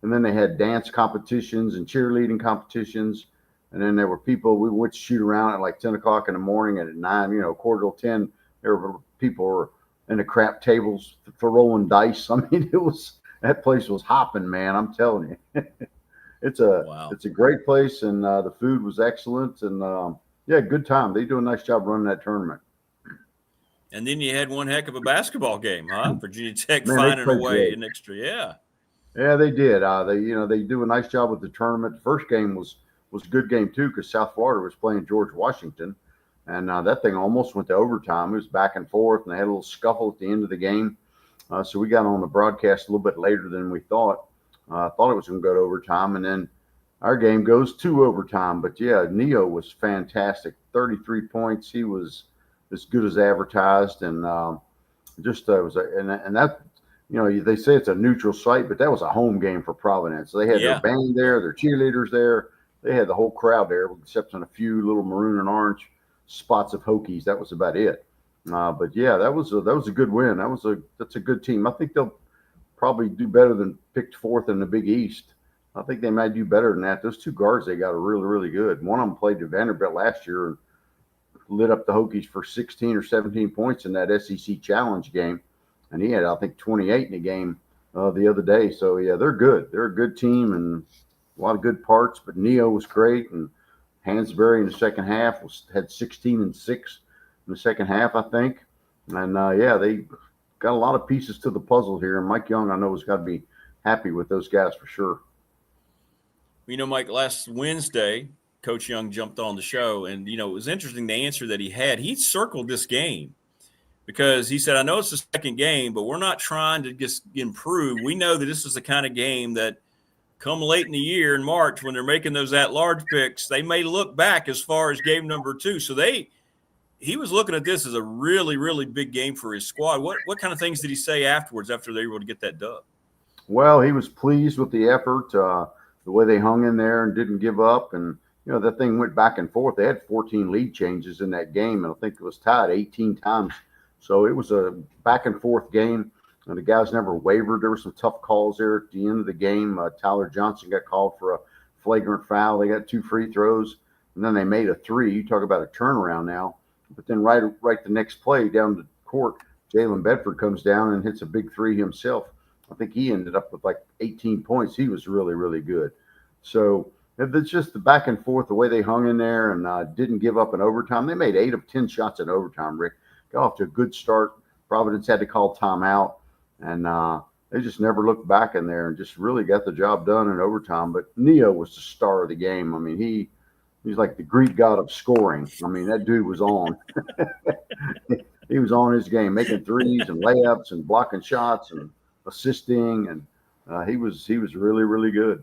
And then they had dance competitions and cheerleading competitions. And then there were people, we went to shoot around at like 10 o'clock in the morning, and at 9, you know, quarter till 10, there were people in the crap tables for rolling dice. I mean, that place was hopping, man. I'm telling you. It's a great place, and the food was excellent. And good time. They do a nice job running that tournament. And then you had one heck of a basketball game, huh? Virginia Tech finding a way in extra. Yeah, they did. They do a nice job with the tournament. The first game was a good game too, because South Florida was playing George Washington, and that thing almost went to overtime. It was back and forth, and they had a little scuffle at the end of the game. So we got on the broadcast a little bit later than we thought. Thought it was going to go to overtime, and then our game goes to overtime. But yeah, Neo was fantastic. 33 points. He was as good as advertised, and and that, you know, they say it's a neutral site, but that was a home game for Providence. They had their band there, their cheerleaders there. They had the whole crowd there, except in a few little maroon and orange spots of Hokies. That was about it. But yeah, that was a good win. That's a good team. I think they'll probably do better than picked fourth in the Big East. I think they might do better than that. Those two guards they got are really, really good. One of them played at Vanderbilt last year and lit up the Hokies for 16 or 17 points in that SEC Challenge game. And he had, I think, 28 in the game the other day. So yeah, they're good. They're a good team and a lot of good parts. But Neo was great, and Hansberry in the second half had 16 and 6 in the second half, I think. And yeah, they got a lot of pieces to the puzzle here. And Mike Young, I know, has got to be happy with those guys for sure. You know, Mike, last Wednesday, Coach Young jumped on the show, and, you know, it was interesting the answer that he had. He circled this game because he said, I know it's the second game, but we're not trying to just improve. We know that this is the kind of game that come late in the year in March when they're making those at-large picks, they may look back as far as game number 2. So he was looking at this as a really, really big game for his squad. What kind of things did he say afterwards after they were able to get that dub? Well, he was pleased with the effort, the way they hung in there and didn't give up. And, you know, that thing went back and forth. They had 14 lead changes in that game, and I think it was tied 18 times. So it was a back and forth game, and the guys never wavered. There were some tough calls there at the end of the game. Tyler Johnson got called for a flagrant foul. They got 2 free throws, and then they made a 3. You talk about a turnaround now. But then right the next play down the court, Jalen Bedford comes down and hits a big 3 himself. I think he ended up with like 18 points. He was really, really good. So it's just the back and forth, the way they hung in there and didn't give up in overtime. They made 8 of 10 shots in overtime, Rick. Got off to a good start. Providence had to call timeout, and they just never looked back in there and just really got the job done in overtime. But Neo was the star of the game. I mean, he's like the Greek god of scoring. I mean, that dude was on. He was on his game, making threes and layups and blocking shots and assisting, and he was really, really good.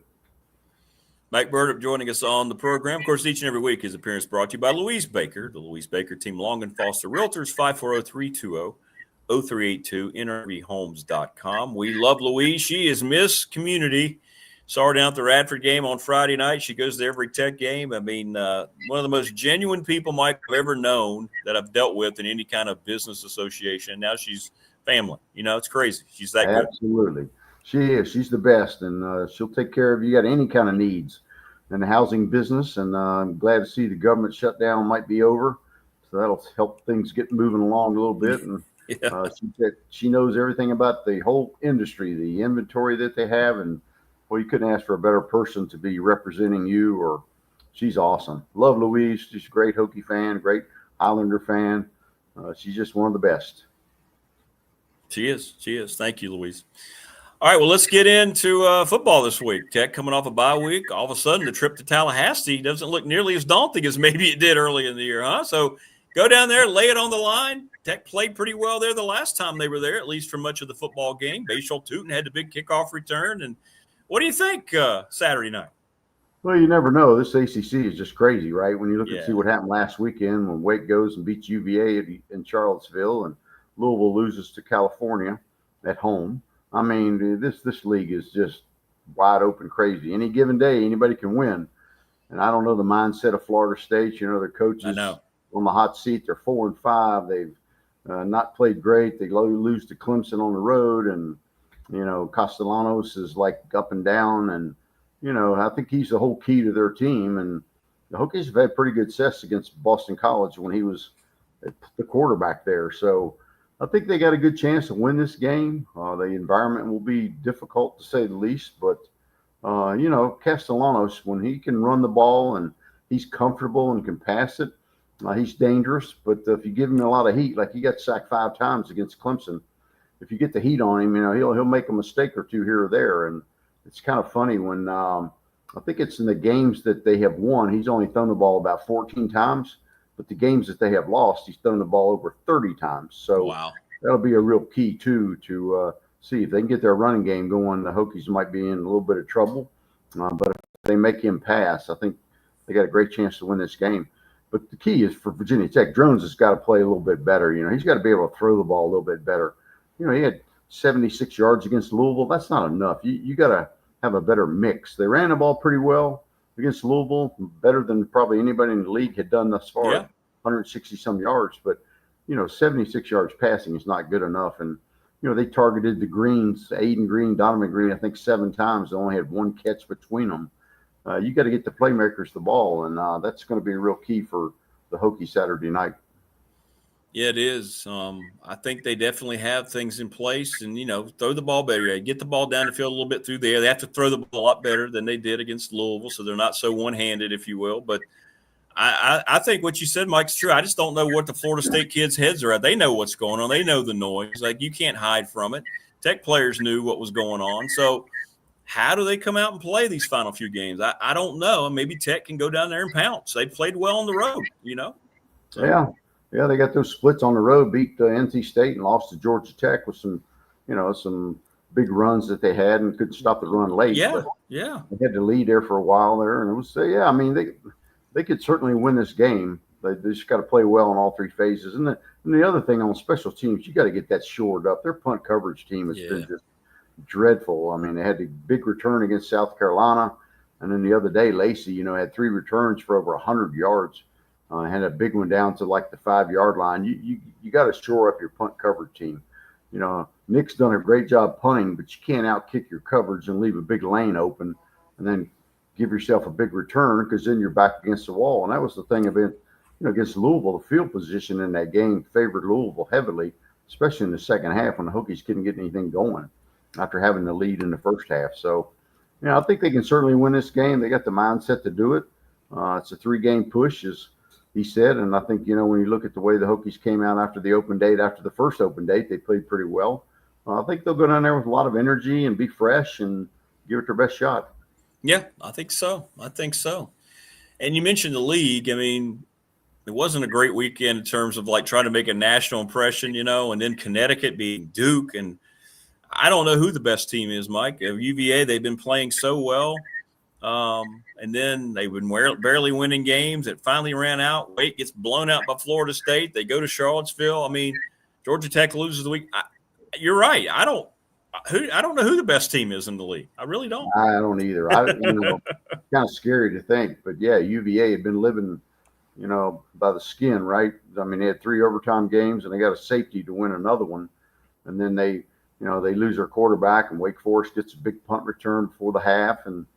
Mike Burnop joining us on the program. Of course, each and every week his appearance brought to you by Louise Baker, the Louise Baker team, Long and Foster Realtors, 540-320-0382, nrvhomes.com. We love Louise. She is Miss Community. Saw her down at the Radford game on Friday night. She goes to every Tech game. I mean, one of the most genuine people, Mike, I've ever known that I've dealt with in any kind of business association. Now she's family. You know, it's crazy. She's that good. Absolutely. She is. She's the best, and she'll take care of you. Got any kind of needs in the housing business, and I'm glad to see the government shutdown might be over, so that'll help things get moving along a little bit. And yeah. She knows everything about the whole industry, the inventory that they have, and well, you couldn't ask for a better person to be representing you. Or she's awesome. Love Louise. She's a great Hokie fan, great Islander fan. She's just one of the best. She is. She is. Thank you, Louise. All right, well, let's get into football this week. Tech coming off a bye week. All of a sudden, the trip to Tallahassee doesn't look nearly as daunting as maybe it did early in the year, huh? So go down there, lay it on the line. Tech played pretty well there the last time they were there, at least for much of the football game. Bashal Tootin had the big kickoff return. And what do you think Saturday night? Well, you never know. This ACC is just crazy, right? When you look and see what happened last weekend when Wake goes and beats UVA in Charlottesville and Louisville loses to California at home. I mean, this league is just wide open crazy. Any given day, anybody can win. And I don't know the mindset of Florida State. You know, their coaches on the hot seat. They're 4-5. They've not played great. They lose to Clemson on the road. And, you know, Castellanos is like up and down. And, you know, I think he's the whole key to their team. And the Hokies have had pretty good success against Boston College when he was the quarterback there. So I think they got a good chance to win this game. The environment will be difficult to say the least, but you know, Castellanos, when he can run the ball and he's comfortable and can pass it, he's dangerous. But if you give him a lot of heat, like he got sacked 5 times against Clemson, if you get the heat on him, you know, he'll make a mistake or two here or there. And it's kind of funny when I think it's in the games that they have won, he's only thrown the ball about 14 times. But the games that they have lost, he's thrown the ball over 30 times. So that'll be a real key, too, to see if they can get their running game going. The Hokies might be in a little bit of trouble. But if they make him pass, I think they got a great chance to win this game. But the key is for Virginia Tech, Drones has got to play a little bit better. You know, he's got to be able to throw the ball a little bit better. You know, he had 76 yards against Louisville. That's not enough. You got to have a better mix. They ran the ball pretty well against Louisville, better than probably anybody in the league had done thus far, 160-some yards. But, you know, 76 yards passing is not good enough. And, you know, they targeted the Greens, Aiden Green, Donovan Green, I think 7 times. They only had 1 catch between them. You got to get the playmakers the ball, and that's going to be a real key for the Hokies Saturday night. Yeah, it is. I think they definitely have things in place, and throw the ball better. Get the ball down the field a little bit through there. They have to throw the ball a lot better than they did against Louisville, so they're not so one-handed, if you will. But I think what you said, Mike's true. I just don't know what the Florida State kids' heads are at. They know what's going on. They know the noise. Like, you can't hide from it. Tech players knew what was going on. So how do they come out and play these final few games? I don't know. Maybe Tech can go down there and pounce. They played well on the road, So. Yeah, they got those splits on the road, beat NC State and lost to Georgia Tech with some big runs that they had and couldn't stop the run late. Yeah, but yeah. They had to lead there for a while there, and it was they could certainly win this game. They just got to play well in all three phases. And the other thing on special teams, you got to get that shored up. Their punt coverage team has been just dreadful. I mean, they had the big return against South Carolina, and then the other day, Lacey, had 3 returns for over 100 yards. Had a big one down to like the 5-yard line. You got to shore up your punt coverage team. Nick's done a great job punting, but you can't outkick your coverage and leave a big lane open and then give yourself a big return, because then you're back against the wall. And that was the thing about, against Louisville, the field position in that game favored Louisville heavily, especially in the second half when the Hokies couldn't get anything going after having the lead in the first half. So, I think they can certainly win this game. They got the mindset to do it. It's a 3-game push, as he said, and I think, when you look at the way the Hokies came out after the open date, after the first open date, they played pretty well. I think they'll go down there with a lot of energy and be fresh and give it their best shot. Yeah, I think so. And you mentioned the league. I mean, it wasn't a great weekend in terms of like trying to make a national impression, and then Connecticut beating Duke. And I don't know who the best team is, Mike. UVA, they've been playing so well. And then they've been barely winning games. It finally ran out. Wait gets blown out by Florida State. They go to Charlottesville. I mean, Georgia Tech loses the week. You're right. I don't know who the best team is in the league. I really don't. I don't either. Kind of scary to think, but yeah, UVA had been living, by the skin, right? I mean, they had 3 overtime games and they got a safety to win another one, and then they lose their quarterback, and Wake Forest gets a big punt return before the half and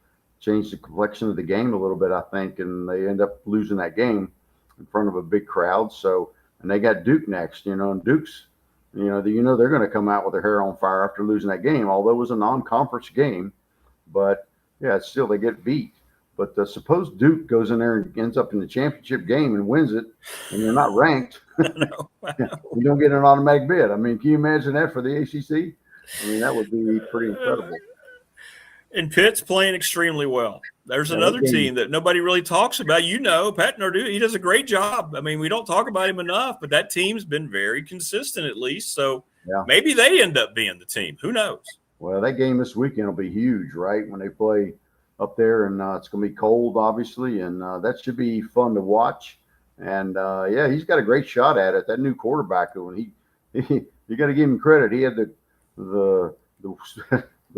changed the complexion of the game a little bit, I think, and they end up losing that game in front of a big crowd. So, and they got Duke next, and Duke's, they're going to come out with their hair on fire after losing that game, although it was a non-conference game. But yeah, it's still, they get beat. But suppose Duke goes in there and ends up in the championship game and wins it, and they're not ranked. You don't get an automatic bid. I mean, can you imagine that for the ACC? I mean, that would be pretty incredible. And Pitt's playing extremely well. There's another team that nobody really talks about. Pat Nardue, he does a great job. I mean, we don't talk about him enough, but that team's been very consistent at least. So maybe they end up being the team. Who knows? Well, that game this weekend will be huge, right? When they play up there, and it's going to be cold, obviously, and that should be fun to watch. And, he's got a great shot at it. That new quarterback, when he you got to give him credit. He had the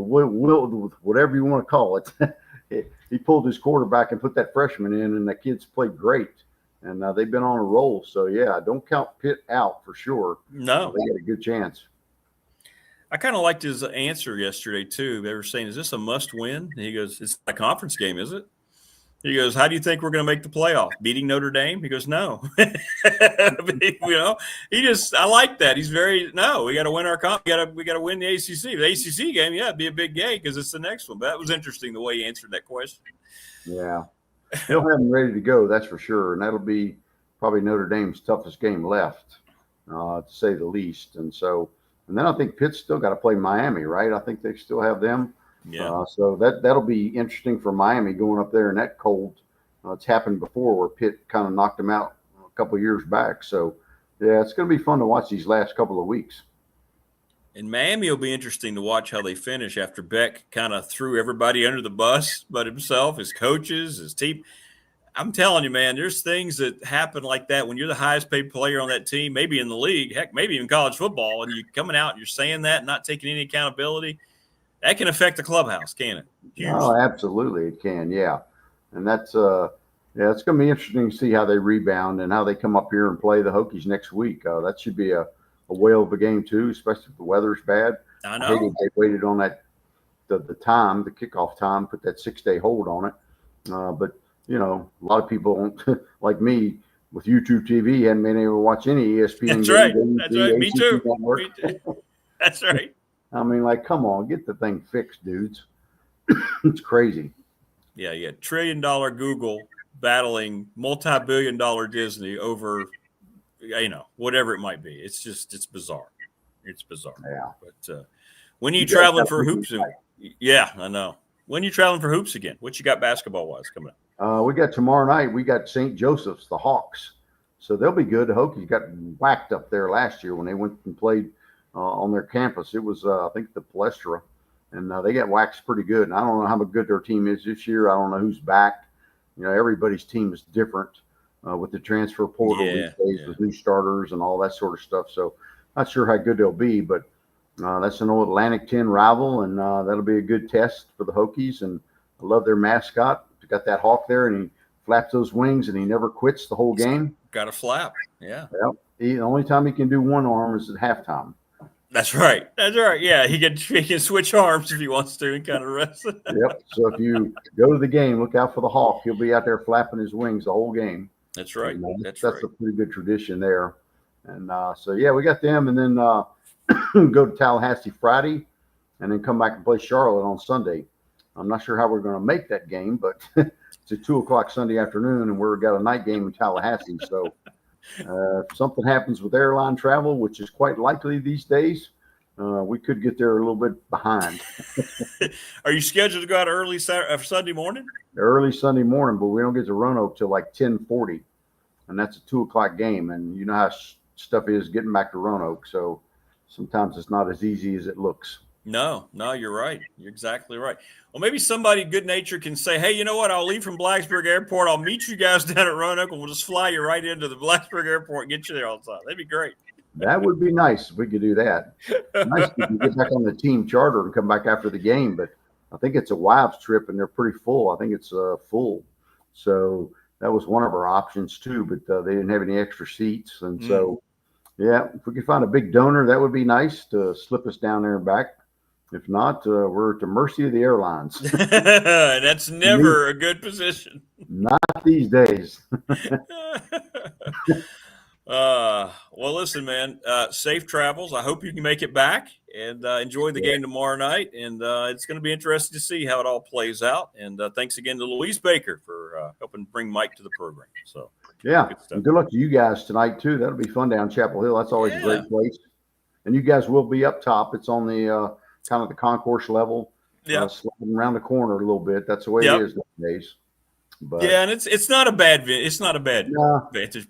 will, whatever you want to call it. He pulled his quarterback and put that freshman in, and the kids played great. And they've been on a roll. So, don't count Pitt out for sure. No. They got a good chance. I kind of liked his answer yesterday, too. They were saying, is this a must-win? And he goes, it's a conference game, is it? He goes, how do you think we're going to make the playoff? Beating Notre Dame? He goes, no. I like that. He's we got to win our comp. We got to win the ACC. The ACC game, it'd be a big game because it's the next one. But that was interesting the way he answered that question. Yeah. He'll have them ready to go, that's for sure. And that'll be probably Notre Dame's toughest game left, to say the least. And then I think Pitt's still got to play Miami, right? I think they still have them. Yeah. So that'll be interesting for Miami going up there in that cold. It's happened before where Pitt kind of knocked them out a couple of years back. So, it's going to be fun to watch these last couple of weeks. And Miami will be interesting to watch how they finish after Beck kind of threw everybody under the bus but himself, his coaches, his team. I'm telling you, man, there's things that happen like that when you're the highest paid player on that team, maybe in the league, heck, maybe even college football, and you're coming out and you're saying that and not taking any accountability. That can affect the clubhouse, can it? Huge. Oh, absolutely, it can. Yeah, and that's it's going to be interesting to see how they rebound and how they come up here and play the Hokies next week. That should be a whale of a game too, especially if the weather's bad. I know they waited on that the kickoff time, put that 6-day hold on it. But a lot of people like me with YouTube TV, hadn't been able to watch any ESPN. That's right. That's right. Me too. Me too. That's right. I mean, like, come on, get the thing fixed, dudes. It's crazy. Yeah, $1 trillion Google battling multi-billion-dollar Disney over, whatever it might be. It's bizarre. It's bizarre. Yeah. But when are you traveling for hoops? Yeah, I know. When are you traveling for hoops again? What you got basketball-wise coming up? We got tomorrow night. We got St. Joseph's, the Hawks. So they'll be good. The Hokies got whacked up there last year when they went and played on their campus. It was, I think, the Palestra. And they got waxed pretty good. And I don't know how good their team is this year. I don't know who's back. Everybody's team is different with the transfer portal these days with new starters and all that sort of stuff. So not sure how good they'll be, but that's an old Atlantic 10 rival, and that'll be a good test for the Hokies. And I love their mascot. They got that hawk there, and he flaps those wings, and he never quits the whole game. Got a flap, yeah. Well, the only time he can do one arm is at halftime. That's right. That's right. Yeah, he can switch arms if he wants to and kind of rest. Yep. So if you go to the game, look out for the hawk. He'll be out there flapping his wings the whole game. That's right. And, that's a pretty good tradition there. And we got them, and then go to Tallahassee Friday, and then come back and play Charlotte on Sunday. I'm not sure how we're going to make that game, but it's at 2:00 Sunday afternoon, and we've got a night game in Tallahassee. So if something happens with airline travel, which is quite likely these days, we could get there a little bit behind. Are you scheduled to go out early Sunday morning? Early Sunday morning, but we don't get to Roanoke till like 10:40, and that's a 2:00 game. And you know how stuff is getting back to Roanoke, so sometimes it's not as easy as it looks. No, you're right. You're exactly right. Well, maybe somebody good natured can say, hey, you know what? I'll leave from Blacksburg Airport. I'll meet you guys down at Roanoke, and we'll just fly you right into the Blacksburg Airport and get you there all the time. That'd be great. That would be nice if we could do that. Nice if you get back on the team charter and come back after the game, but I think it's a wives trip, and they're pretty full. I think it's full. So that was one of our options too, but they didn't have any extra seats. And so, yeah, if we could find a big donor, that would be nice to slip us down there and back. If not, we're at the mercy of the airlines. That's never a good position. Not these days. Well, listen, man, safe travels. I hope you can make it back and enjoy the game tomorrow night. And it's going to be interesting to see how it all plays out. And thanks again to Louise Baker for helping bring Mike to the program. So, yeah, and good luck to you guys tonight, too. That'll be fun down Chapel Hill. That's always a great place. And you guys will be up top. It's on the kind of the concourse level, sliding around the corner a little bit. That's the way it is nowadays. But, yeah, and it's not a bad vantage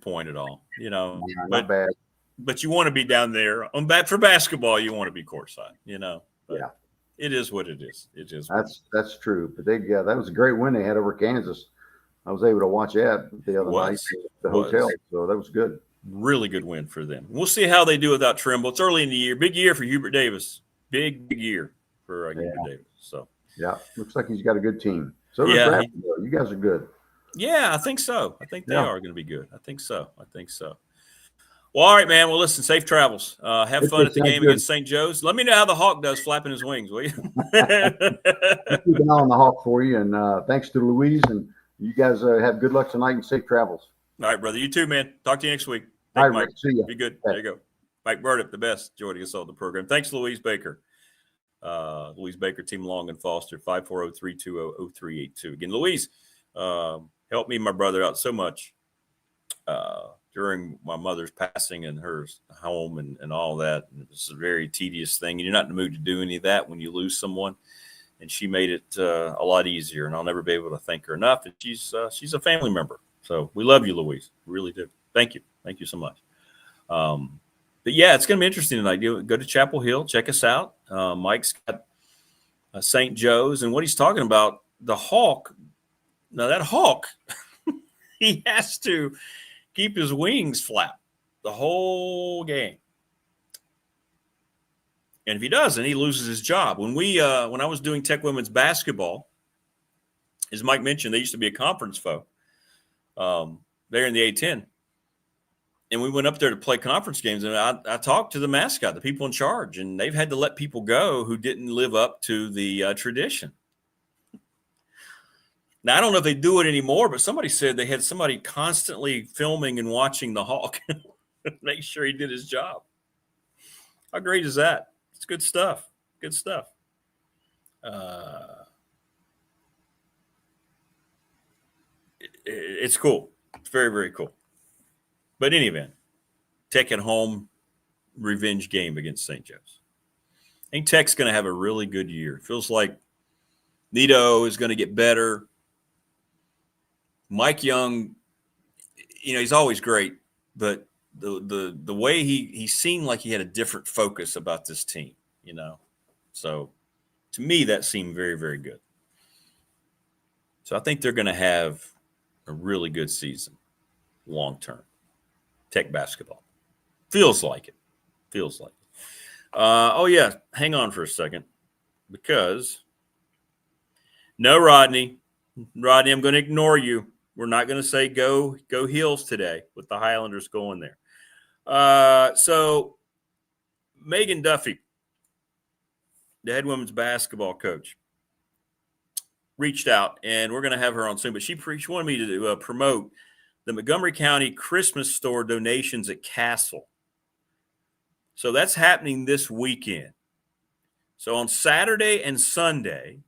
point at all, not bad. But you want to be down there for basketball. You want to be courtside, But it is what it is. It is. That's true. But that was a great win they had over Kansas. I was able to watch that the other night at the hotel, so that was good. Really good win for them. We'll see how they do without Trimble. It's early in the year. Big year for Hubert Davis. Big year for Hubert Davis. So looks like he's got a good team. So you guys are good. Yeah, I think so. I think they are going to be good. I think so. Well, all right, man. Well, listen, safe travels. Have fun at the game against St. Joe's. Let me know how the Hawk does flapping his wings, will you? Keep an eye on the Hawk for you. And thanks to Louise. And you guys have good luck tonight and safe travels. All right, brother. You too, man. Talk to you next week. All right, Mike. See you. Be good. There you go. Mike Burnop, the best, joining us on the program. Thanks, Louise Baker. Louise Baker, Team Long and Foster, 540-320-0382. Again, Louise helped me and my brother out so much during my mother's passing and her home and all that. And it was a very tedious thing. And you're not in the mood to do any of that when you lose someone. And she made it a lot easier. And I'll never be able to thank her enough. And she's a family member. So we love you, Louise. We really do. Thank you. Thank you so much. But yeah, it's going to be interesting tonight. Go to Chapel Hill, check us out. Mike's got St. Joe's, and what he's talking about, the Hawk. Now that Hawk, he has to keep his wings flat the whole game, and if he doesn't, he loses his job. When I was doing Tech women's basketball, as Mike mentioned, they used to be a conference foe there in the A-10. And we went up there to play conference games, and I talked to the mascot, the people in charge, and they've had to let people go who didn't live up to the tradition. Now, I don't know if they do it anymore, but somebody said they had somebody constantly filming and watching the Hawk, make sure he did his job. How great is that? It's good stuff. Good stuff. It's cool. It's very, very cool. But in any event, Tech at home revenge game against St. Joe's. I think Tech's going to have a really good year. It feels like Nito is going to get better. Mike Young, he's always great, but the way he seemed like he had a different focus about this team, So to me, that seemed very, very good. So I think they're going to have a really good season long term. Tech basketball. Feels like it. Oh, yeah. Hang on for a second, because no, Rodney. Rodney, I'm going to ignore you. We're not going to say go Heels today with the Highlanders going there. So Megan Duffy, the head women's basketball coach, reached out, and we're going to have her on soon. But she wanted me to promote the Montgomery County Christmas store donations at Castle. So that's happening this weekend. So on Saturday and Sunday,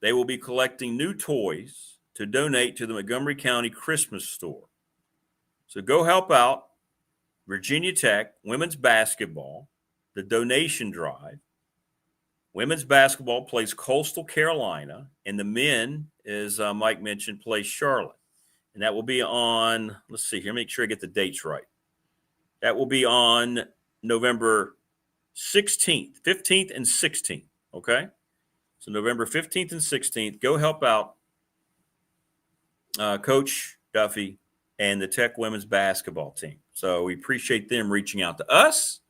they will be collecting new toys to donate to the Montgomery County Christmas store. So go help out Virginia Tech women's basketball, the donation drive. Women's basketball plays Coastal Carolina, and the men, as Mike mentioned, plays Charlotte. And that will be on, let's see here, make sure I get the dates right. That will be on November 16th, 15th, and 16th, okay? So November 15th and 16th, go help out Coach Duffy and the Tech women's basketball team. So we appreciate them reaching out to us.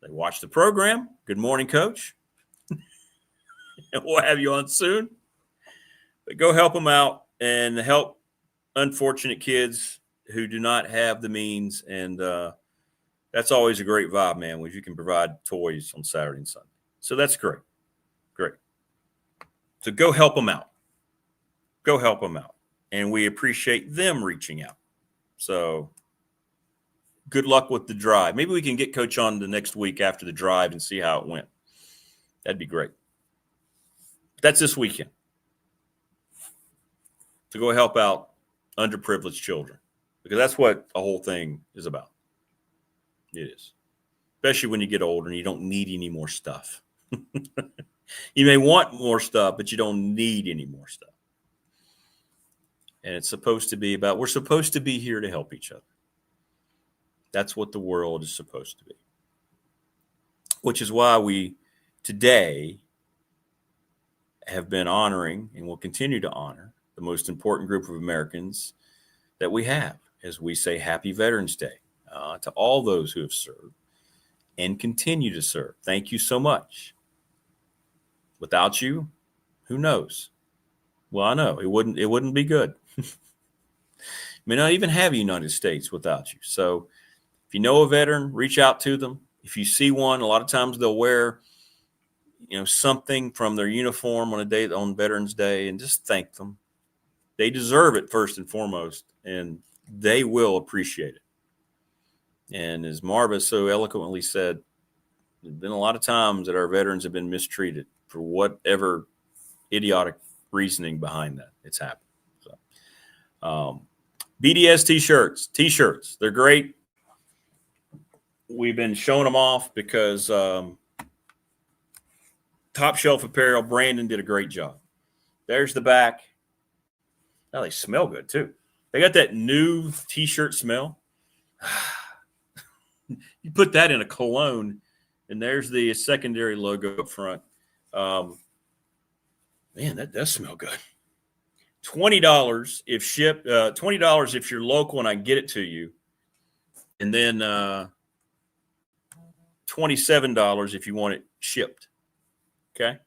They watch the program. Good morning, Coach. And we'll have you on soon. But go help them out and help unfortunate kids who do not have the means. And that's always a great vibe, man, when you can provide toys on Saturday and Sunday. So that's great. Great. So go help them out. Go help them out. And we appreciate them reaching out. So good luck with the drive. Maybe we can get Coach on the next week after the drive and see how it went. That'd be great. That's this weekend. To go help out underprivileged children, because that's what the whole thing is about. It is. Especially when you get older and you don't need any more stuff. You may want more stuff, but you don't need any more stuff. And it's supposed to be about, we're supposed to be here to help each other. That's what the world is supposed to be. Which is why we today have been honoring and will continue to honor the most important group of Americans that we have as we say Happy Veterans Day to all those who have served and continue to serve. Thank you so much. Without you, who knows? Well, I know it wouldn't be good. May not even have a United States without you. So if you know a veteran, reach out to them. If you see one, a lot of times they'll wear something from their uniform on Veterans Day, and just thank them. They deserve it first and foremost, and they will appreciate it. And as Marva so eloquently said, there's been a lot of times that our veterans have been mistreated for whatever idiotic reasoning behind that. It's happened. So, BDS t-shirts, they're great. We've been showing them off because Top Shelf Apparel, Brandon did a great job. There's the back. Now they smell good too. They got that new t-shirt smell. You put that in a cologne, and there's the secondary logo up front. Man, that does smell good. $20 if shipped. $20 if you're local and I can get it to you, and then $27 if you want it shipped. Okay.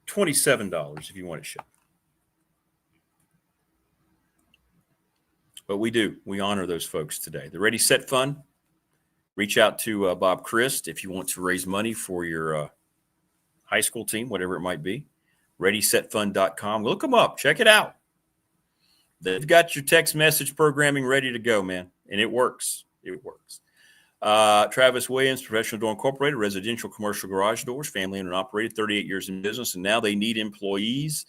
$27 if you want it shipped. But we honor those folks today. The Ready, Set, Fun. Reach out to Bob Christ if you want to raise money for your high school team, whatever it might be. ReadySetFund.com. Look them up. Check it out. They've got your text message programming ready to go, man, and it works. It works. Travis Williams, Professional Door Incorporated, residential commercial garage doors, family owned and operated, 38 years in business, and now they need employees.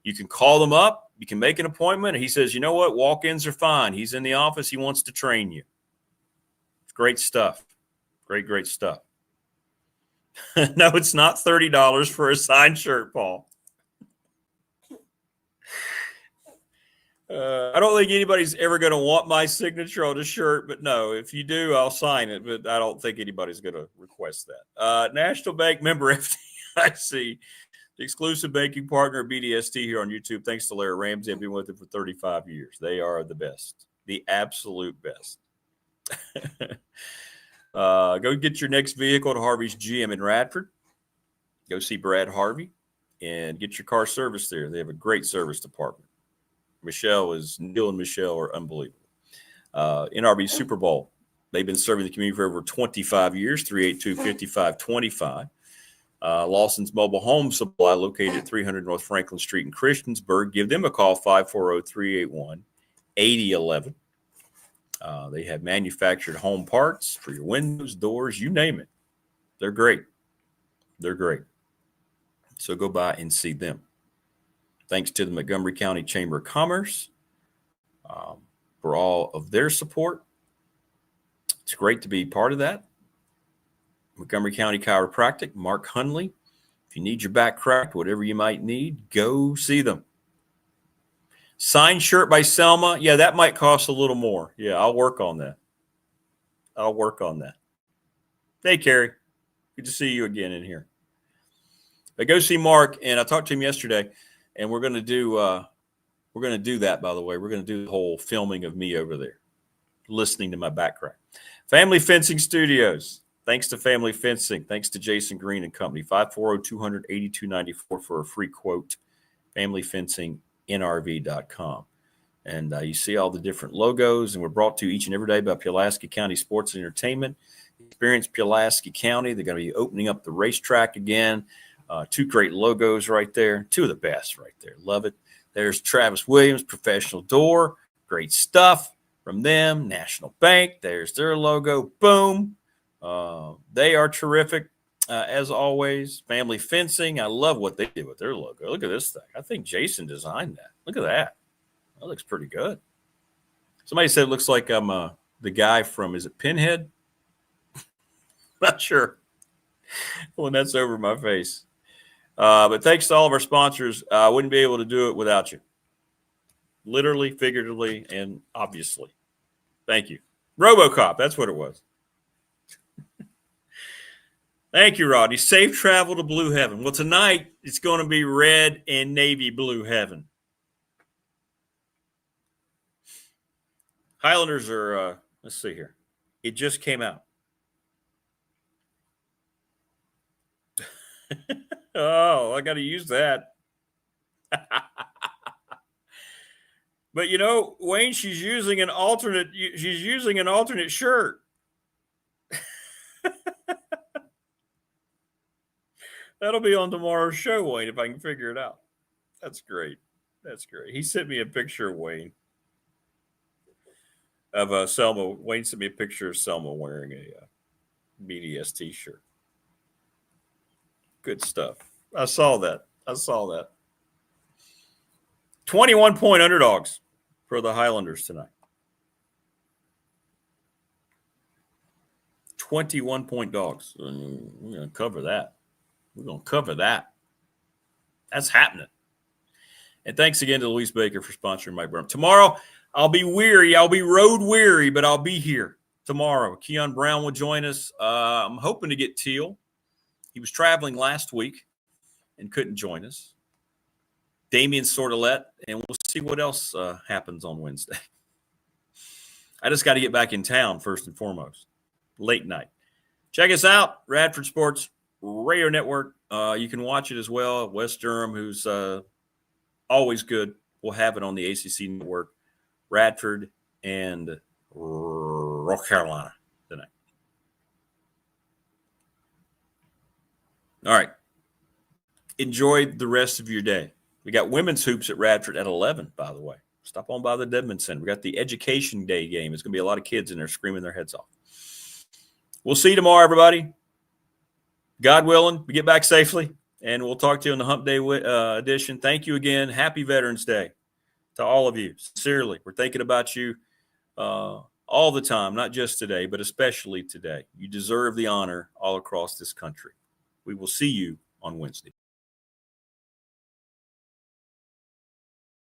You can call them up. You can make an appointment. He says, you know what? Walk-ins are fine. He's in the office. He wants to train you. It's great stuff. Great stuff. No, it's not $30 for a signed shirt, Paul. I don't think anybody's ever going to want my signature on a shirt, but no, if you do, I'll sign it. But I don't think anybody's going to request that. National Bank member FDIC, the exclusive banking partner of BDST here on YouTube. Thanks to Larry Ramsey. I've been with him for 35 years. They are the best, the absolute best. Go get your next vehicle at Harvey's GM in Radford. Go see Brad Harvey and get your car serviced there. They have a great service department. Neil and Michelle are unbelievable. NRB Super Bowl. They've been serving the community for over 25 years, 382-5525. Lawson's Mobile Home Supply, located at 300 North Franklin Street in Christiansburg. Give them a call, 540-381-8011. They have manufactured home parts for your windows, doors, you name it. They're great. They're great. So go by and see them. Thanks to the Montgomery County Chamber of Commerce for all of their support. It's great to be part of that. Montgomery County Chiropractic, Mark Hunley. If you need your back cracked, whatever you might need, go see them. Signed shirt by Selma. Yeah, that might cost a little more. Yeah, I'll work on that. Hey, Carrie. Good to see you again in here. But go see Mark, and I talked to him yesterday. And we're going to do that, by the way. We're going to do the whole filming of me over there, listening to my background. Family Fencing Studios. Thanks to Family Fencing. Thanks to Jason Green and Company. 540-200-8294 for a free quote. FamilyFencingNRV.com. And you see all the different logos, and we're brought to you each and every day by Pulaski County Sports and Entertainment. Experience Pulaski County. They're going to be opening up the racetrack again. Two great logos right there. Two of the best right there. Love it. There's Travis Williams, Professional Door. Great stuff from them. National Bank. There's their logo. Boom. They are terrific, as always. Family Fencing. I love what they did with their logo. Look at this thing. I think Jason designed that. Look at that. That looks pretty good. Somebody said it looks like I'm the guy from, is it Pinhead? Not sure. When that's over my face. But thanks to all of our sponsors. I wouldn't be able to do it without you. Literally, figuratively, and obviously. Thank you. RoboCop, that's what it was. Thank you, Rodney. Safe travel to Blue Heaven. Well, tonight, it's going to be red and navy blue heaven. Highlanders are, let's see here. It just came out. Oh, I got to use that. But you know, Wayne, she's using an alternate shirt. That'll be on tomorrow's show, Wayne, if I can figure it out. That's great. He sent me a picture of Wayne. Of Selma. Wayne sent me a picture of Selma wearing a BDST shirt. Good stuff. I saw that. 21-point underdogs for the Highlanders tonight. 21-point dogs. We're going to cover that. That's happening. And thanks again to Louise Baker for sponsoring Mike Burnop. Tomorrow, I'll be weary. I'll be road weary, but I'll be here tomorrow. Keon Brown will join us. I'm hoping to get Teal. He was traveling last week and couldn't join us. Damian Sordelet, and we'll see what else happens on Wednesday. I just got to get back in town first and foremost. Late night. Check us out, Radford Sports Radio Network. You can watch it as well. West Durham, who's always good, will have it on the ACC Network. Radford and North Carolina tonight. All right. Enjoy the rest of your day. We got women's hoops at Radford at 11, by the way. Stop on by the Dedmond Center. We got the Education Day game. It's going to be a lot of kids in there screaming their heads off. We'll see you tomorrow, everybody. God willing, we get back safely, and we'll talk to you on the Hump Day edition. Thank you again. Happy Veterans Day to all of you. Sincerely, we're thinking about you all the time, not just today, but especially today. You deserve the honor all across this country. We will see you on Wednesday.